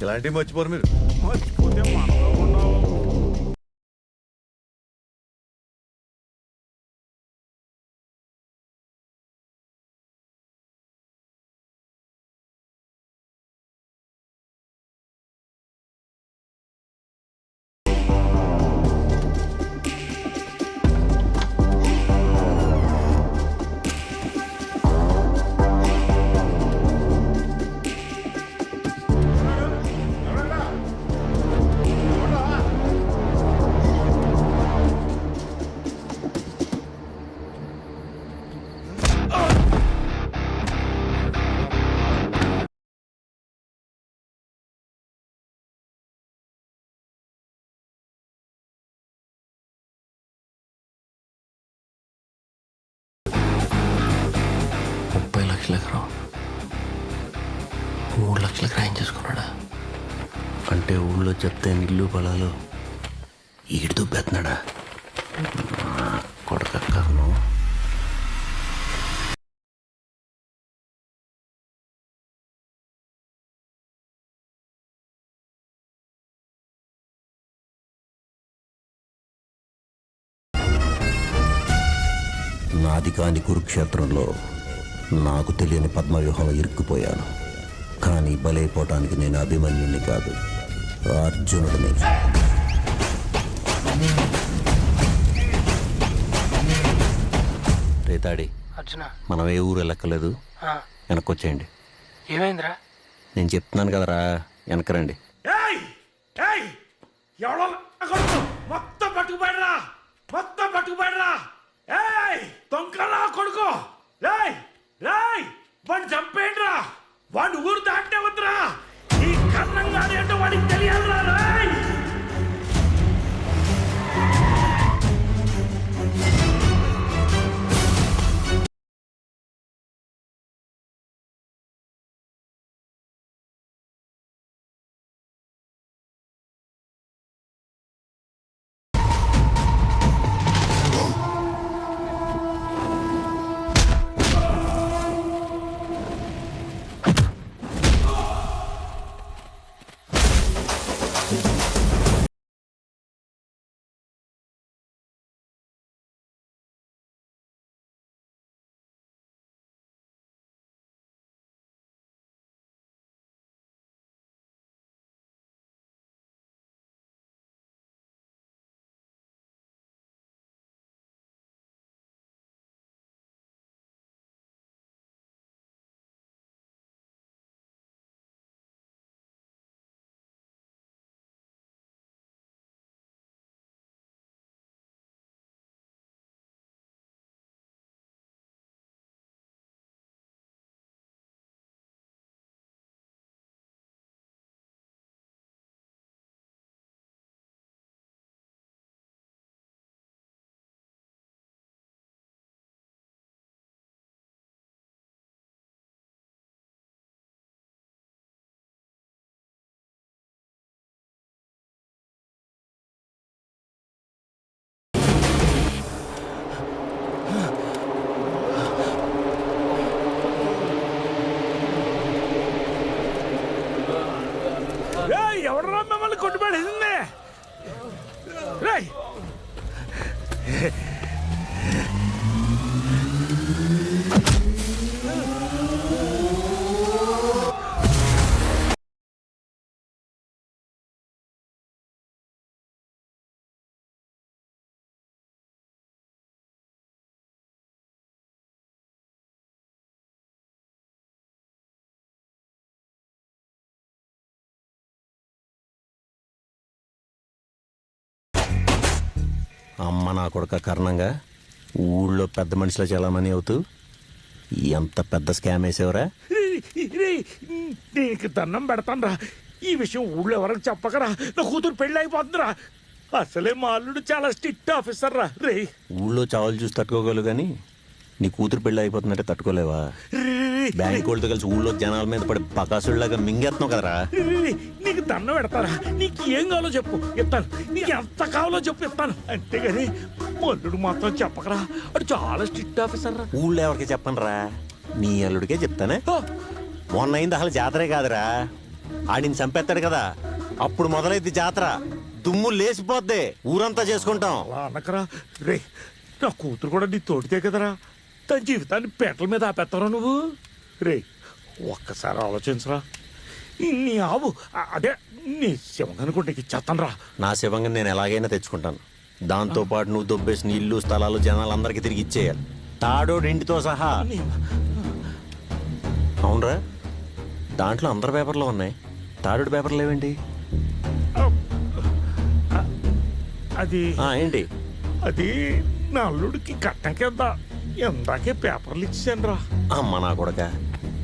[SPEAKER 4] ఇలాంటివి మర్చిపోరు మీరు.
[SPEAKER 9] మర్చిపోతే మనలో ఉండవు.
[SPEAKER 3] ఎకరం 3 లక్షలకు రాయం చేసుకున్నాడా? అంటే ఊళ్ళో చెప్తే ఇల్లు పొలాలు ఈడు దుబ్బెత్తున్నాడా? కొడకను. నాది కాని కురుక్షేత్రంలో నాకు తెలియని పద్మవ్యూహంలో ఇరుక్కుపోయాను. కానీ బలైపోవటానికి నేను అభిమన్యుణ్ణి కాదు, అర్జునుడిని. రేతాడి, మనం ఏ ఊరు వెళ్ళక్కర్లేదు, వెనక్కొచ్చేయండి.
[SPEAKER 1] ఏమైందిరా?
[SPEAKER 3] నేను చెప్తున్నాను కదరా, వెనకరండి.
[SPEAKER 9] మొత్తం పట్టుకుపోయినరా, మొత్తం పట్టుకుపోయినరా. దొంగలా కొడుకు, రాయ్ రాయ్ వాడిని చంపేయండిరా. వాడి ఊరు దాటే వద్దురా. ఈ కన్నంగా ఏంటో వాడికి తెలియాలిరా. రాయ్ ఎవడరా మిమ్మల్ని కొట్టుబడేసింది? రేయ్
[SPEAKER 3] అమ్మ నా కొడుక కారణంగా ఊళ్ళో పెద్ద మనిషిలో చాలా మనీ అవుతూ ఎంత పెద్ద స్కామ్ వేసేవరా?
[SPEAKER 9] నీకు దండం పెడతానరా, ఈ విషయం ఊళ్ళో ఎవరికి చెప్పకరా. నా కూతురు పెళ్లి అయిపోతుందిరా. అసలే మా అల్లుడు చాలా స్ట్రిక్ట్ ఆఫీసర్ రా. రే
[SPEAKER 3] ఊళ్ళో చావులు చూసి తట్టుకోగలవు కానీ నీ కూతురు పెళ్ళి అయిపోతుందంటే తట్టుకోలేవా? బ్యాంక్ వాళ్ళతో కలిసి ఊళ్ళో జనాల మీద పడి బకాసుల్లాగా మింగేస్తున్నావు కదరా.
[SPEAKER 9] నీకు దండం పెడతారా? నీకు ఏం కావాలో చెప్పు ఇస్తాను. నీకు ఎంత కావాలో చెప్పు ఇస్తాను. అంతేగాని అల్లుడు మాత్రం చెప్పకరా, అడు చాలా స్ట్రిక్ట్ ఆఫీసర్ రా.
[SPEAKER 3] ఊళ్ళో ఎవరికి చెప్పనురా, నీ అల్లుడికే చెప్తానే. మొన్న అయింది అసలు జాతరే కాదురా, ఆడిని చంపేస్తాడు కదా, అప్పుడు మొదలైంది జాతర. దుమ్ము లేచిపోద్ది, ఊరంతా చేసుకుంటాం.
[SPEAKER 9] అలా అనకరా రే. నా కూతురు కూడా నీ తోటితే కదరా. తన జీవితాన్ని పేటల మీద ఆపేస్తారా నువ్వు? రే ఒక్కసారి ఆలోచించరా. నీ ఆవు అదే నీ శివంగానుకుంటే ఇచ్చేస్తాను రా.
[SPEAKER 3] నా శివంగా నేను ఎలాగైనా తెచ్చుకుంటాను. దాంతో పాటు నువ్వు దొబ్బేసిన ఇల్లు స్థలాలు జనాలందరికీ తిరిగి ఇచ్చేయాలి, తాడోడు ఇంటితో సహా. అవునరా, దాంట్లో అందరి పేపర్లు ఉన్నాయి, తాడోడు పేపర్లు ఏవేంటి?
[SPEAKER 9] అది
[SPEAKER 3] ఏంటి?
[SPEAKER 9] అది నా అల్లుడికి కట్టం కింద ఎందాకే పేపర్లు ఇచ్చాను రా.
[SPEAKER 3] అమ్మ నా కొడక,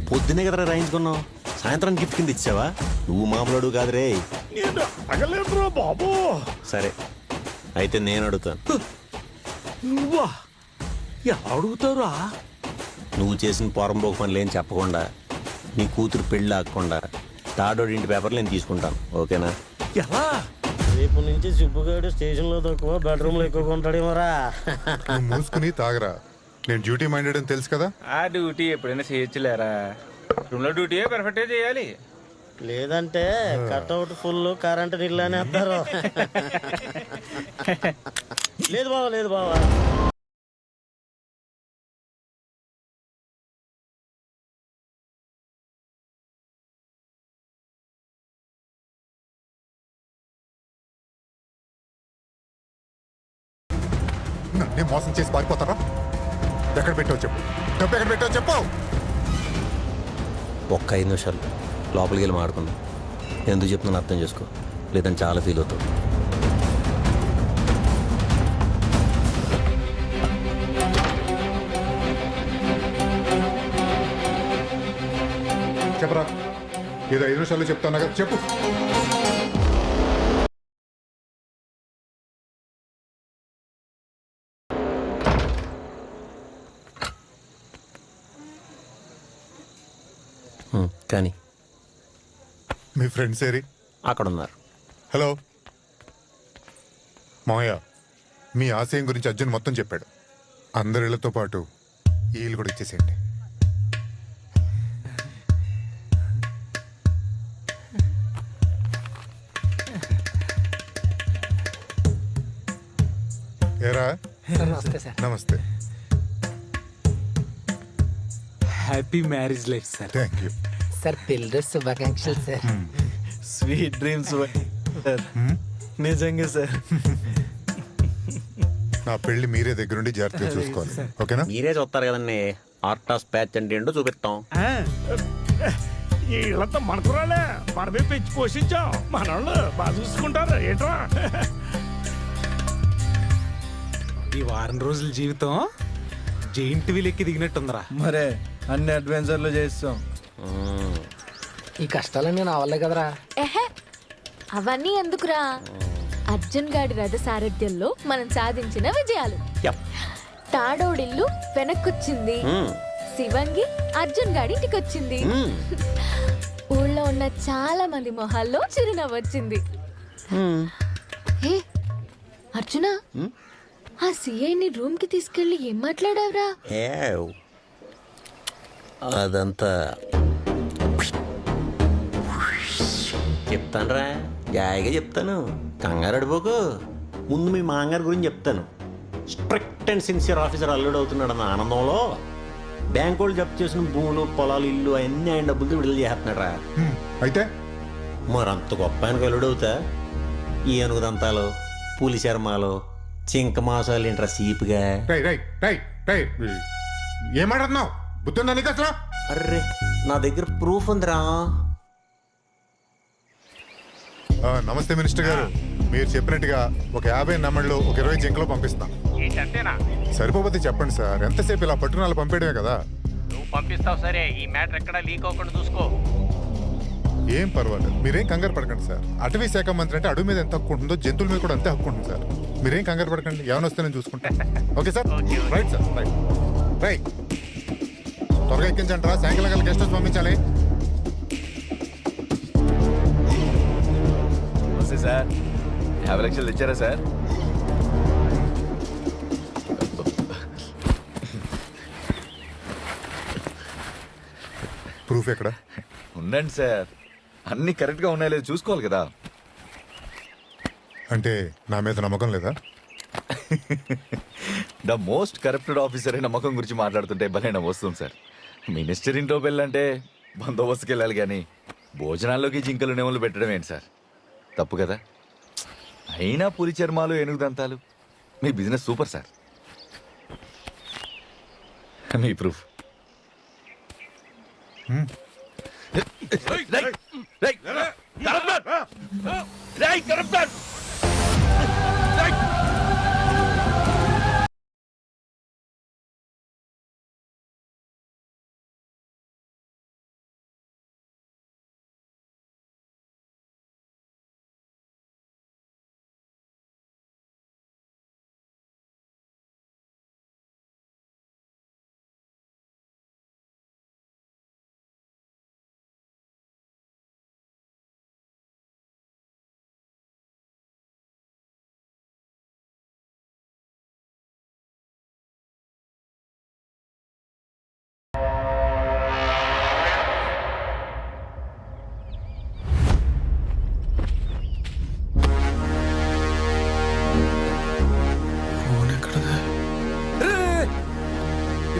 [SPEAKER 3] పొద్దునే కదరా రాయించుకున్నావు, సాయంత్రం గిఫ్ట్ కింద ఇచ్చావా? నువ్వు మామూలు కాదు రే.
[SPEAKER 9] నేను అడగలేదురా బాబు.
[SPEAKER 3] సరే అయితే నేను అడుగుతాను.
[SPEAKER 9] నువ్వా? ఎలా అడుగుతావురా?
[SPEAKER 3] నువ్వు చేసిన పోరంబోకు పనులు ఏం చెప్పకుండా, నీ కూతురు పెళ్ళి ఆగకుండా తాడోడి ఇంటి పేపర్లు నేను తీసుకుంటాను, ఓకేనా?
[SPEAKER 9] ఎలా?
[SPEAKER 3] రేపు నుంచి సుబ్బుగాడు స్టేషన్లో తక్కువ బెడ్రూమ్లో ఎక్కువ ఉంటాడేమోరా.
[SPEAKER 12] నువ్వు మూసుకుని తాగరా, నేను డ్యూటీ మైండెడ్ అని తెలుసు కదా.
[SPEAKER 5] ఆ డ్యూటీ ఎప్పుడైనా చేయొచ్చులేరా, రూమ్లో డ్యూటీ పర్ఫెక్ట్గా చేయాలి.
[SPEAKER 3] లేదంటే కట్అవుట్ ఫుల్ కరెంట్ నీళ్ళనే వస్తారు. లేదు బావా, లేదు బావా.
[SPEAKER 12] నన్నే మోసం చేసి పారిపోతారా? ఎక్కడ పెట్టావు చెప్పు, డబ్బు ఎక్కడ పెట్టావు చెప్పు.
[SPEAKER 3] ఒక్క 5 నిమిషాలు లోపలికి వెళ్ళి మాడుకుందాం. ఎందుకు చెప్తున్నాను అర్థం చేసుకో, లేదని చాలా ఫీల్ అవుతావు.
[SPEAKER 12] చెప్పరా, ఏదో 5 నిమిషాలు చెప్తాను కదా, చెప్పు.
[SPEAKER 3] కానీ
[SPEAKER 12] మీ ఫ్రెండ్స్ ఏరి?
[SPEAKER 3] అక్కడ ఉన్నారు.
[SPEAKER 12] హలో మావయ్య, మీ ఆశయం గురించి అర్జున్ మొత్తం చెప్పాడు. అందరిళ్లతో పాటు వీళ్ళు కూడా ఇచ్చేసేయండి. ఏరా?
[SPEAKER 1] నమస్తే సార్.
[SPEAKER 12] నమస్తే.
[SPEAKER 10] Happy marriage life sir.
[SPEAKER 12] Thank you
[SPEAKER 1] sir. పెళ్ళి శుభాకాంక్షలు సార్.
[SPEAKER 3] స్వీట్ డ్రీమ్స్ నిజంగా సార్.
[SPEAKER 12] నా పెళ్లి మీరే దగ్గరుండి జాగ్రత్తగా చూసుకోవాలి, ఓకేనా?
[SPEAKER 3] మీరే చూస్తారు కదండి, ఆర్ట్ ఆఫ్ ప్యాచ్ అంటే ఏంటో చూపిస్తాం.
[SPEAKER 9] వీళ్ళంతా మనకురాలే, మనమే పెంచి పోషించాం. మనోళ్ళు బాగా చూసుకుంటారు ఏంట్రా.
[SPEAKER 10] ఈ వారం రోజుల జీవితం జైంట్ వీల్ ఎక్కి దిగినట్టుందిరా.
[SPEAKER 14] మరే అన్ని అడ్వెంచర్లు చేస్తాం.
[SPEAKER 1] ఈ కష్టాలన్నీ నా వల్లే కదరా.
[SPEAKER 7] ఎహే, అవన్నీ ఎందుకురా? అర్జున్ గాడి రథ సారథ్యంలో మనం సాధించిన విజయాలు. తాడోడిల్లు వెనక్కొచ్చింది, శివంగి అర్జున్ గాడి ఇంటికి వచ్చింది, ఊళ్ళో ఉన్న చాలా మంది మొహాల్లో చిరునవ్వు వచ్చింది. ఏ అర్జున, ఆ సిఐని రూమ్ కి తీసుకెళ్లి ఏం మాట్లాడావురా?
[SPEAKER 3] అదంతా చెప్తానురా, జాయిగా చెప్తాను, కంగారు అడిపోకు. ముందు మీ మాంగారి గురించి చెప్తాను. స్ట్రిక్ట్ అండ్ సిన్సియర్ ఆఫీసర్ అల్లుడు అవుతున్నాడు అన్న ఆనందంలో బ్యాంకు వాళ్ళు జప్తు చేసిన భూములు, పొలాలు, ఇల్లు అన్నీ ఆయన డబ్బులతో విడుదల చేస్తున్నాడు రా.
[SPEAKER 12] అయితే
[SPEAKER 3] మరంత గొప్ప ఆయనకు అల్లుడు అవుతా ఈ అనుగుదంతాలు, పులి చర్మాలు, చింక మాసాలు ఏంట్రా సీపుగా.
[SPEAKER 12] ఏం మాట్లాడుతున్నావు? బుద్ధి నీకు అసలు?
[SPEAKER 3] అర్రే, నా దగ్గర ప్రూఫ్ ఉందిరా.
[SPEAKER 12] నమస్తే మినిస్టర్ గారు, మీరు చెప్పినట్టుగా ఒక 50 నెమళ్ళు, ఒక 20 జింకలు పంపిస్తాం. సరిపోతే చెప్పండి సార్, ఎంతసేపు ఇలా పట్టునాలు పంపేయడమే కదా.
[SPEAKER 5] నువ్వు పంపిస్తావు సరే, ఈ మ్యాటర్ ఎక్కడ లీక్ అవ్వకుండా చూసుకో.
[SPEAKER 12] ఏం పర్వాలేదు, మీరేం కంగారు పడకండి సార్. అటవీ శాఖ మంత్రి అంటే అడవి మీద ఎంత హక్కు ఉంటుందో జంతువుల మీద కూడా అంతే హక్కు ఉంటుంది సార్. మీరేం కంగారు పడకండి, ఏమైనా వస్తే నేను చూసుకుంటాను. Okay sir? Right sir, right. త్వరగా ఎక్కించండి రా, సాయంకాలం గల గెస్ట్ హౌస్ పంపించాలి.
[SPEAKER 14] సార్ 50 లక్షలు తెచ్చారా సార్?
[SPEAKER 12] ప్రూఫ్ ఎక్కడ?
[SPEAKER 14] ఉండండి సార్, అన్ని కరెక్ట్ గా ఉన్నాయో లేదో చూసుకోవాలి కదా.
[SPEAKER 12] అంటే నా మీద నమ్మకం లేదా?
[SPEAKER 14] ద మోస్ట్ కరప్టెడ్ ఆఫీసర్ నమ్మకం గురించి మాట్లాడుతుంటే భలే వస్తుంది సార్. మినిస్టర్ ఇంట్లో వెళ్ళంటే బందోబస్తుకి వెళ్ళాలి కానీ భోజనాల్లోకి జింకలు నెమలు పెట్టడం ఏంటి సార్? తప్పు కదా. అయినా పులి చర్మాలు, ఏనుగు దంతాలు, మీ బిజినెస్ సూపర్ సార్. మీ ప్రూఫ్.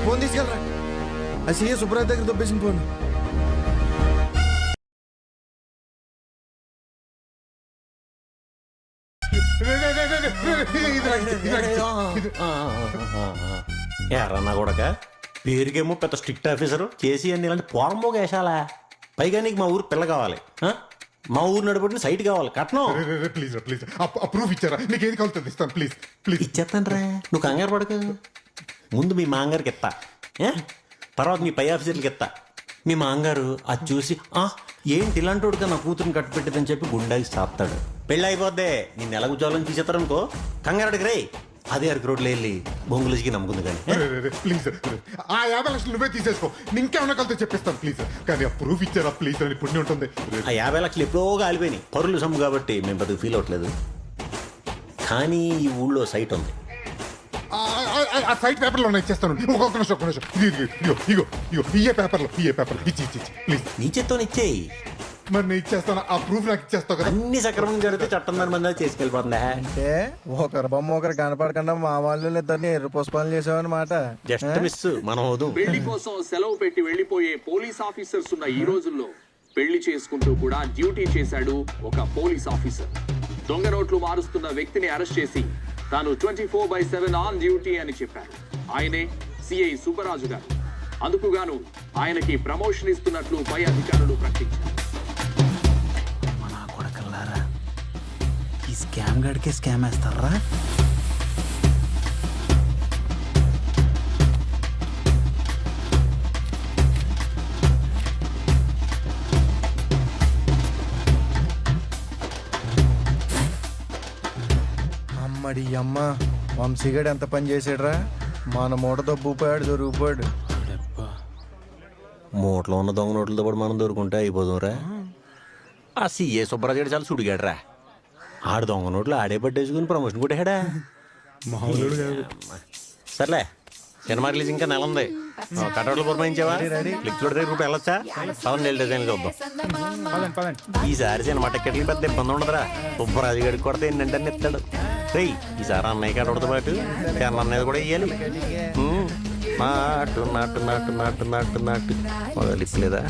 [SPEAKER 11] ఫోన్ తీసుకెళ్ళరా, ఆ సీఏ సుబ్రాజ్ దగ్గర దొబ్బేసిన ఫోన్.
[SPEAKER 3] ఎర్రన్నా కొడక, పేరుకేమో పెద్ద స్ట్రిక్ట్ ఆఫీసరు, చేసి అన్ని ఇలాంటి పోరమోగ వేసాలా. పైగా నీకు మా ఊరు పిల్ల కావాలి, మా ఊరు నడిపడిన సైట్ కావాలి, కట్నం.
[SPEAKER 12] ప్లీజ్ ప్లీజ్, ప్రూఫ్ ఇచ్చారా? నీకు ఏది కావాలి ఇస్తాను, ప్లీజ్ ప్లీజ్.
[SPEAKER 3] ఇచ్చేస్తాను రా, నువ్వు కంగారు పడక. ముందు మీ మాంగారికి ఎత్తా, తర్వాత మీ పై ఆఫీసర్లకి ఎత్తా. మీ మాంగారు అది చూసి ఏంటి ఇలాంటి వాడుగా నా కూతురుని కట్టుపెట్టదని చెప్పి గుండాకి సాపుతాడు. పెళ్ళి అయిపోద్దే, నేను నెల ఉద్యోగం తీసేస్తారనుకో, కంగారు రే అదే అరకు రోడ్లు వెళ్ళి బొంగులకి నమ్ముకుంది. కానీ
[SPEAKER 12] ప్లీజ్ ఆ 50 లక్షలు నువ్వే తీసేసుకో, ఇంకేమన్నా కలితే చెప్పిస్తాను ప్లీజ్. కానీ ఆ ప్రూఫ్ ఇచ్చారా ప్లీజ్, అని పుణ్యం ఉంటుంది.
[SPEAKER 3] ఆ 50 లక్షలు ఎప్పుడో కాలిపోయినాయి, పరులు సొమ్ము కాబట్టి మేము పెద్దగా ఫీల్ అవ్వట్లేదు. కానీ ఈ ఊళ్ళో సైట్ ఉంది,
[SPEAKER 12] ఆ సైట్ పేపర్లో ఇచ్చేస్తాను. ఒక్కొక్క నిమిషం. ఇగో ఇయ్యే పేపర్లో ఇచ్చి ప్లీజ్.
[SPEAKER 3] నీ చేత్తో ఇచ్చేయి.
[SPEAKER 12] మరి నేను ఇచ్చేస్తాను, ఆ ప్రూఫ్ నాకు ఇచ్చేస్తావు కదా.
[SPEAKER 3] అన్ని సక్రమంగా జరిగితే చట్టం దాని మంది చేసుకెళ్ళిపోతుందా?
[SPEAKER 11] అంటే ఒకరి బొమ్మ ఒకరు కనపడకుండా మా వాళ్ళు ఇద్దరిని ఎర్ర పుష్పాలు చేసామన్నమాట.
[SPEAKER 3] జస్ట్ మిస్ మనం వద్దు.
[SPEAKER 15] పెళ్లి కోసం సెలవు పెట్టి వెళ్లిపోయే పోలీస్ ఆఫీసర్స్ ఉన్న ఈ రోజుల్లో పెళ్లి చేసుకుంటూ కూడా డ్యూటీ చేశాడు ఒక పోలీస్ ఆఫీసర్. దొంగ నోట్లు మారుస్తున్న వ్యక్తిని అరెస్ట్ చేసి తాను 24/7 ఆన్ డ్యూటీ అని చెప్పారు. ఆయనే సిఐ సుబ్బరాజు గారు. అందుకుగాను ఆయనకి ప్రమోషన్ ఇస్తున్నట్లు పై అధికారులు ప్రకటించారు.
[SPEAKER 5] మన కొడకల్లారా, ఈ స్కామ్ గాడికే స్కామ్ వేస్తారా?
[SPEAKER 11] అమ్మడి అమ్మ, వంశీగాడు ఎంత పని చేసాడురా. మన మూట దొబ్బుపోయాడు, దొరికిపోయాడు.
[SPEAKER 3] మూటలో ఉన్న దొంగ నోట్లతో పాటు మనం దొరుకుంటే అయిపోదాంరా. ఆ సీఏ సుబ్బరాజు చాలా సుడిగాడు రా. ఆడు దొంగ నోట్లు ఆడే పట్టేసుకుని ప్రమోషన్ కొట్టేడా. సర్లే, సినిమా రిలీజ్ ఇంకా నెల ఉంది. కటౌట్లు పురమాయించావా ఫ్లిక్స్ దగ్గర రూపాయలు వెళ్ళొచ్చా పవన్ నెల డిజైన్ చూద్దాం ఈసారి సినిమా టికెట్లకి పెద్ద ఇబ్బంది ఉండదురా సుబ్బరాజు గడికి కొడితే ఏంటంటే ఎత్తాడు రేయ్ ఈసారి అన్నయ్య కటౌడతో పాటు అన్నయ్య కూడా ఇయ్యాలి నాటు నాటు నాటు నాటు నాటు నాటు మొదలు ఇప్పలేదా